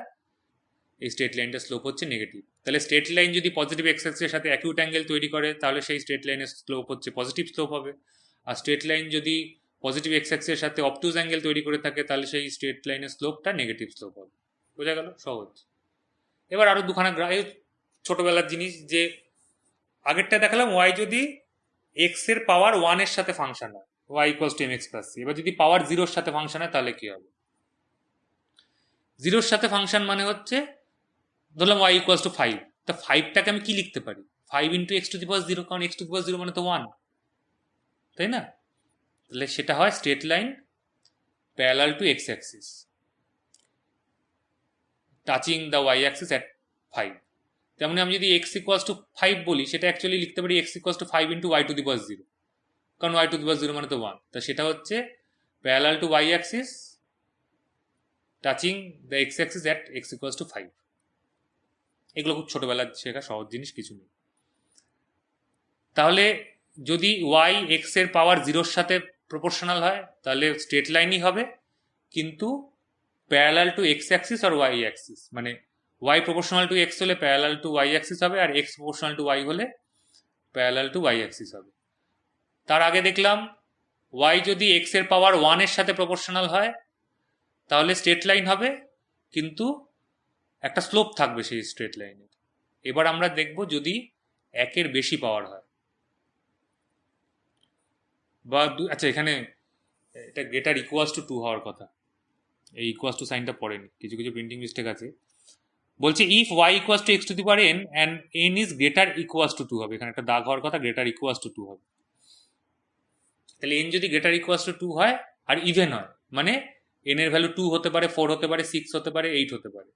এই স্ট্রেট লাইনটা স্লোপ হচ্ছে নেগেটিভ। তাহলে স্ট্রেট লাইন যদি পজিটিভ এক্স অ্যাক্সিসের সাথে অ্যাকিউট অ্যাঙ্গেল তৈরি করে, তাহলে সেই স্ট্রেট লাইনের স্লোপ হচ্ছে পজিটিভ স্লোপ হবে। আর স্ট্রেট লাইন যদি পজিটিভ এক্স অ্যাক্সিসের সাথে অবটুজ অ্যাঙ্গেল তৈরি করে থাকে, তাহলে সেই স্ট্রেট লাইনের স্লোপটা নেগেটিভ স্লোপ হবে। বোঝা গেল? সহজ। এবার আরো দুখানা ছোটবেলার জিনিস, যে আগেরটা দেখালাম y যদি x এর পাওয়ার 1 এর সাথে ফাংশন হয়, y equals to mx plus c। এবার যদি পাওয়ার 0-র সাথে ফাংশন হয়, তাহলে কি হবে? 0-র সাথে ফাংশন মানে হচ্ছে, ধরলাম y ইকুয়ালস টু 5, তা 5টাকে আমি কি লিখতে পারি? 5 into X to the power 0, কারণ এক্স টু দি পাওয়ার 0 মানে তো 1, তাই না? তাহলে সেটা হয় straight line parallel to x axis touching the y axis at 5। তেমনি আমি যদি এক্স ইকুয়ালস টু 5 বলি, সেটা অ্যাকচুয়ালি লিখতে পারি X equals to 5 into Y to the power 0, কারণ ওয়াই টু দি পাওয়ার 0 মানে তো 1। তা সেটা হচ্ছে parallel to y axis touching the x axis at x equals to 5। এগুলো খুব ছোটবেলার শেখা সহজ জিনিস, কিছু নেই। তাহলে যদি ওয়াই এক্স এর পাওয়ার 0-র সাথে প্রপোর্শনাল হয়, তাহলে স্ট্রেট লাইনই হবে, কিন্তু প্যারালাল টু এক্স অ্যাক্সিস আর ওয়াই অ্যাক্সিস, মানে ওয়াই প্রপোর্শনাল টু এক্স হলে প্যারালাল টু ওয়াই অ্যাক্সিস হবে, আর এক্স প্রপোর্শনাল টু ওয়াই হলে প্যারালাল টু ওয়াই অ্যাক্সিস হবে। তার আগে দেখলাম ওয়াই যদি এক্স এর পাওয়ার 1 এর সাথে প্রপোর্শনাল হয়, তাহলে স্ট্রেট লাইন হবে, কিন্তু একটা স্লোপ থাকবে সেই স্ট্রেট লাইনের। এবার আমরা দেখব যদি 1-এর বেশি পাওয়ার হয়, বা আচ্ছা, এখানে এটা গ্রেটার ইকুয়ালস টু 2 হওয়ার কথা, এই ইকুয়ালস টু সাইনটা পড়েনি, কিছু কিছু প্রিন্টিং মিস্টেক আছে। বলছে if y equals to x to the power n and n is greater equals to 2 হবে। এখানে একটা দাগ হওয়ার কথা, গ্রেটার ইকুয়ালস টু 2 হবে। তাহলে এন যদি গ্রেটার ইকুয়ালস টু 2 হয় আর ইভেন হয়, মানে এন এর ভ্যালু 2 হতে পারে, 4 হতে পারে, 6 হতে পারে, 8 হতে পারে,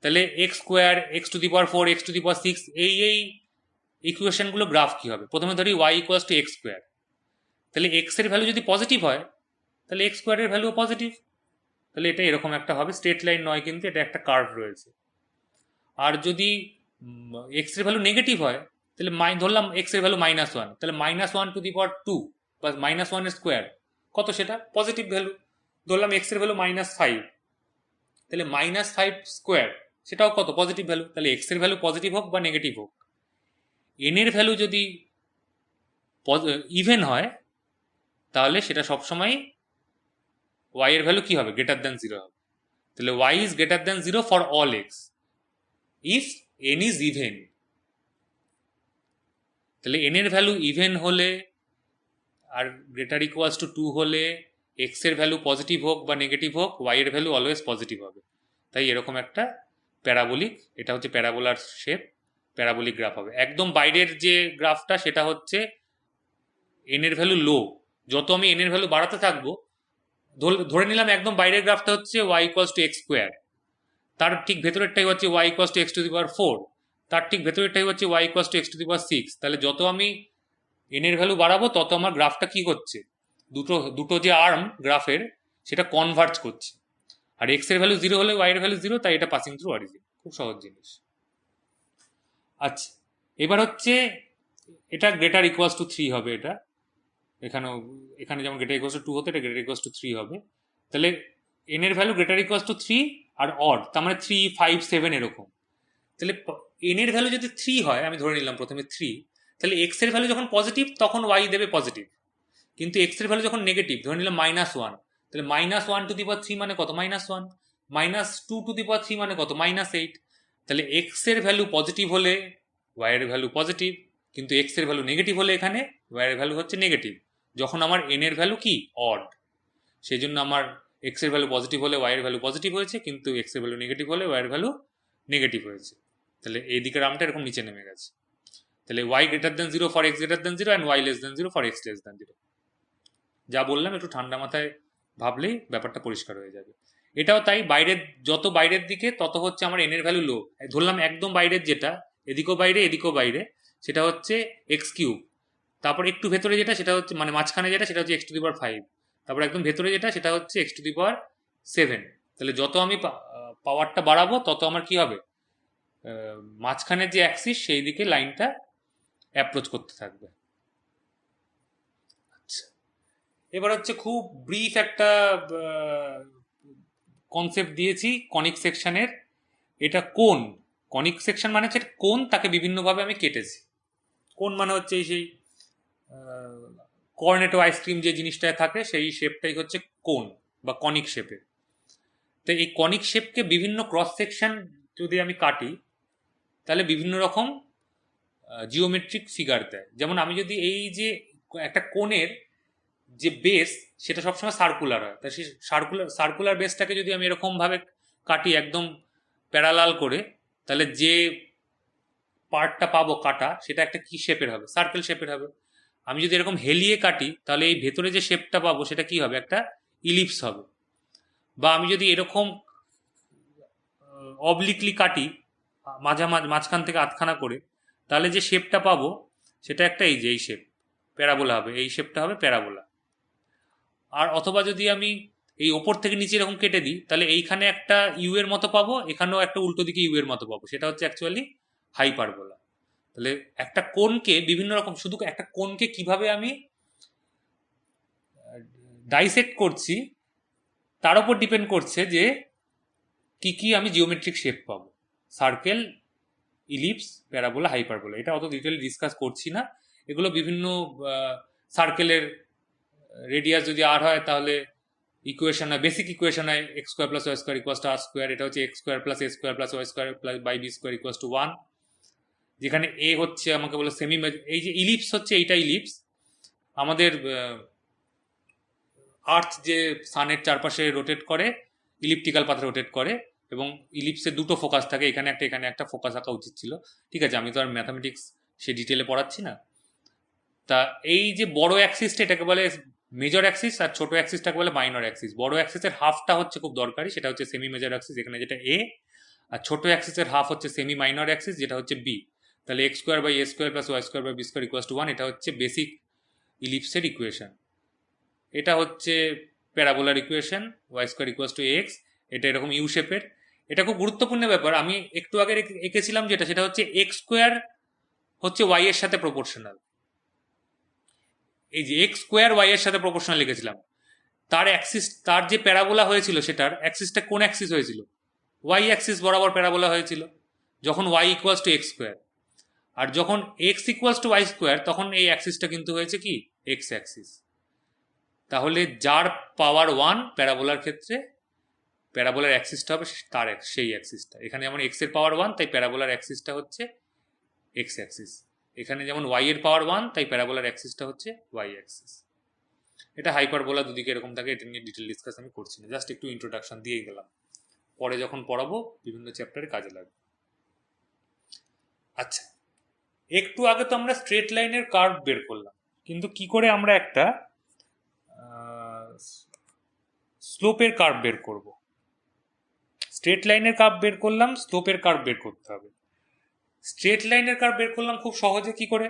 তাহলে X square, X to the power 4, X to the power 6, এই ইকুয়েশনগুলো গ্রাফ কি হবে? প্রথমে ধরি Y equals to X square, তাহলে এক্স এর ভ্যালু যদি পজিটিভ হয়, তাহলে এক্স স্কোয়ারের ভ্যালু পজিটিভ, তাহলে এটা এরকম একটা হবে। স্ট্রেট লাইন নয় কিন্তু, এটা একটা কার্ভ রয়েছে। আর যদি এক্স এর ভ্যালু নেগেটিভ হয়, তাহলে ধরলাম এক্স এর ভ্যালু -1, তাহলে -1 টু দি পাওয়ার 2 বা -1 এর স্কোয়ার কত? সেটা পজিটিভ ভ্যালু। ধরলাম এক্স এর ভ্যালু -5, তাহলে -5 স্কোয়ার সেটাও কত? Positive value. তাহলে এক্স এর ভ্যালু পজিটিভ হোক বা নেগেটিভ হোক, এন এর ভ্যালু যদি ইভেন হয়, তাহলে সেটা সবসময় ওয়াই এর ভ্যালু কি হবে? গ্রেটার দ্যান 0 হবে। তাহলে Y is greater than 0 for all x if n is even. তাহলে এন এর ভ্যালু ইভেন হলে আর গ্রেটার ইকুয়ালস টু 2 হলে, এক্স এর ভ্যালু পজিটিভ হোক বা নেগেটিভ হোক, ওয়াই এর ভ্যালু অলওয়েজ পজিটিভ হবে। তাই এরকম একটা প্যারাবোলিক, এটা হচ্ছে প্যারাবোলার শেপ, প্যারাবোলিক গ্রাফ হবে। একদম বাইরের যে গ্রাফটা সেটা হচ্ছে এন এর ভ্যালু লো, যত আমি এন এর ভ্যালু বাড়াতে থাকবো, ধরে নিলাম একদম বাইরের গ্রাফটা হচ্ছে Y equals to X square, তার ঠিক ভেতরেরটাই হচ্ছে y equals to x to the power 4, তার ঠিক ভেতরেরটাই হচ্ছে y equals to x to the power 6। তাহলে যত আমি n এর ভ্যালু বাড়াবো তত আমার গ্রাফটা কি করছে, দুটো দুটো যে আর্ম গ্রাফের সেটা কনভার্জ করছে। আর এক্স এর ভ্যালু 0 হলে y এর ভ্যালু 0, তাই এটা পাসিং থ্রু অরিজিন। খুব সহজ জিনিস। আচ্ছা, এবার হচ্ছে এটা গ্রেটার ইকুয়ালস টু 3 হবে। এটা এখানে যেমন গ্রেটার ইকুয়ালস টু 2 হতো, এটা গ্রেটার ইকুয়ালস টু 3 হবে। তাহলে n এর ভ্যালু গ্রেটার ইকুয়ালস টু 3 আর অড, তার মানে 3, 5, 7 এরকম। তাহলে n এর ভ্যালু যদি 3 হয়, আমি ধরে নিলাম প্রথমে 3, তাহলে x এর ভ্যালু যখন পজিটিভ তখন y দেবে পজিটিভ, কিন্তু x এর ভ্যালু যখন নেগেটিভ, ধরে নিলাম -1, তাহলে -1 টু দি পাওয়ার 3 মানে কত, -1, -2 টু দি পাওয়ার 3 মানে কত, -8। তাহলে x এর ভ্যালু পজিটিভ হলে y এর ভ্যালু পজিটিভ, কিন্তু x এর ভ্যালু নেগেটিভ হলে এখানে y এর ভ্যালু হচ্ছে নেগেটিভ, যখন আমার n এর ভ্যালু কি অড। সেই জন্য আমার x এর ভ্যালু পজিটিভ হলে y এর ভ্যালু পজিটিভ হয়েছে, কিন্তু x এর ভ্যালু নেগেটিভ হলে y এর ভ্যালু নেগেটিভ হয়েছে। তাহলে এই দিকের আমটা এরকম নিচে নেমে গেছে। তাহলে y greater than 0 for x greater than 0 and y less than 0 for x less than 0। যা বললাম একটু ঠান্ডা মাথায় ভাবলেই ব্যাপারটা পরিষ্কার হয়ে যাবে। এটাও তাই, বাইরের যত বাইরের দিকে তত হচ্ছে আমার n এর ভ্যালু লো। ধরলাম একদম বাইরের যেটা, এদিকেও বাইরে এদিকেও বাইরে, সেটা হচ্ছে এক্স কিউব। তারপর একটু ভেতরে যেটা সেটা হচ্ছে, মানে মাঝখানে যেটা সেটা হচ্ছে এক্স টু দি পাওয়ার 5। তারপর একদম ভেতরে যেটা সেটা হচ্ছে এক্স টু দি পাওয়ার 7। তাহলে যত আমি পাওয়ারটা বাড়াবো তত আমার কি হবে, মাঝখানের যে অ্যাক্সিস সেই দিকে লাইনটা অ্যাপ্রোচ করতে থাকবে। আচ্ছা, এবার হচ্ছে খুব ব্রিফ একটা কনসেপ্ট দিয়েছি কনিক সেকশনের। এটা কোন, কনিক সেকশন মানে হচ্ছে কোন, তাকে বিভিন্নভাবে আমি কেটেছি। কোন মানে হচ্ছে এই সেই কর্নেটো আইসক্রিম যে জিনিসটায় থাকে সেই শেপটাই হচ্ছে কোন বা কনিক শেপের। তো এই কনিক শেপকে বিভিন্ন ক্রস সেকশন যদি আমি কাটি তাহলে বিভিন্ন রকম জিওমেট্রিক ফিগার দেয়। যেমন আমি যদি এই যে একটা কোণের যে বেস সেটা সবসময় সার্কুলার হয়, তা সেই সার্কুলার বেসটাকে যদি আমি এরকমভাবে কাটি একদম প্যারালাল করে, তাহলে যে পার্টটা পাবো কাটা সেটা একটা কি শেপের হবে, সার্কেল শেপের হবে। আমি যদি এরকম হেলিয়ে কাটি তাহলে এই ভেতরে যে শেপটা পাবো সেটা কি হবে, একটা ইলিপস হবে। বা আমি যদি এরকম অবলিকলি কাটি মাঝখান থেকে আধখানা করে, তাহলে যে শেপটা পাবো সেটা একটা এই যে এই শেপ প্যারাবোলা হবে, এই শেপটা হবে প্যারাবোলা। আর অথবা যদি আমি এই ওপর থেকে নিচে এরকম কেটে দিই তাহলে এইখানে একটা ইউ এর মতো পাবো, এখানেও একটা উল্টো দিকে ইউ এর মতো পাবো, সেটা হচ্ছে অ্যাকচুয়ালি হাইপারবোলা। তাহলে একটা কোণকে বিভিন্ন রকম, শুধু একটা কোণকে কিভাবে আমি ডাইসেক্ট করছি তার উপর ডিপেন্ড করছে যে কি কি আমি জিওমেট্রিক শেপ পাবো, সার্কেল, ইলিপস, প্যারাবোলা, হাইপারবোলা। এটা অত ডিটেলে ডিসকাস করছি না। এগুলো বিভিন্ন সার্কেলের রেডিয়াস যদি আর হয় তাহলে ইকুয়েশন হয়, বেসিক ইকুয়েশন হয় x square plus Y square equals to r square. এটা হচ্ছে x square plus a square plus Y square plus by B square equals to 1, যেখানে এ হচ্ছে আমাকে বলে সেমি, এই যে ইলিপস হচ্ছে এইটা ইলিপস আমাদের আর্থ যে সানের চারপাশে রোটেট করে ইলিপটিক্যাল পাথে রোটেট করে, এবং ইলিপসের দুটো ফোকাস থাকে, এখানে একটা ফোকাস আঁকা উচিত ছিল। ঠিক আছে, আমি তো আর ম্যাথামেটিক্স সে ডিটেলে পড়াচ্ছি না। তা এই যে বড় অ্যাক্সিসটা এটাকে বলে মেজর অ্যাক্সিস, আর ছোট অ্যাক্সিসটাকে বলে মাইনর অ্যাক্সিস। বড় অ্যাক্সিসের হাফটা হচ্ছে খুব দরকারি, সেটা হচ্ছে সেমি মেজর অ্যাক্সিস, এখানে যেটা এ। আর ছোট অ্যাক্সিসের হাফ হচ্ছে সেমি মাইনর অ্যাক্সিস, যেটা হচ্ছে বি। তাহলে X square by A square plus Y square by B square equals to 1, এটা হচ্ছে বেসিক ইলিপসের ইকুয়েশন। এটা হচ্ছে প্যারাবোলার equation, Y square equals to X. এটা এরকম ইউ শেপের। এটা খুব গুরুত্বপূর্ণ ব্যাপার, আমি একটু আগে এঁকেছিলাম যেটা, সেটা হচ্ছে এক্স স্কোয়ার হচ্ছে ওয়াই এর সাথে প্রপোর্শনাল। এই যে এক্স স্কোয়ার ওয়াই এর সাথে প্রপোর্শনাল লিখেছিলাম, তার অ্যাক্সিস, তার যে প্যারাবোলা হয়েছিল সেটার অ্যাক্সিসটা কোন অ্যাক্সিস হয়েছিল, ওয়াই অ্যাক্সিস বরাবর প্যারাবোলা হয়েছিল, যখন Y equals to X square. আর যখন X equals to Y square তখন এই অ্যাক্সিসটা কিন্তু হয়েছে কি, এক্স অ্যাক্সিস। তাহলে যার পাওয়ার 1 প্যারাবোলার ক্ষেত্রে প্যারাবোলার অ্যাক্সিসটা হবে তার সেই অ্যাক্সিসটা। এখানে যেমন এক্স এর পাওয়ার 1 তাই প্যারাবোলার অ্যাক্সিসটা হচ্ছে এক্স অ্যাক্সিস। এখানে যেমন ওয়াই এর পাওয়ার 1 তাই প্যারাবোলার অ্যাক্সিসটা হচ্ছে ওয়াই অ্যাক্সিস। এটা হাইপারবোলা দুদিকে এরকম থাকে, এটা নিয়ে ডিটেল ডিসকাস আমি করছি না, জাস্ট একটু ইন্ট্রোডাকশন দিয়ে গেলাম, পরে যখন পড়াবো বিভিন্ন চ্যাপ্টারে কাজে লাগবে। আচ্ছা, একটু আগে তো আমরা স্ট্রেট লাইনের কার্ভ বের করলাম, কিন্তু কি করে আমরা একটা স্লোপের কার্ভ বের করব। স্ট্রেট লাইনের কার্ভ বের করলাম, স্লোপের কার্ভ বের করতে হবে। স্ট্রেট লাইনের কার্ভ বের করলাম খুব সহজে, কি করে,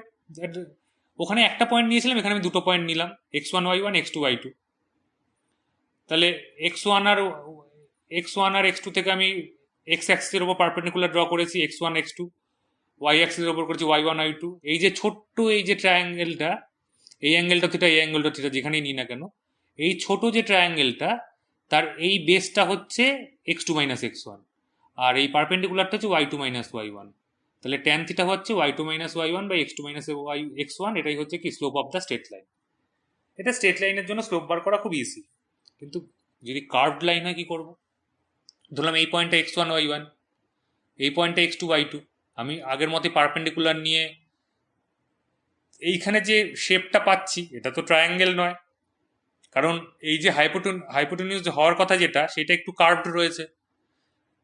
ওখানে একটা পয়েন্ট নিয়েছিলাম, এখানে আমি দুটো পয়েন্ট নিলাম, x1 y1 x2 y2। তাহলে x1 আর x2 থেকে আমি এক্স অ্যাক্সিসের উপর পারপেন্ডিকুলার ড্র করেছি x1 x2, ওয়াই অ্যাক্সিসের উপর করেছি y1 y2। এই যে ছোট্ট এই যে ট্রায়াঙ্গেলটা, এই অ্যাঙ্গেলটা থিটা, এই অ্যাঙ্গেলটা থিটা, যেখানেই নিই না কেন, এই ছোট যে ট্রায়াঙ্গেলটা, তার এই বেসটা হচ্ছে x2 মাইনাস x1, আর এই পারপেন্ডিকুলারটা হচ্ছে y2 মাইনাস y1। তাহলে ট্যান থিটা হচ্ছে y2 minus y1 by x2 minus x1। এটাই হচ্ছে কি slope of the straight line. এটা স্ট্রেট লাইনের জন্য স্লোপ বার করা খুব ইজি। কিন্তু যদি কার্ভড লাইন হয় কি করব? ধরলাম এই পয়েন্টটা x1 y1, এই পয়েন্টটা x2 y2। আমি আগের মতে পারপেন্ডিকুলার নিয়ে এইখানে যে শেপটা পাচ্ছি, এটা তো ট্রায়াঙ্গেল নয়, কারণ এই যে হাইপোটেনিউজ হওয়ার কথা যেটা, সেটা একটু কার্ভড রয়েছে।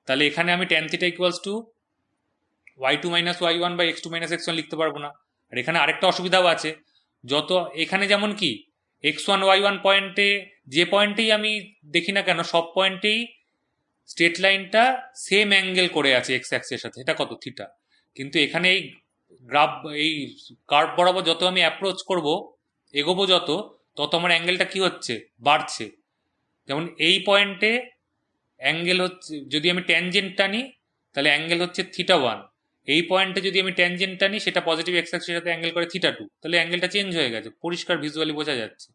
তাহলে এখানে আমি tan theta equals to y2 minus y1 by x2 minus x1 লিখতে পারবো না। আর এখানে আরেকটা অসুবিধাও আছে, যত এখানে যেমন কি x1 y1 পয়েন্টে, যে পয়েন্টেই আমি দেখি না কেন, সব পয়েন্টেই স্ট্রেট লাইনটা সেম অ্যাঙ্গেল করে আছে এক্স অ্যাক্সের সাথে, এটা কত, থিটা। কিন্তু এখানে এই এই কার্ভ বরাবর যত আমি অ্যাপ্রোচ করব, এগোবো যত, তত আমার অ্যাঙ্গেলটা কি হচ্ছে, বাড়ছে। যেমন এই পয়েন্টে অ্যাঙ্গেল হচ্ছে, যদি আমি ট্যানজেন্ট টানি তাহলে অ্যাঙ্গেল হচ্ছে θ1। এই পয়েন্টে যদি আমি ট্যানজেন্ট টানি, সেটা পজিটিভ এক্স অ্যাক্সিসের সাথে অ্যাঙ্গেল করে θ2, তাহলে অ্যাঙ্গেলটা চেঞ্জ হয়ে গেছে, পরিষ্কার ভিজুয়ালি বোঝা যাচ্ছে।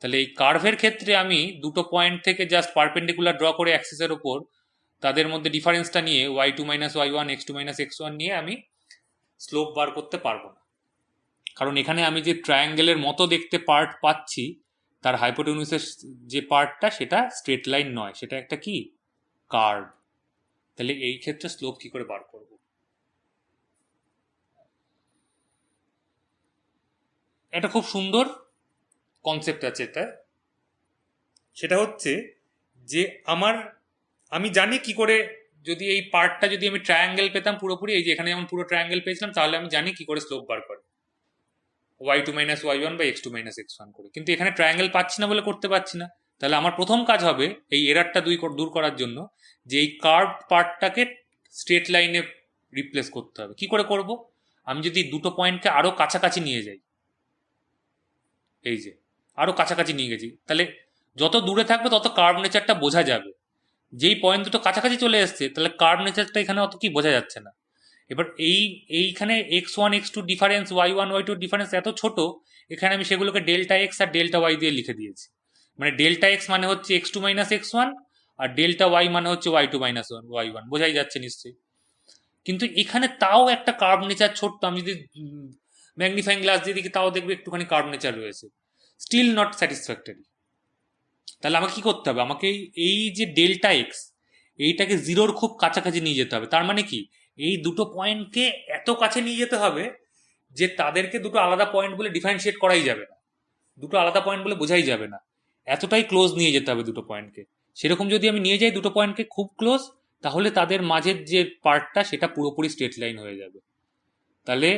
তাহলে এই কার্ভের ক্ষেত্রে আমি দুটো পয়েন্ট থেকে জাস্ট পারপেন্ডিকুলার ড্র করে অ্যাক্সিসের ওপর তাদের মধ্যে ডিফারেন্সটা নিয়ে y2 minus y1 x2 minus x1 নিয়ে আমি স্লোপ বার করতে পারবো না। কারণ এখানে আমি যে ট্রায়াঙ্গেলের মতো দেখতে পার্ট পাচ্ছি, তার হাইপোটেনিউসের যে পার্টটা, সেটা স্ট্রেট লাইন নয়, সেটা একটা কি, কার্ভ। তাহলে এই ক্ষেত্রে স্লোপ কি করে বার করব? এটা খুব সুন্দর কনসেপ্ট আছে এটা। সেটা হচ্ছে যে আমি জানি কি করে, যদি এই পার্টটা যদি আমি ট্রায়াঙ্গেল পেতাম পুরোপুরি, এই যে এখানে যেমন পুরো ট্রায়াঙ্গেল পেয়েছিলাম, তাহলে আমি জানি কি করে স্লোপ বার করে y2 minus y1 by x2 minus x1 করে। কিন্তু এখানে ট্রায়াঙ্গেল পাচ্ছি না বলে করতে পারছি না। তাহলে আমার প্রথম কাজ হবে এই এরারটা দূর করার জন্য, যে এই কার্ভ পার্টটাকে স্ট্রেট লাইনে রিপ্লেস করতে হবে। কি করে করব? আমি যদি দুটো পয়েন্টকে আরো কাছাকাছি নিয়ে যাই, এই যে আরো কাছাকাছি নিয়ে গেছি, তাহলে যত দূরে থাকবে তত কার্ভ নেচারটা বোঝা যাবে। যেই পয়েন্ট দুটো কাছাকাছি চলে এসছে, তাহলে কার্ভ নেচারটা এখানে অত কি বোঝা যাচ্ছে না। এবার এইখানে x1 x2 difference, y1 y2 difference এত ছোট, এখানে আমি সেগুলোকে ডেল্টা এক্স আর ডেল্টা ওয়াই দিয়ে লিখে দিয়েছি। মানে ডেল্টা এক্স মানে হচ্ছে x2 মাইনাস x1, আর ডেল্টা ওয়াই মানে হচ্ছে y2 মাইনাস y1। বোঝাই যাচ্ছে নিশ্চয়ই। কিন্তু এখানে তাও একটা কার্ভ নেচার ছোট্ট, আমি যদি ম্যাগনিফাইং গ্লাস দিয়ে দেখি, তাও দেখবে একটুখানি কার্ভ নেচার রয়েছে। Still not satisfactory. তাহলে আমাকে কি করতে হবে? আমাকে এই যে ডেল্টা এক্স, এইটাকে জিরোর খুব কাছাকাছি নিয়ে যেতে হবে। তার মানে কি, এই দুটো পয়েন্টকে এত কাছে নিয়ে যেতে হবে যে তাদেরকে দুটো আলাদা পয়েন্ট বলে ডিফারেন্সিয়েট করাই যাবে না, দুটো আলাদা পয়েন্ট বলে বোঝাই যাবে না, এতটাই ক্লোজ নিয়ে যেতে হবে দুটো পয়েন্টকে। সেরকম যদি আমি নিয়ে যাই দুটো পয়েন্টকে খুব ক্লোজ, তাহলে তাদের মাঝের যে পার্টটা, সেটা পুরোপুরি স্ট্রেট লাইন হয়ে যাবে। তাহলে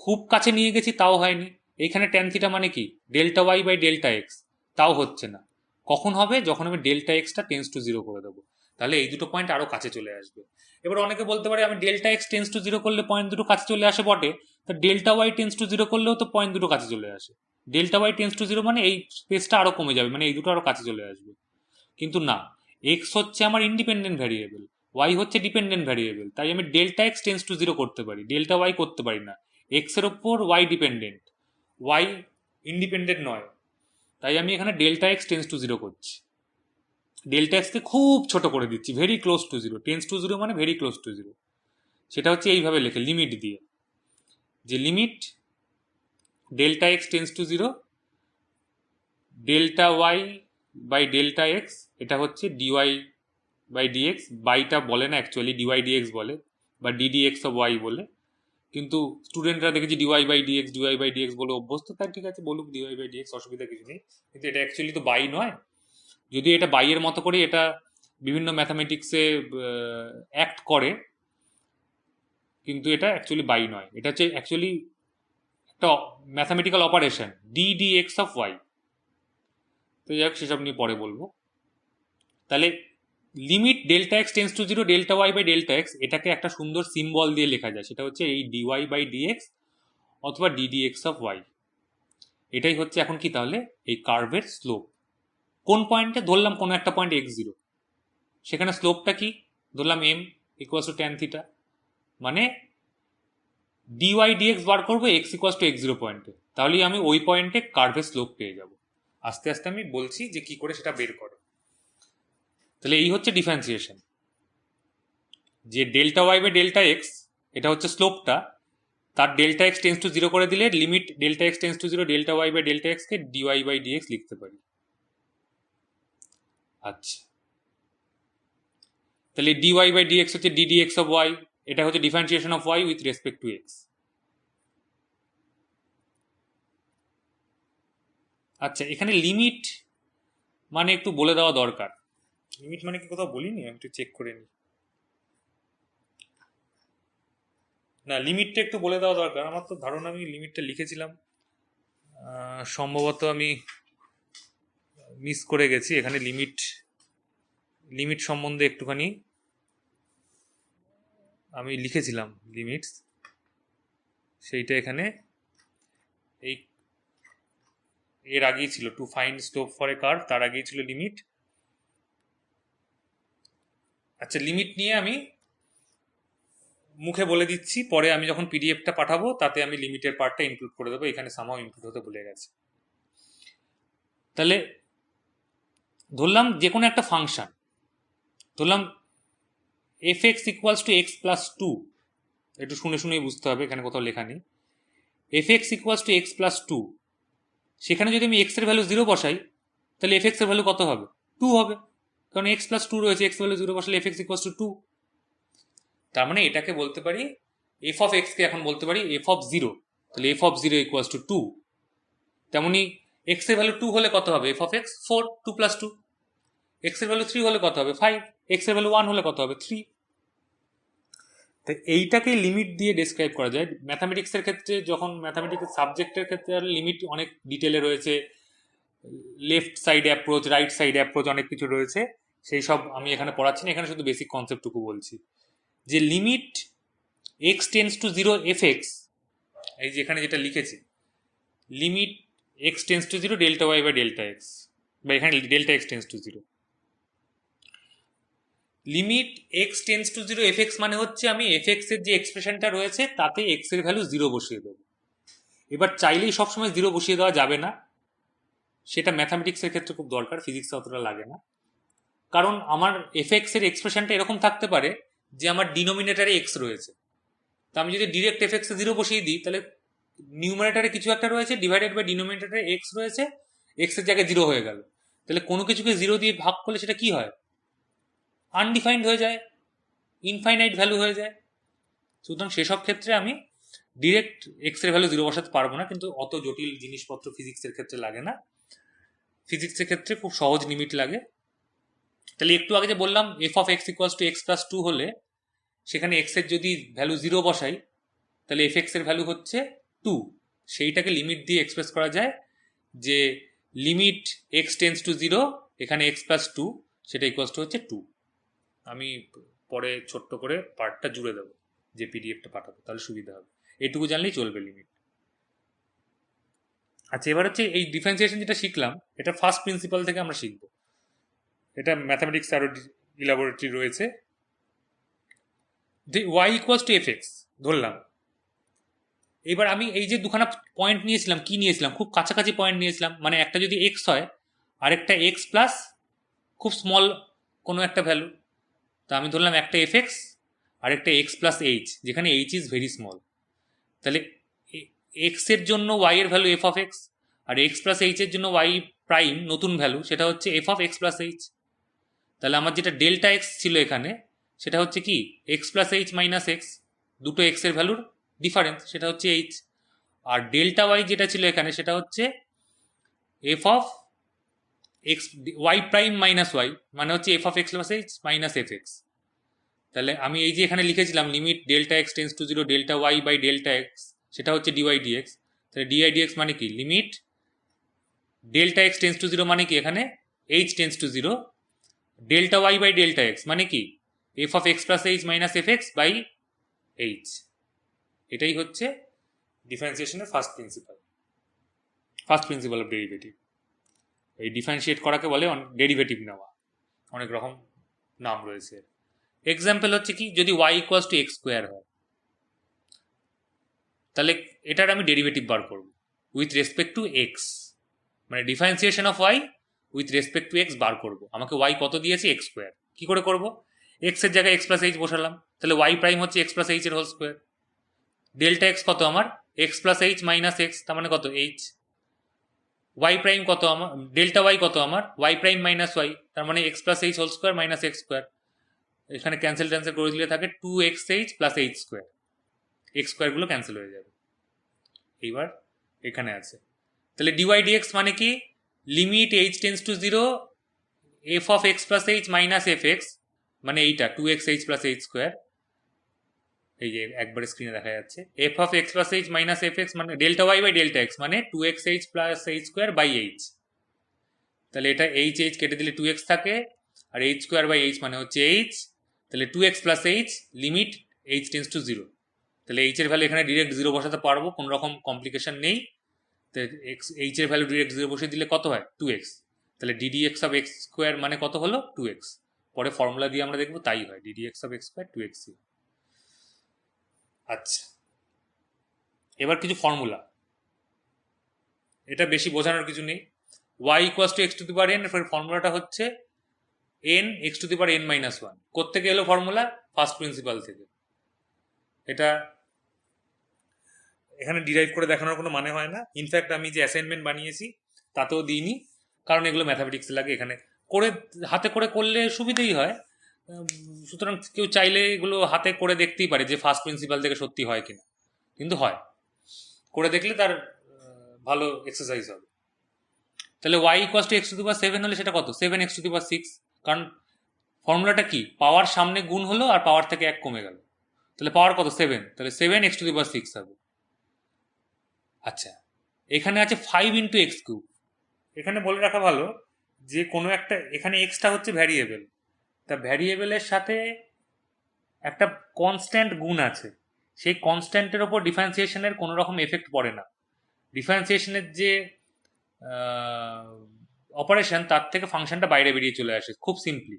খুব কাছে নিয়ে গেছি, তাও হয়নি। এইখানে ট্যান থিটা মানে কি, delta Y by delta x, তাও হচ্ছে না। কখন হবে? যখন আমি ডেল্টা এক্সটা টেন্স টু জিরো করে দেবো, তাহলে এই দুটো পয়েন্ট আরো কাছে চলে আসবে। এবার অনেকে বলতে পারে, আমি delta x tends to zero করলে পয়েন্ট দুটো কাছে চলে আসে বটে, তো delta y tends to zero করলেও তো পয়েন্ট দুটো কাছে চলে আসে। Delta y tends to zero মানে এই স্পেসটা আরো কমে যাবে, মানে এই দুটো আরো কাছে চলে আসবে। কিন্তু না, এক্স হচ্ছে আমার ইন্ডিপেন্ডেন্ট ভ্যারিয়েবল, ওয়াই হচ্ছে ডিপেন্ডেন্ট ভ্যারিয়েবল, তাই আমি delta x tends to zero করতে পারি, ডেল্টা ওয়াই করতে পারি না। এক্স এর ওপর ওয়াই ডিপেন্ডেন্ট, ওয়াই ইন্ডিপেন্ডেন্ট নয়, তাই আমি এখানে delta x tends to zero করছি। ডেল্টা এক্সকে খুব ছোট করে দিচ্ছি, very close to zero. Tends to zero মানে ভেরি ক্লোজ টু জিরো। সেটা হচ্ছে এইভাবে লেখে, লিমিট দিয়ে, যে limit delta x tends to zero, delta Y by delta x, এটা হচ্ছে ডিওয়াই বাই ডিএক্স। বাইটা বলে না অ্যাকচুয়ালি, ডিওয়াই ডিএক্স বলে, বা ডিডিএক্স অফ ওয়াই বলে। কিন্তু স্টুডেন্টরা দেখেছি ডিওয়াই বাই ডিএক্স বলে অভ্যস্ত, তাই ঠিক আছে বলুক ডিওয়াই বাই ডিএক্স, অসুবিধা কিছু নেই। কিন্তু এটা অ্যাকচুয়ালি তো বাই নয়। যদি এটা বাইয়ের মতো করে এটা বিভিন্ন ম্যাথামেটিক্সে অ্যাক্ট করে, কিন্তু এটা অ্যাকচুয়ালি বাই নয়। এটা হচ্ছে অ্যাকচুয়ালি একটা mathematical operation, dx of y. তো যাই হোক, সেসব নিয়ে পরে বলবো। তাহলে limit delta x tends to zero delta Y by delta x, এটাকে একটা সুন্দর সিম্বল দিয়ে লেখা যায়, সেটা হচ্ছে এই ডিওয়াই বাই ডিএক্স অথবা ডিডিএক্স অফ ওয়াই। এটাই হচ্ছে এখন কি তাহলে এই কার্ভের স্লোপ। কোন পয়েন্টে ধরলাম কোনো একটা পয়েন্ট এক্স জিরো, সেখানে স্লোপটা কি ধরলাম m equals to tan theta, মানে ডিওয়াই ডিএক্স বার করবো x equals to x zero পয়েন্টে, তাহলেই আমি ওই পয়েন্টে কার্ভের স্লোপ পেয়ে যাব। আস্তে আস্তে আমি বলছি যে কি করে সেটা বের করো। তাহলে এই হচ্ছে ডিফারেন্সিয়েশন, যে delta Y by delta x এটা হচ্ছে স্লোপটা, তার delta x tends to zero করে দিলে limit delta x tends to zero delta Y by delta এক্সকে ডিওয়াই বাই ডিএক্স লিখতে পারি। আচ্ছা, তাহলে ডিওয়াই বাই ডিএক্স হচ্ছে ডিডিএক্স অফ ওয়াই, এটা হচ্ছে differentiation of Y with respect to x. আচ্ছা, এখানে লিমিট মানে একটু বলে দেওয়া দরকার। লিমিট মানে কি কোথাও বলিনি, আমি একটু চেক করে নিই। না, লিমিটটা একটু বলে দেওয়া দরকার। আমার তো ধারণা আমি লিমিটটা লিখেছিলাম, সম্ভবত আমি মিস করে গেছি। এখানে লিমিট লিমিট সম্বন্ধে একটুখানি আমি লিখেছিলাম লিমিটস, সেইটা এখানে এই এর আগেই ছিল, to find slope for a curve, তার আগেই ছিল লিমিট। আচ্ছা, লিমিট নিয়ে আমি মুখে বলে দিচ্ছি, পরে আমি যখন পিডিএফটা পাঠাবো তাতে আমি লিমিটের পার্টটা ইনক্লুড করে দেবো, এখানে সামাও ইনক্লুড হতে ভুলে গেছে। তাহলে ধরলাম যে কোনো একটা ফাংশন, ধরলাম f x equals to x plus two, একটু শুনে শুনেই বুঝতে হবে, এখানে কোথাও লেখা নেই। F x equals to x plus two, সেখানে যদি আমি এক্স এর ভ্যালু জিরো বসাই তাহলে এফ এক্স এর ভ্যালু কত হবে? টু হবে, কারণ এক্স প্লাস টু রয়েছে, এক্স ভ্যালু জিরো বসালে f x equals to two. তার মানে এটাকে বলতে পারি এফ অফ এক্স কে এখন বলতে পারি এফ অফ জিরো, তাহলে F of zero equals to two. তেমনি এক্স এর ভ্যালু টু হলে কত হবে? F of x four, two plus two. X এর ভ্যালু থ্রি হলে কত হবে? ফাইভ। এক্স এর ভ্যালু ওয়ান হলে কত হবে? থ্রি। তাই এইটাকে লিমিট দিয়ে ডেসক্রাইব করা যায়। ম্যাথামেটিক্সের ক্ষেত্রে, যখন ম্যাথামেটিক্স সাবজেক্টের ক্ষেত্রে লিমিট অনেক ডিটেলে রয়েছে, left side approach, right side approach, অনেক কিছু রয়েছে, সেই সব আমি এখানে পড়াচ্ছি না, এখানে শুধু বেসিক কনসেপ্টটুকু বলছি। যে limit x tends to zero f x, এই যে এখানে যেটা লিখেছি, limit x tends to zero delta Y by delta x, বা এখানে delta x tends to zero, limit x tends to zero f x মানে হচ্ছে আমি এফ এক্স এর যে এক্সপ্রেশনটা রয়েছে তাতে এক্স এর ভ্যালু জিরো বসিয়ে দেবো। এবার চাইলেই সবসময় জিরো বসিয়ে দেওয়া যাবে না, সেটা ম্যাথামেটিক্সের ক্ষেত্রে খুব দরকার, ফিজিক্সে অতটা লাগে না। কারণ আমার এফ এক্স এর এক্সপ্রেশনটা এরকম থাকতে পারে যে আমার ডিনোমিনেটারে এক্স রয়েছে, তা আমি যদি ডিরেক্ট এফ এক্স এ জিরো বসিয়ে দিই তাহলে নিউমারেটারে কিছু একটা রয়েছে ডিভাইডেড বাই ডিনোমিনেটারে এক্স রয়েছে, এক্স এর জায়গায় জিরো হয়ে গেল। তাহলে কোনো কিছুকে জিরো দিয়ে ভাগ করলে সেটা কি হয়? আনডিফাইন্ড হয়ে যায়, ইনফাইনাইট ভ্যালু হয়ে যায়। সুতরাং সেসব ক্ষেত্রে আমি ডিরেক্ট এক্স এর ভ্যালু জিরো বসাতে পারবো না, কিন্তু অত জটিল জিনিসপত্র ফিজিক্সের ক্ষেত্রে লাগে না, ফিজিক্সের ক্ষেত্রে খুব সহজ লিমিট লাগে। তাহলে একটু আগে যে বললাম f of x equals to x plus two হলে সেখানে এক্স এর যদি ভ্যালু জিরো বসাই তাহলে এফ এক্স এর ভ্যালু হচ্ছে টু, সেইটাকে লিমিট দিয়ে এক্সপ্রেস করা যায় যে limit x tends to zero, এখানে এক্স প্লাস টু, সেটা ইকুয়ালস টু হচ্ছে টু। আমি পরে ছোট্ট করে পার্টটা জুড়ে দেবো, যে পিডিএফটা পাঠাবো, তাহলে সুবিধা হবে, এটুকু জানলেই চলবে লিমিট। আচ্ছা, এবার হচ্ছে এই ডিফারেন্সিয়েশন যেটা শিখলাম এটা ফার্স্ট প্রিন্সিপাল থেকে আমরা শিখবো, এটা ম্যাথামেটিক্স আরো ইলাবোরেটরি রয়েছে। যে y equals to F x ধরলাম, এবার আমি এই যে দুখানা পয়েন্ট নিয়েছিলাম, কি নিয়েছিলাম? খুব কাছাকাছি পয়েন্ট নিয়েছিলাম, মানে একটা যদি এক্স হয় আরেকটা এক্স প্লাস খুব স্মল কোনো একটা ভ্যালু, তা আমি ধরলাম একটা এফ এক্স আর একটা এক্স প্লাস এইচ, যেখানে এইচ ইজ ভেরি স্মল। তাহলে এক্স এর জন্য ওয়াই এর ভ্যালু এফ অফ এক্স, আর এক্স প্লাস এইচ এর জন্য ওয়াই প্রাইম নতুন ভ্যালু, সেটা হচ্ছে f of x plus h. তাহলে আমার যেটা ডেল্টা এক্স ছিল এখানে সেটা হচ্ছে কি x plus H minus x, দুটো এক্স এর ভ্যালুর ডিফারেন্স, সেটা হচ্ছে এইচ। আর ডেল্টা ওয়াই যেটা ছিল এখানে সেটা হচ্ছে f of x y prime minus y, মানে হচ্ছে f of x plus H minus F x. তাহলে আমি এই যে এখানে লিখেছিলাম limit delta x tends to zero delta Y by delta x, সেটা হচ্ছে ডিওয়াই ডিএক্স। তাহলে ডিআই ডিএক্স মানে কি limit delta x tends to zero, মানে কি এখানে h tends to zero, delta Y by delta x মানে কি f of x plus H minus F x by h. এটাই হচ্ছে ডিফারেন্সিয়েশনের ফার্স্ট প্রিন্সিপাল অফ ডেরিভেটিভ। এই ডিফারেন্সিয়েট করাকে বলে ডেরিভেটিভ নেওয়া, অনেক রকম নাম রয়েছে। এক্সাম্পল হচ্ছে কি, যদি Y equals to X square হয়, তাহলে এটার আমি ডেরিভেটিভ বার করব উইথ রেসপেক্ট টু এক্স, মানে differentiation of Y with respect to X বার করব। আমাকে ওয়াই কত দিয়েছে, এক্স স্কোয়ার। কি করে করব, এক্স এর জায়গায় এক্স প্লাস এইচ বসালাম, তাহলে ওয়াই প্রাইম হচ্ছে এক্স প্লাস এইচ এর হোল স্কোয়ার। ডেল্টা এক্স কত আমার, x plus H minus x, তার মানে কত এইচ। ওয়াই প্রাইম কত আমার, ডেল্টা ওয়াই কত আমার, ওয়াই প্রাইম মাইনাস ওয়াই, তার মানে X plus H whole square minus X square. এখানে ক্যান্সেল করে দিলে থাকে two X H plus H square, X স্কোয়ারগুলো ক্যান্সেল হয়ে যাবে। এইবার এখানে আছে, তাহলে ডিওয়াই ডিএক্স মানে কি, limit H tends to zero F of x plus H minus F x, মানে এইটা two X H plus H square, এই যে একবারে স্ক্রিনে দেখা যাচ্ছে, F of x plus H minus F x মানে delta Y by delta x মানে two X H plus H square by H. তাহলে এটা এইচ এইচ কেটে দিলে টু এক্স থাকে, আর এইচ স্কোয়ার বাই এইচ মানে হচ্ছে এইচ, তাহলে two x plus h limit H tends to zero. তাহলে এইচ এর ভ্যালু এখানে ডিরেক্ট জিরো বসাতে পারবো, কোনো রকম কমপ্লিকেশন নেই। তো এক্স এইচ এর ভ্যালু ডিরেক্ট জিরো বসিয়ে দিলে কত হয়, টু এক্স। তাহলে dd x of x square মানে কত হলো, টু এক্স। পরে ফর্মুলা দিয়ে আমরা দেখবো তাই হয়, dd x of x square two x. আচ্ছা, এবার কিছু ফর্মুলা, এটা বেশি বোঝানোর কিছু নেই। Y equals to x to the power n, এর ফর্মুলাটা হচ্ছে N x to the power N minus one. কোত্থেকে এলো ফর্মুলা, ফার্স্ট প্রিন্সিপাল থেকে। এটা এখানে ডিরাইভ করে দেখানোর কোনো মানে হয় না, ইনফ্যাক্ট আমি যে অ্যাসাইনমেন্ট বানিয়েছি তাতেও দিইনি, কারণ এগুলো ম্যাথামেটিক্স লাগে, এখানে করে হাতে করে করলে সুবিধেই হয়। সুতরাং কেউ চাইলে এগুলো হাতে করে দেখতেই পারে যে ফার্স্ট প্রিন্সিপাল থেকে সত্যি হয় কিনা, কিন্তু হয়, করে দেখলে তার ভালো এক্সারসাইজ হবে। তাহলে Y equals to x to the power seven হলে সেটা কত, seven x to the power six, কারণ ফর্মুলাটা কি, পাওয়ার সামনে গুণ হলো আর পাওয়ার থেকে এক কমে গেল, তাহলে পাওয়ার কত, সেভেন, তাহলে seven x to the power six হবে। আচ্ছা, এখানে আছে ফাইভ ইন্টু এক্স কিউব। এখানে বলে রাখা ভালো যে কোনো একটা, এখানে এক্সটা হচ্ছে ভ্যারিয়েবল, তা ভ্যারিয়েবলের সাথে একটা কনস্ট্যান্ট গুণ আছে, সেই কনস্ট্যান্টের ওপর ডিফারেন্সিয়েশনের কোনো রকম এফেক্ট পড়ে না। ডিফারেন্সিয়েশনের যে অপারেশন, তার থেকে ফাংশনটা বাইরে বেরিয়ে চলে আসে খুব সিম্পলি।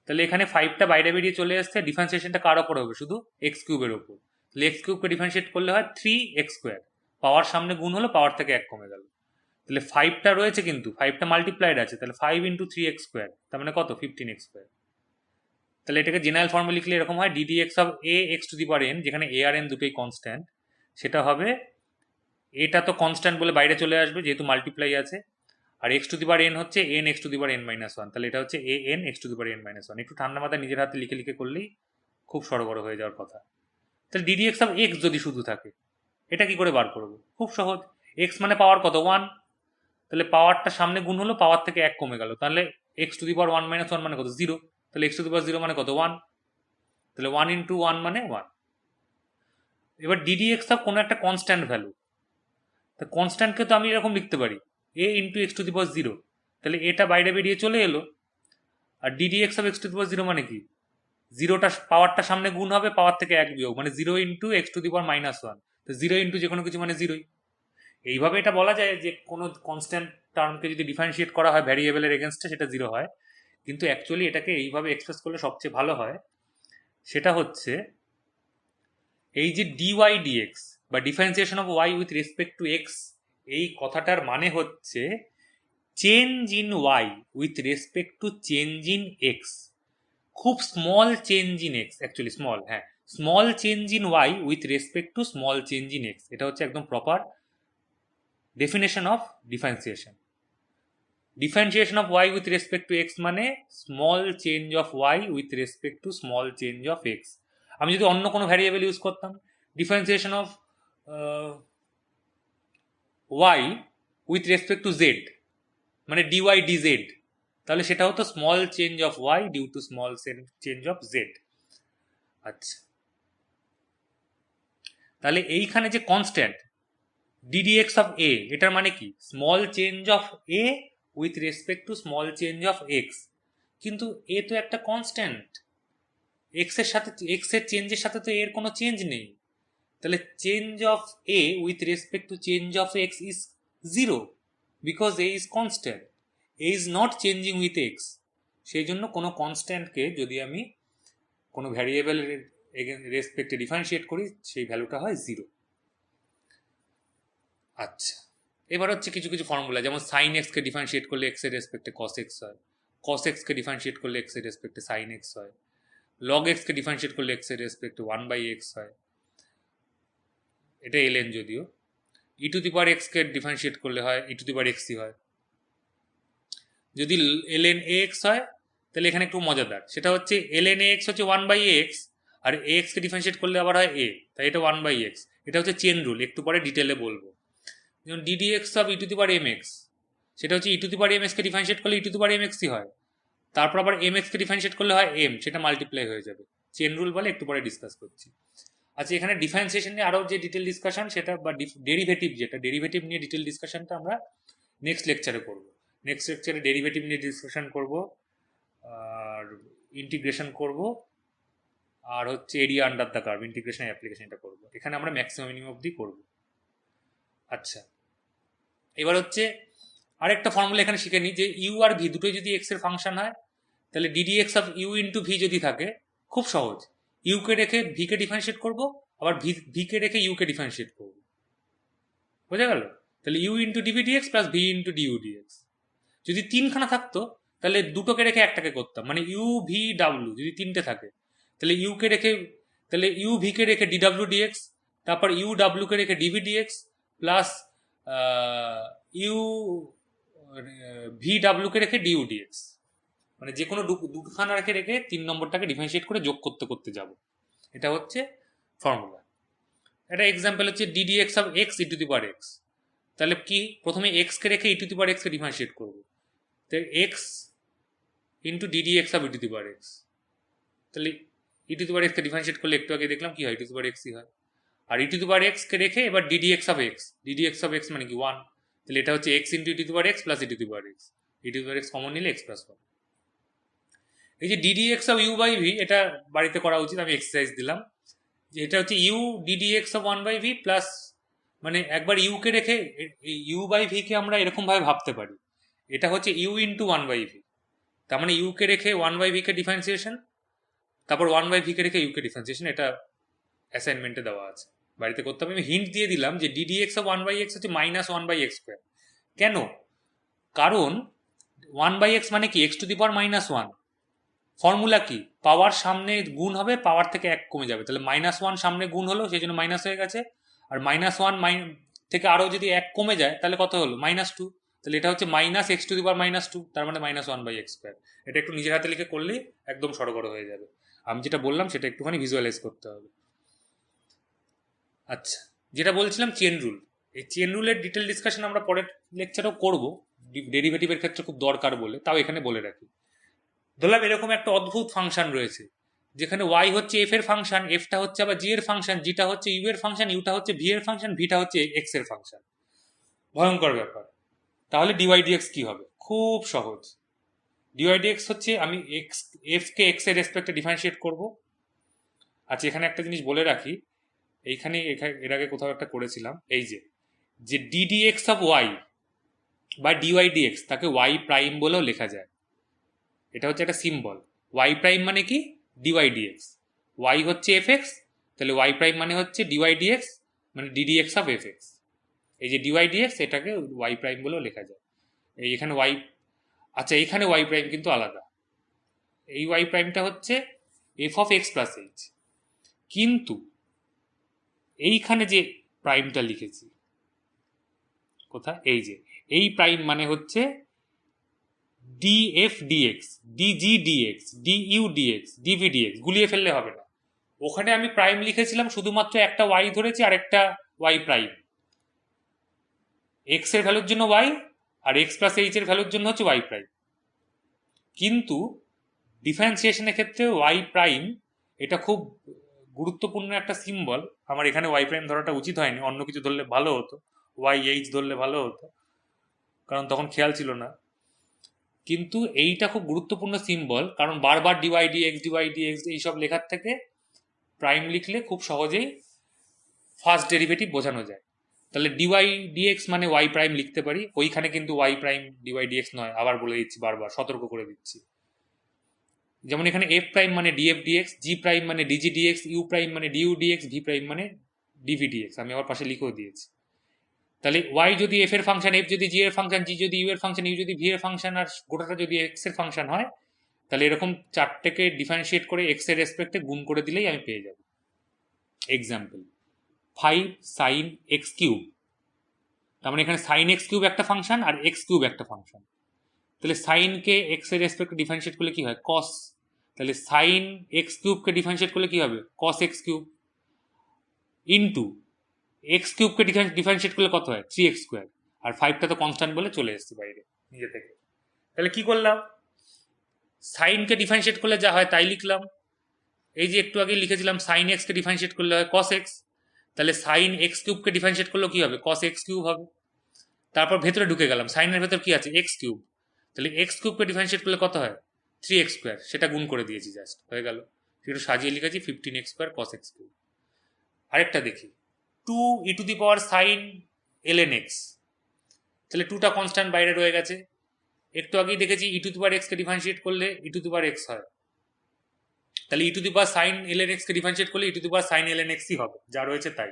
তাহলে এখানে ফাইভটা বাইরে বেরিয়ে চলে আসছে, ডিফারেন্সিয়েশনটা কার ওপর হবে, শুধু এক্স কিউবের ওপর। তাহলে এক্স কিউবকে ডিফারেন্সিয়েট করলে হয় থ্রি এক্স স্কোয়ার, পাওয়ার সামনে গুণ হলো, পাওয়ার থেকে এক কমে গেল, তাহলে ফাইভটা রয়েছে কিন্তু ফাইভটা মাল্টিপ্লাইড আছে, তাহলে five into three x square, তার মানে কত, ফিফটিন এক্স স্কোয়ার। তাহলে এটাকে জেনারেল ফর্মে লিখলে এরকম হয়, dd x of A x to the power N, যেখানে এ আর এন দুটোই কনস্ট্যান্ট, সেটা হবে, এটা তো কনস্ট্যান্ট বলে বাইরে চলে আসবে যেহেতু মাল্টিপ্লাই আছে, আর X to the power N হচ্ছে N x to the power N minus one, তাহলে এটা হচ্ছে A N x to the power N minus one. একটু ঠান্ডা মাথায় নিজের হাতে লিখে লিখে করলেই খুব সড়গড় হয়ে যাওয়ার কথা। তাহলে ডিডি এক্স অফ এক্স যদি শুধু থাকে, এটা কি করে বার করবো, খুব সহজ, এক্স মানে পাওয়ার কত, ওয়ান, তাহলে পাওয়ারটা সামনে গুণ হলো, পাওয়ার থেকে এক কমে গেল, তাহলে X to the power one minus one মানে কত, জিরো, তাহলে X to the power zero মানে কত, ওয়ান, তাহলে ওয়ান ইন্টু ওয়ান মানে ওয়ান। এবার ডিডি এক্স অফ কোনো একটা কনস্ট্যান্ট ভ্যালু, তা কনস্ট্যান্টকে তো আমি এরকম লিখতে পারি, A into X to the power zero, তাহলে এটা বাইরে বেরিয়ে চলে এলো, আর D D x of X to the power zero মানে কি, জিরোটা পাওয়ারটা সামনে গুণ হবে, পাওয়ার থেকে এক বিয়োগ, মানে zero into X to the power minus one, তো জিরো ইন্টু যে কোনো কিছু মানে জিরোই। এইভাবে এটা বলা যায় যে কোনো কনস্ট্যান্ট টার্মকে যদি ডিফারেন্সিয়েট করা হয় ভ্যারিয়েবলের এগেনস্টে, সেটা জিরো হয়, কিন্তু অ্যাকচুয়ালি এটাকে এইভাবে এক্সপ্রেস করলে সবচেয়ে ভালো হয়, সেটা হচ্ছে এই যে ডিওয়াই ডিএক্স বা differentiation of Y with respect to X, এই কথাটার মানে হচ্ছে change in Y with respect to change in X, খুব small change in X, actually small, হ্যাঁ, small change in Y with respect to small change in X, এটা হচ্ছে একদম proper definition of differentiation. Differentiation of Y with respect to X মানে small change of Y with respect to small change of x. আমি যদি অন্য কোনো variable use করতাম, differentiation of Y with respect to z মানে dy dz, তাহলে সেটা হতো small change of y due to small change of z. আচ্ছা, তাহলে এইখানে যে কনস্ট্যান্ট ডিডিএক্স অফ এ, এটার মানে কি, small change of A with respect to small change of x, কিন্তু এ তো একটা কনস্ট্যান্ট, এক্স এর সাথে এক্স এর চেঞ্জের সাথে তো এর কোনো চেঞ্জ নেই, তাহলে change of A with respect to change of x is zero, because A is constant, A is not changing with ex. সেই জন্য কোনো কনস্ট্যান্টকে যদি আমি কোনো ভ্যারিয়েবলের রেসপেক্টে ডিফারেন্সিয়েট করি সেই ভ্যালুটা হয় জিরো। আচ্ছা, এবার হচ্ছে কিছু কিছু ফর্মুলা, যেমন সাইন এক্সকে ডিফারেন্সিয়েট করলে এক্স এর রেসপেক্টে কস এক্স হয়, কস এক্সকে ডিফারেন্সিয়েট করলে এক্স এর রেসপেক্টে সাইন এক্স হয়, লগ এক্সকে ডিফারেন্সিয়েট করলে এক্স এর রেসপেক্টে 1/x হয়, এটা এলএন যদিও। ই টু দি পাওয়ার এক্সকে ডিফারেন্সিয়েট করলে হয় ই টু দি পাওয়ার এক্সই হয়। যদি এলএন এ এক্স হয় তাহলে এখানে একটু মজাদার, সেটা হচ্ছে এলএন এ এক্স হচ্ছে 1/x, আর এ এক্সকে ডিফারেন্সিয়েট করলে আবার হয় এ, তাই এটা 1/x। এটা হচ্ছে চেন রুল, একটু পরে ডিটেলে বলবো। যেমন D D x of E to the power M X, সেটা হচ্ছে E to the power M এক্সকে ডিফারেন্সিয়েট করলে E to the power M এক্সই হয়, তারপর আবার এম এক্সকে ডিফারেন্সিয়েট করলে হয় এম, সেটা মাল্টিপ্লাই হয়ে যাবে। চেন রুল বলে, একটু পরে ডিসকাস করছি। আচ্ছা, এখানে ডিফারেন্সিয়েশন নিয়ে আরও যে ডিটেল ডিসকাশন সেটা, বা ডেরিভেটিভ, যেটা ডেরিভেটিভ নিয়ে ডিটেল ডিসকাশনটা আমরা নেক্সট লেকচারে করব। নেক্সট লেকচারে ডেরিভেটিভ নিয়ে ডিসকাশন করব, আর ইন্টিগ্রেশন করব, আর হচ্ছে area under the curve integration application, এটা করবো। এখানে আমরা ম্যাক্সিমাম মিনিমাম অবধি করব। আচ্ছা, এবার হচ্ছে আরেকটা ফর্মুলা এখানে শিখে নিই, যে ইউ আর ভি দুটোই যদি এক্স এর ফাংশন হয় তাহলে dd x of u into v যদি থাকে, খুব সহজ, ইউকে রেখে ভিকে ডিফারেন্সিয়েট করবো, আবার ভিকে রেখে ইউকে ডিফারেন্সিয়েট করবো, বোঝা গেল? তাহলে u into dv dx plus v into du dx. যদি তিনখানা থাকতো তাহলে দুটোকে রেখে একটাকে করতাম, মানে ইউ ভি ডাব্লু যদি তিনটে থাকে তাহলে ইউকে রেখে, তাহলে ইউ ভিকে রেখে ডিডাব্লিউ ডিএক্স, তারপর ইউ ডাব্লুকে রেখে D V dx plus U V ডাব্লুকে রেখে ডিউ ডিএক্স, মানে যে কোনো দুখানা রেখে রেখে 3 নম্বরটাকে ডিফারেন্সিয়েট করে যোগ করতে করতে যাব। এটা হচ্ছে ফর্মুলা। এটা এক্সাম্পল হচ্ছে DD x of x e to the power x, তাহলে কি প্রথমে এক্সকে রেখে ই টু দি পাওয়ার এক্সকে ডিফারেন্সিয়েট করবো, তাহলে x into DD x of E to the power x, তাহলে ই টু দি পাওয়ার এক্সকে ডিফারেন্সিয়েট করলে একটু আগে দেখলাম কি হয়, ই টু দি পাওয়ার এক্সই হয়। আর ই টু দি পাওয়ার এক্সকে রেখে এবার dd x of x, dd x of x মানে কি 1, তাহলে এটা হচ্ছে x into e to the power x plus e to the power x, e to the power x common নিলে এক্স প্লাস 1। এই যে dd x of u by v, এটা বাড়িতে করা উচিত, আমি এক্সারসাইজ দিলাম, যে এটা হচ্ছে u dd x of 1/v plus, মানে একবার ইউকে রেখে ইউ বাই ভিকে আমরা এরকমভাবে ভাবতে পারি, এটা হচ্ছে ইউ ইন্টু 1/v, তার মানে ইউকে রেখে 1/vকে ডিফারেন্সিয়েশন, তারপর 1/vকে রেখে ইউকে ডিফারেন্সিয়েশন। এটা অ্যাসাইনমেন্টে দেওয়া আছে, বাড়িতে করতে হবে। আমি হিন্ট দিয়ে দিলাম যে ডিডি এক্স অফ 1/x হচ্ছে -1/x²। কেন? কারণ 1/x মানে কি, x to the power -1। Formula কি, পাওয়ার সামনে গুণ হবে, পাওয়ার থেকে 1 কমে যাবে, তাহলে -1 সামনে গুণ হলো সেই জন্য মাইনাস হয়ে গেছে, আর -1 থেকে আরও যদি 1 কমে যায় তাহলে কত হলো, -2, তাহলে এটা হচ্ছে -x টু দি পাওয়ার -2, তার মানে -1/x²। এটা একটু নিজের হাতে লিখে করলেই একদম সড়গড় হয়ে যাবে। আমি যেটা বললাম সেটা একটুখানি ভিজুয়ালাইজ করতে হবে। আচ্ছা, যেটা বলছিলাম চেন রুল, এই চেন রুলের ডিটেল ডিসকাশন আমরা পরের লেকচারেও করবো, ডেরিভেটিভের ক্ষেত্রে খুব দরকার বলে, তাও এখানে বলে রাখি। ধরলাম এরকম একটা অদ্ভুত ফাংশন রয়েছে যেখানে ওয়াই হচ্ছে এফ এর ফাংশন, এফটা হচ্ছে আবার জি এর ফাংশন, জিটা হচ্ছে ইউ এর ফাংশন, ইউটা হচ্ছে ভি এর ফাংশন, ভিটা হচ্ছে এক্স এর ফাংশন। ভয়ঙ্কর ব্যাপার। তাহলে ডিওয়াই ডিএক্স কি হবে? খুব সহজ। ডিওয়াই ডিএক্স হচ্ছে আমি এক্স, এফ কে এক্স এর রেসপেক্টে ডিফারেন্সিয়েট করব। আচ্ছা, এখানে একটা জিনিস বলে রাখি, এইখানে এর আগে কোথাও একটা করেছিলাম, এই যে ডিডি এক্স অফ ওয়াই বা ডিওয়াই ডিএক্স, তাকে ওয়াই প্রাইম বলেও লেখা যায়। এটা হচ্ছে একটা সিম্বল। ওয়াই প্রাইম মানে কি, ডিওয়াই ডিএক্স। ওয়াই হচ্ছে এফ এক্স, তাহলে ওয়াই প্রাইম মানে হচ্ছে ডিওয়াই ডিএক্স, মানে DD x of F x. এই যে ডিওয়াই ডিএক্স, এটাকে ওয়াই প্রাইম বলেও লেখা যায়। এখানে ওয়াই, আচ্ছা এখানে ওয়াই প্রাইম কিন্তু আলাদা, এই ওয়াই প্রাইমটা হচ্ছে f of x plus H, কিন্তু এইখানে যে প্রাইমটা লিখেছি, কোথায়, এই যে এই প্রাইম মানে হচ্ছে df dx, dg dx, du dx, dv dx, গুলিয়ে ফেললে হবে না। ওখানে আমি প্রাইম লিখেছিলাম শুধুমাত্র একটা ওয়াই ধরেছি আর একটা ওয়াই প্রাইম, এক্স এর ভ্যালুর জন্য ওয়াই, আর এক্স প্লাস এইচ এর ভ্যালুর জন্য হচ্ছে ওয়াই প্রাইম। কিন্তু ডিফারেন্সিয়েশনের ক্ষেত্রে ওয়াই প্রাইম এটা খুব গুরুত্বপূর্ণ একটা সিম্বল। আমার এখানে ওয়াই প্রাইম ধরাটা উচিত হয়নি, অন্য কিছু ধরলে ভালো হতো, ওয়াই এইচ ধরলে ভালো হতো, কারণ তখন খেয়াল ছিল না। কিন্তু এইটা খুব গুরুত্বপূর্ণ সিম্বল, কারণ বারবার ডিওয়াই ডিএক্স এইসব লেখার থেকে প্রাইম লিখলে খুব সহজেই ফার্স্ট ডেরিভেটিভ বোঝানো যায়। তাহলে ডিওয়াই ডিএক্স মানে ওয়াই প্রাইম লিখতে পারি, ওইখানে কিন্তু ওয়াই প্রাইম ডিওয়াই ডিএক্স নয়, আবার বলে দিচ্ছি, বারবার সতর্ক করে দিচ্ছি। যেমন এখানে এফ প্রাইম মানে ডিএফ ডিএক্স, জি প্রাইম মানে ডিজি ডিএক্স, ইউ প্রাইম মানে ডিইউ ডিএক্স, ভি প্রাইম মানে ডিভি ডিএক্স, আমি আবার পাশে লিখেও দিয়েছি। তাহলে ওয়াই যদি এফ এর ফাংশন, এফ যদি জি এর ফাংশন, জি যদি ইউ এর ফাংশন, ইউ যদি ভি এর ফাংশন, আর গোটাটা যদি এক্স এর ফাংশন হয়, তাহলে এরকম চারটেকে ডিফারেন্সিয়েট করে এক্স এর রেসপেক্টে গুণ করে দিলেই আমি পেয়ে যাব। এক্সাম্পল 5 সাইন এক্স কিউব, তার মানে এখানে সাইন এক্স কিউব একটা ফাংশন আর এক্স কিউব একটা ফাংশন। তাহলে সাইনকে এক্স এর রেসপেক্টে ডিফারেন্সিয়েট করলে কি হয়, কস। তাহলে সাইন এক্স কিউবকে ডিফারেন্সিয়েট করলে কি হবে, cos X cube, into X কিউবকে ডিফারেন্সিয়েট করলে কত হয়, 3x স্কোয়ার। আর 5টা তো কনস্ট্যান্ট বলে চলে এসছে বাইরে নিজে থেকে। তাহলে কি করলাম, সাইনকে ডিফারেন্সিয়েট করলে যা হয় তাই লিখলাম। এই যে একটু আগে লিখেছিলাম সাইন এক্সকে ডিফারেন্সিয়েট করলে হয় কস এক্স, তাহলে সাইন এক্স কিউবকে ডিফারেন্সিয়েট করলেও কি হবে, কস এক্স কিউব হবে। তারপর ভেতরে ঢুকে গেলাম, সাইনের ভেতর কি আছে, এক্স কিউব, তাহলে এক্স কিউবকে ডিফারেন্সিয়েট করলে কত হয়, 3x স্কোয়ার, সেটা গুণ করে দিয়েছি, জাস্ট হয়ে গেল। একটু সাজিয়ে লিখেছি 15x square cos X cube. আরেকটা দেখি, 2 E to the power sine ln x, তাহলে 2টা কনস্ট্যান্ট বাইরে রয়ে গেছে। একটু আগেই দেখেছি ই টু দি পাওয়ার এক্সকে ডিফারেন্সিয়েট করলে E to the power X হয়, তাহলে E to the power sine ln x কে ডিফারেন্সিয়েট করলে E to the power sine ln x E হবে, যা রয়েছে তাই।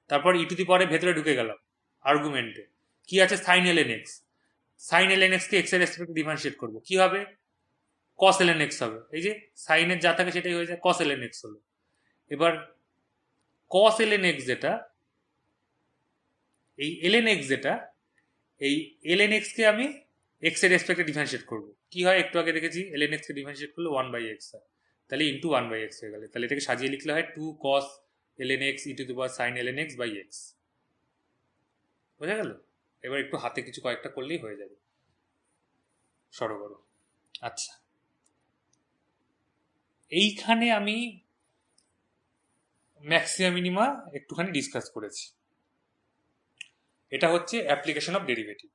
তারপর ই টু দি পাওয়ারের ভেতরে ঢুকে গেলাম আর্গুমেন্টে, কি আছে, sine ln x, sine ln x কে এক্স এর রেসপেক্টে ডিফারেন্সিয়েট করবো, কি হবে, কস ln x হবে। এই যে সাইনের যা থাকে সেটাই হয়ে যায়, কস ln x হলো। এবার কস ln x যেটা, এই ln x যেটা, এই ln x কে আমি x এর রেসপেক্টে ডিফারেন্সিয়েট করবো, কি হয়, একটু আগে দেখেছি ln x কে ডিফারেন্সিয়েট করলে 1/x হয়, তাহলে ইন্টু 1/x হয়ে গেলে, তাহলে এটাকে সাজিয়ে লিখলে হয় 2 cos ln x e to the power sine ln x by x। বোঝা গেল? এবার একটু হাতে কিছু কয়েকটা করলেই হয়ে যাবে সরবরাহ। আচ্ছা, এইখানে আমি ম্যাক্সিমা মিনিমা একটুখানি ডিসকাস করেছি। এটা হচ্ছে অ্যাপ্লিকেশন অফ ডেরিভেটিভ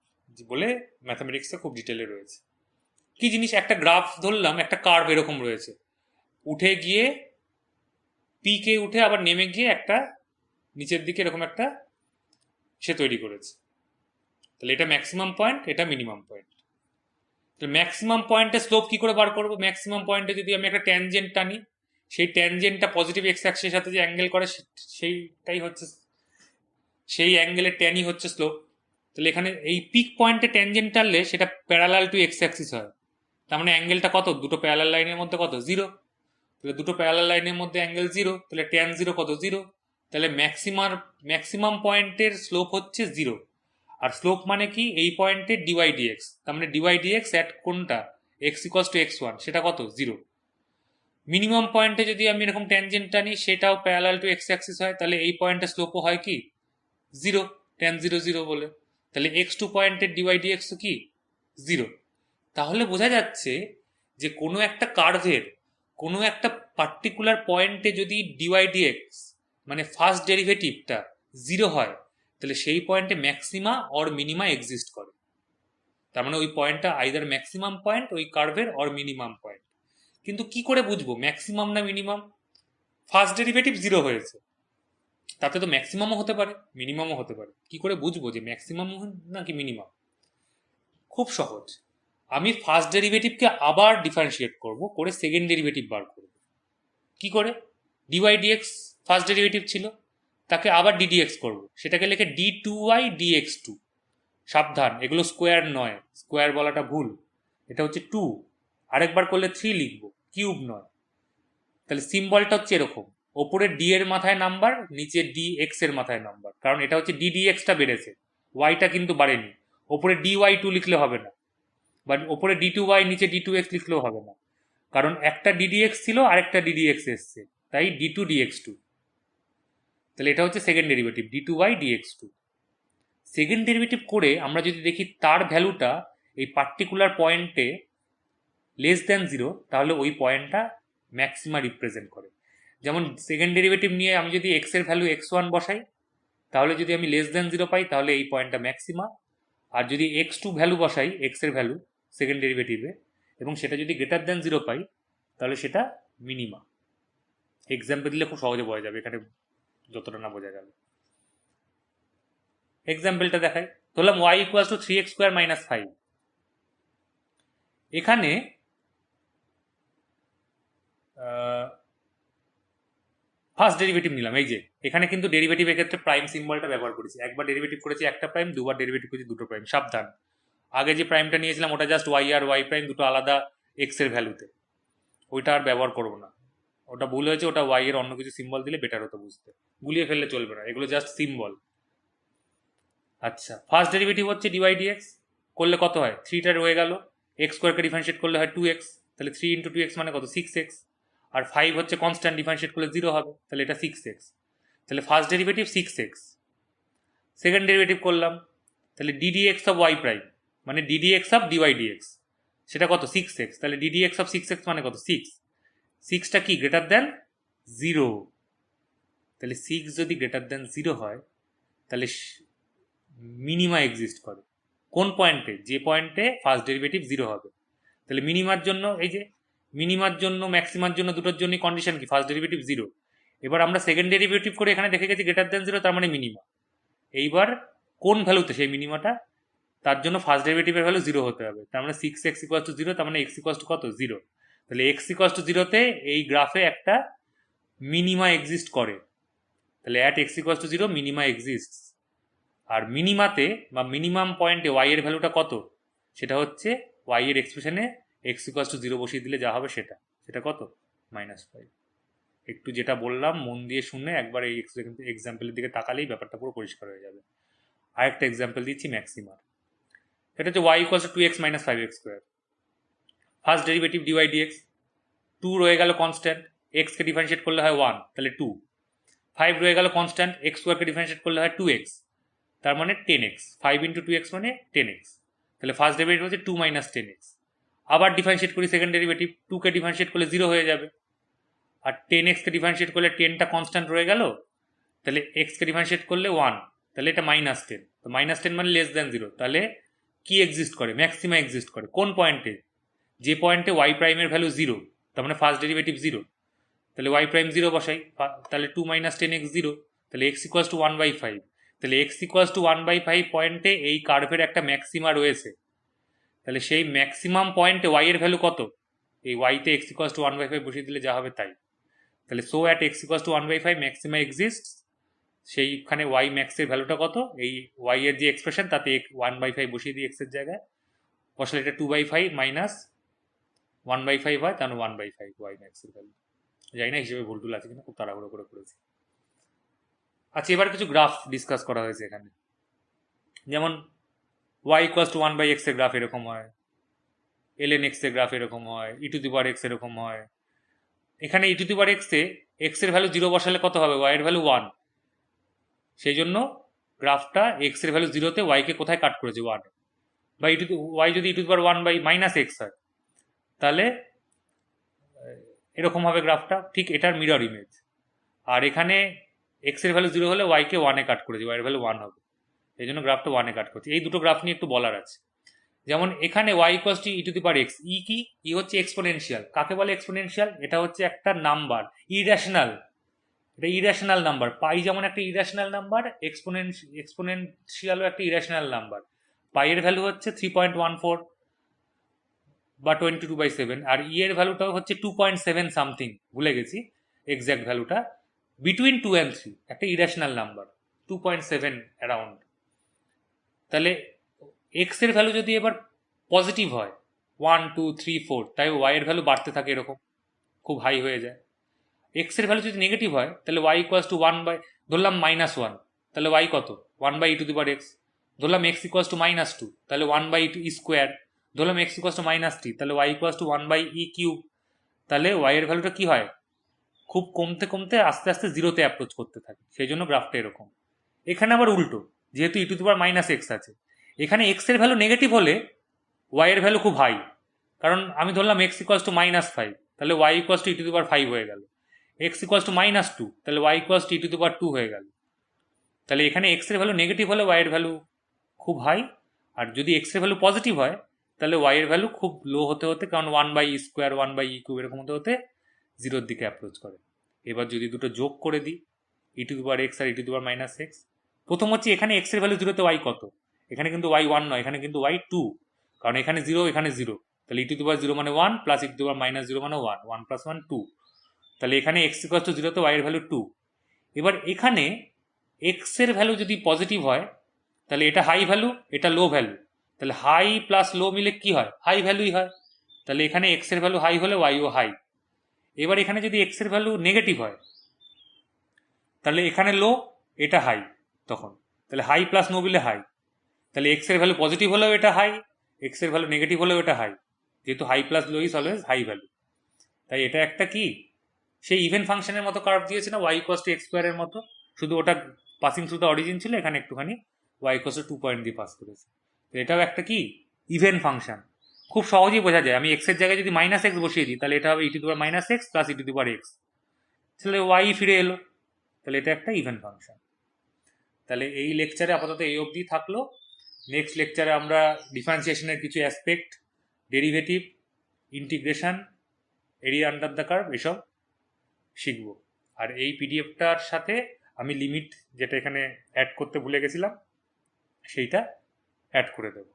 বলে ম্যাথামেটিক্সে খুব ডিটেলে রয়েছে। কি জিনিস, একটা গ্রাফ ধরলাম, একটা কার্ভ এরকম রয়েছে, উঠে গিয়ে পিকে উঠে আবার নেমে গিয়ে একটা নিচের দিকে এরকম একটা সে তৈরি করেছে। তাহলে এটা ম্যাক্সিমাম পয়েন্ট, এটা মিনিমাম পয়েন্ট। তাহলে ম্যাক্সিমাম পয়েন্টে স্লোপ কি করে বার করবো, ম্যাক্সিমাম পয়েন্টে যদি আমি একটা ট্যানজেন্ট টানি, সেই ট্যানজেন্টটা পজিটিভ এক্স অ্যাক্সিসের সাথে যে অ্যাঙ্গেল করে সেইটাই হচ্ছে, সেই অ্যাঙ্গেলের ট্যানই হচ্ছে স্লোপ। তাহলে এখানে এই পিক পয়েন্টে ট্যানজেন্ট টানলে সেটা প্যারালাল টু এক্স অ্যাক্সিস হয়, তার মানে অ্যাঙ্গেলটা কত, দুটো প্যারালাল লাইনের মধ্যে কত, 0। তাহলে দুটো প্যারালাল লাইনের মধ্যে অ্যাঙ্গেল 0, তাহলে ট্যান 0 কত, 0। তাহলে ম্যাক্সিমাম পয়েন্টের স্লোপ হচ্ছে 0। আর স্লোপ মানে কি, এই পয়েন্টে ডিওয়াই ডিএক্স, তার মানে ডিওয়াই ডিএক্স অ্যাট কোনটা, এক্স ইকুয়ালস টু x1, সেটা কত, 0। মিনিমাম পয়েন্টে যদি আমি এরকম ট্যানজেন্ট টানি, সেটাও প্যারালাল টু এক্স অ্যাক্সিস হয়, তাহলে এই পয়েন্টের স্লোপও হয় কি, 0, ট্যান 0 0 বলে। তাহলে x2 পয়েন্টের ডিওয়াই ডিএক্স কি, 0। তাহলে বোঝা যাচ্ছে যে কোনো একটা কার্ভের কোনো একটা পার্টিকুলার পয়েন্টে যদি ডিওয়াই ডিএক্স মানে ফার্স্ট ডেরিভেটিভটা 0 হয়, তাহলে সেই পয়েন্টে ম্যাক্সিমা অর মিনিমা এক্সিস্ট করে। তার মানে ওই পয়েন্টটা আইদার ম্যাক্সিমাম পয়েন্ট ওই কার্ভের অর মিনিমাম পয়েন্ট। কিন্তু কি করে বুঝবো ম্যাক্সিমাম না মিনিমাম, ফার্স্ট ডেরিভেটিভ 0 হয়েছে, তাতে তো ম্যাক্সিমামও হতে পারে মিনিমামও হতে পারে, কি করে বুঝবো যে ম্যাক্সিমাম নাকি মিনিমাম? খুব সহজ, আমি ফার্স্ট ডেরিভেটিভকে আবার ডিফারেন্সিয়েট করব, করে সেকেন্ড ডেরিভেটিভ বার করব। কি করে, ডিওয়াই ডিএক্স ফার্স্ট ডেরিভেটিভ ছিল, তাকে আবার ডিডিএক্স করব, সেটাকে লিখে d2y dx2। সাবধান, এগুলো স্কোয়ার নয়, স্কোয়ার বলাটা ভুল, এটা হচ্ছে 2, আরেকবার করলে 3 লিখবো, কিউব নয়। তাহলে সিম্বলটা হচ্ছে এরকম, ওপরে ডি এর মাথায় নাম্বার, নিচে ডি এক্স এর মাথায় নাম্বার, কারণ এটা হচ্ছে ডিডিএক্সটা বেড়েছে, ওয়াইটা কিন্তু বাড়েনি। ওপরে dy2 লিখলে হবে না, বা ওপরে d2y নিচে d2x লিখলেও হবে না, কারণ একটা ddx ছিল আর একটা ddx এসছে, তাই d2 dx2। তাহলে এটা হচ্ছে second derivative d2y dx2। Second derivative করে আমরা যদি দেখি তার ভ্যালুটা এই পার্টিকুলার পয়েন্টে লেস দ্যান 0, তাহলে ওই পয়েন্টটা ম্যাক্সিমা রিপ্রেজেন্ট করে। যেমন সেকেন্ড ডেরিভেটিভ নিয়ে আমি যদি এক্স এর ভ্যালু x1 বসাই, তাহলে যদি আমি লেস দ্যান 0 পাই, তাহলে এই পয়েন্টটা ম্যাক্সিমা। আর যদি x2 ভ্যালু বসাই, এক্স এর ভ্যালু, সেকেন্ড ডেরিভেটিভে, এবং সেটা যদি গ্রেটার দ্যান 0 পাই তাহলে সেটা মিনিমা। এক্সাম্পল দিলে খুব সহজে বোঝা যাবে এখানে যতটা না বোঝা গেল। এক্সাম্পলটা দেখাই, ধরলাম y equals two 3x square minus 5। এখানে ফার্স্ট ডেরিভেটিভ নিলাম, এই যে এখানে কিন্তু ডেরিভেটিভের ক্ষেত্রে প্রাইম সিম্বলটা ব্যবহার করেছি। একবার ডেরিভেটিভ করেছি একটা প্রাইম, দুবার ডেরিভেটিভ করেছি দুটো প্রাইম। সাবধান, আগে যে প্রাইমটা নিয়েছিলাম ওটা জাস্ট ওয়াই আর ওয়াই প্রাইম দুটো আলাদা এক্স এর ভ্যালুতে, ওইটা আর ব্যবহার করবো না। ওটা ভুল হয়েছে, ওটা ওয়াই এর অন্য কিছু সিম্বল দিলে বেটার হতো বুঝতে, গুলিয়ে ফেললে চলবে না, এগুলো জাস্ট সিম্বল। আচ্ছা, ফার্স্ট ডেরিভেটিভ হচ্ছে ডিওয়াই ডিএক্স, করলে কত হয়, 3টা রয়ে গেল, এক্স স্কোয়ারকে ডিফারেন্সিয়েট করলে হয় 2x, তাহলে 3 ইন্টু 2x মানে কত, 6x। আর 5 হচ্ছে কনস্ট্যান্ট, ডিফারেন্সিয়েট করলে 0 হবে, তাহলে এটা 6x। তাহলে first derivative 6x। Second derivative করলাম, তাহলে ddx অফ y প্রাইম মানে ddx অফ dy dx, সেটা কত, 6x। তাহলে ddx অফ 6x মানে কত, 6। 6টা কি, গ্রেটার দ্যান 0। তাহলে 6 যদি গ্রেটার দ্যান 0 হয় তাহলে মিনিমা এক্সিস্ট করে। কোন পয়েন্টে, যে পয়েন্টে ফার্স্ট ডেরিভেটিভ 0 হবে। তাহলে মিনিমার জন্য, এই যে মিনিমার জন্য ম্যাক্সিমার জন্য দুটোর জন্য কন্ডিশন কি, ফার্স্ট ডেরিভেটিভ 0। এবার আমরা সেকেন্ড ডেরিভেটিভ করে এখানে দেখে গেছি গ্রেটার দ্যান 0, তার মানে মিনিমা। এইবার কোন ভ্যালুতে সেই মিনিমাটা, তার জন্য ফার্স্ট ডেরিভেটিভের ভ্যালু 0 হতে হবে। তার মানে 6x ইকুয়াল টু 0, তার মানে x ইকুয়াল টু কত, 0। তাহলে x ইকুয়াল টু 0তে এই গ্রাফে একটা মিনিমা এক্সিস্ট করে। তাহলে at x equal to 0 minima exist. আর মিনিমাতে বা মিনিমাম পয়েন্টে y এর ভ্যালুটা কত, সেটা হচ্ছে y এর এক্সপ্রেশনে x ইকুয়াল টু 0 বসিয়ে দিলে যা হবে সেটা, সেটা কত, -5। একটু যেটা বললাম মন দিয়ে শুনে একবার এই এক্সাম্পলের দিকে তাকালেই ব্যাপারটা পুরো পরিষ্কার হয়ে যাবে। আরেকটা এক্সাম্পল দিচ্ছি ম্যাক্সিমার, এটা হচ্ছে y equal to 2x minus 5x square. First derivative dy dx, 2 রয়ে গেল কনস্ট্যান্ট, এক্সকে ডিফারেন্সিয়েট করলে হয় 1, তাহলে 2। 5 রয়ে গেল কনস্ট্যান্ট, এক্স স্কোয়ারকে ডিফারেন্সিয়েট করলে হয় 2x, তার মানে 10x। 5 ইন্টু 2x মানে 10x। তাহলে ফার্স্ট ডেরিভেটিভ হচ্ছে 2 মাইনাস 10x। আবার ডিফারেন্সিয়েট করি সেকেন্ড ডেরিভেটিভ, 2কে ডিফারেন্সিয়েট করলে 0 হয়ে যাবে, আর 10xকে ডিফারেন্সিয়েট করলে 10টা কনস্ট্যান্ট রয়ে গেল, তাহলে এক্সকে ডিফারেন্সিয়েট করলে 1, তাহলে এটা -10। তো -10 মানে লেস দ্যান 0। তাহলে কি এক্সিস্ট করে, ম্যাক্সিমা এক্সিস্ট করে। কোন পয়েন্টে, যে পয়েন্টে ওয়াই প্রাইমের ভ্যালু 0, তার মানে ফার্স্ট ডেরিভেটিভ 0। তাহলে ওয়াই প্রাইম 0 বসাই, তাহলে 2 মাইনাস 10x 0, তাহলে x ইকুয়ালস টু 1/5। তাহলে x ইকুয়ালস টু 1/5 পয়েন্টে এই কার্ভের একটা ম্যাক্সিমা রয়েছে। তাহলে সেই ম্যাক্সিমাম পয়েন্টে y এর ভ্যালু কত, এই ওয়াইতে x ইকুয়ালস টু 1/5 বসিয়ে দিলে যা হবে তাই। তাহলে so at x equals to 1/5 maxima exist, সেইখানে y ম্যাক্সের ভ্যালুটা কত, এই y এর যে এক্সপ্রেশন তাতে 1/5 বসিয়ে দিই x এর জায়গায়, বসালে এটা 2/5 মাইনাস 1/5 হয়, তাহলে 1/5 y ম্যাক্সের ভ্যালু। জানি না হিসেবে ভুল টুল আছে কিনা, খুব তাড়াহুড়ো করে করেছি। আচ্ছা, এবার কিছু গ্রাফ ডিসকাস করা হয়েছে এখানে, যেমন y ইকুয়ালস টু 1/x এর গ্রাফ এরকম হয়, ln x এর গ্রাফ এরকম হয়, e two the power x এরকম হয়। এখানে e two the power x A x এর ভ্যালু 0 বসালে কত হবে, y এর ভ্যালু 1। সেই জন্য গ্রাফটা x এর ভ্যালু 0তে y কে কোথায় কাট করেছে, 1। বা y যদি e two the power 1/-x হয় তাহলে এরকম হবে গ্রাফটা, ঠিক এটার মিরর ইমেজ। আর এখানে এক্স এর ভ্যালু 0 হলে ওয়াই কে 1-এ কাট করেছে, ওয়াই এর ভ্যালু 1 হবে, এই জন্য গ্রাফটা 1-এ কাট করছে। এই দুটো গ্রাফ নিয়ে একটু বলার আছে। যেমন এখানে y equals to E to the power x, E কি, ই হচ্ছে এক্সপোনেনশিয়াল। কাকে বলে এক্সপোনেনশিয়াল, এটা হচ্ছে একটা নাম্বার, ইরেশনাল, এটা ইরেশনাল নাম্বার। পাই যেমন একটা ইরেশনাল নাম্বার, এক্সপোনেনশিয়ালও একটা ইরেশনাল নাম্বার। পাই এর ভ্যালু হচ্ছে 3.14 বা 22/7, আর ই এর ভ্যালুটাও হচ্ছে 2.7 সামথিং, ভুলে গেছি এক্স্যাক্ট ভ্যালুটা। বিটুইন 2 and 3 একটা ইরেশনাল নাম্বার, 2.7 অ্যারাউন্ড। তাহলে এক্স এর ভ্যালু যদি এবার পজিটিভ হয় 1 2 3 4, তাই ওয়াই এর ভ্যালু বাড়তে থাকে, এরকম খুব হাই হয়ে যায়। এক্স এর ভ্যালু যদি নেগেটিভ হয় তাহলে ওয়াই ইকুয়ালস টু 1, ধরলাম -1, তাহলে ওয়াই কত, 1/e two the power x. ধরলাম এক্স ইকুয়ালস টু -2, তাহলে 1/e স্কোয়ার। ধরলাম এক্স ইকুয়ালস টু -3, তাহলে Y equals to 1/e cube. তাহলে ওয়াই এর ভ্যালুটা কি হয়, খুব কমতে কমতে আস্তে আস্তে 0তে অ্যাপ্রোচ করতে থাকে, সেই জন্য গ্রাফটা এরকম। এখানে আবার উল্টো, যেহেতু ই টু দি পাওয়ার -x আছে, এখানে এক্স এর ভ্যালু নেগেটিভ হলে ওয়াই এর ভ্যালু খুব হাই, কারণ আমি ধরলাম এক্স ইকুয়ালস টু -5, তাহলে Y equals to E to the power 5 হয়ে গেল। এক্স ইকুয়ালস টু -2, তাহলে Y equals to E to the power 2 হয়ে গেল। তাহলে এখানে এক্স এর ভ্যালু নেগেটিভ হলে ওয়াই এর ভ্যালু খুব হাই, আর যদি এক্স এর ভ্যালু পজিটিভ হয় তাহলে ওয়াই এর ভ্যালু খুব লো হতে হতে, কারণ 1/e² 1/e³ এরকম হতে হতে জিরোর দিকে অ্যাপ্রোচ করে। এবার যদি দুটো যোগ করে দিই, e⁻x আর e⁻−x, প্রথম হচ্ছে এখানে x এর ভ্যালু জিরোতে ওয়াই কত, এখানে কিন্তু ওয়াই 1 নয়, এখানে কিন্তু ওয়াই 2, কারণ এখানে 0 এখানে 0, তাহলে e⁻0 মানে 1 প্লাস e⁻−0 মানে 1, 1 + 1 2, তাহলে এখানে x = 0 তে ওয়াই এর ভ্যালু 2। এবার এখানে x এর ভ্যালু যদি পজিটিভ হয় তাহলে এটা হাই ভ্যালু, এটা লো ভ্যালু, তাহলে হাই প্লাস লো মিলে কি হয়, হাই ভ্যালুই হয়। তাহলে এখানে x এর ভ্যালু হাই হলে ওয়াইও হাই। এবার এখানে যদি x এর ভ্যালু নেগেটিভ হয় তাহলে এখানে লো, এটা হাই, তখন তাহলে হাই প্লাস নো মিলে হাই, তাহলে x এর ভ্যালু পজিটিভ হলেও এটা হাই, x এর ভ্যালু নেগেটিভ হলেও এটা হাই, যেহেতু high plus low is always high value. তাই এটা একটা কি, সেই ইভেন ফাংশনের মতো কার্ভ দিয়েছে না, y=x² এর মতো, শুধু ওটা পাসিং থ্রু দ্য অরিজিন ছিল, এখানে একটুখানি y=2 পয়েন্ট দিয়ে পাস করেছে। তো এটাও একটা কি ইভেন ফাংশন, খুব সহজেই বোঝা যায়। আমি x এর জায়গায় যদি -x বসিয়ে দিই তাহলে এটা হবে e⁻−x প্লাস e⁻x, তাহলে y ফিরে এলো, তাহলে এটা একটা ইভেন ফাংশন। তাহলে এই লেকচারে আপাতত এই অবধি থাকলো। নেক্সট লেকচারে আমরা ডিফারেন্সিয়েশনের কিছু aspect, derivative, integration, area under the curve এসব শিখব। আর এই পিডিএফটার সাথে আমি লিমিট যেটা এখানে অ্যাড করতে ভুলে গেছিলাম সেইটা অ্যাড করে দেবো।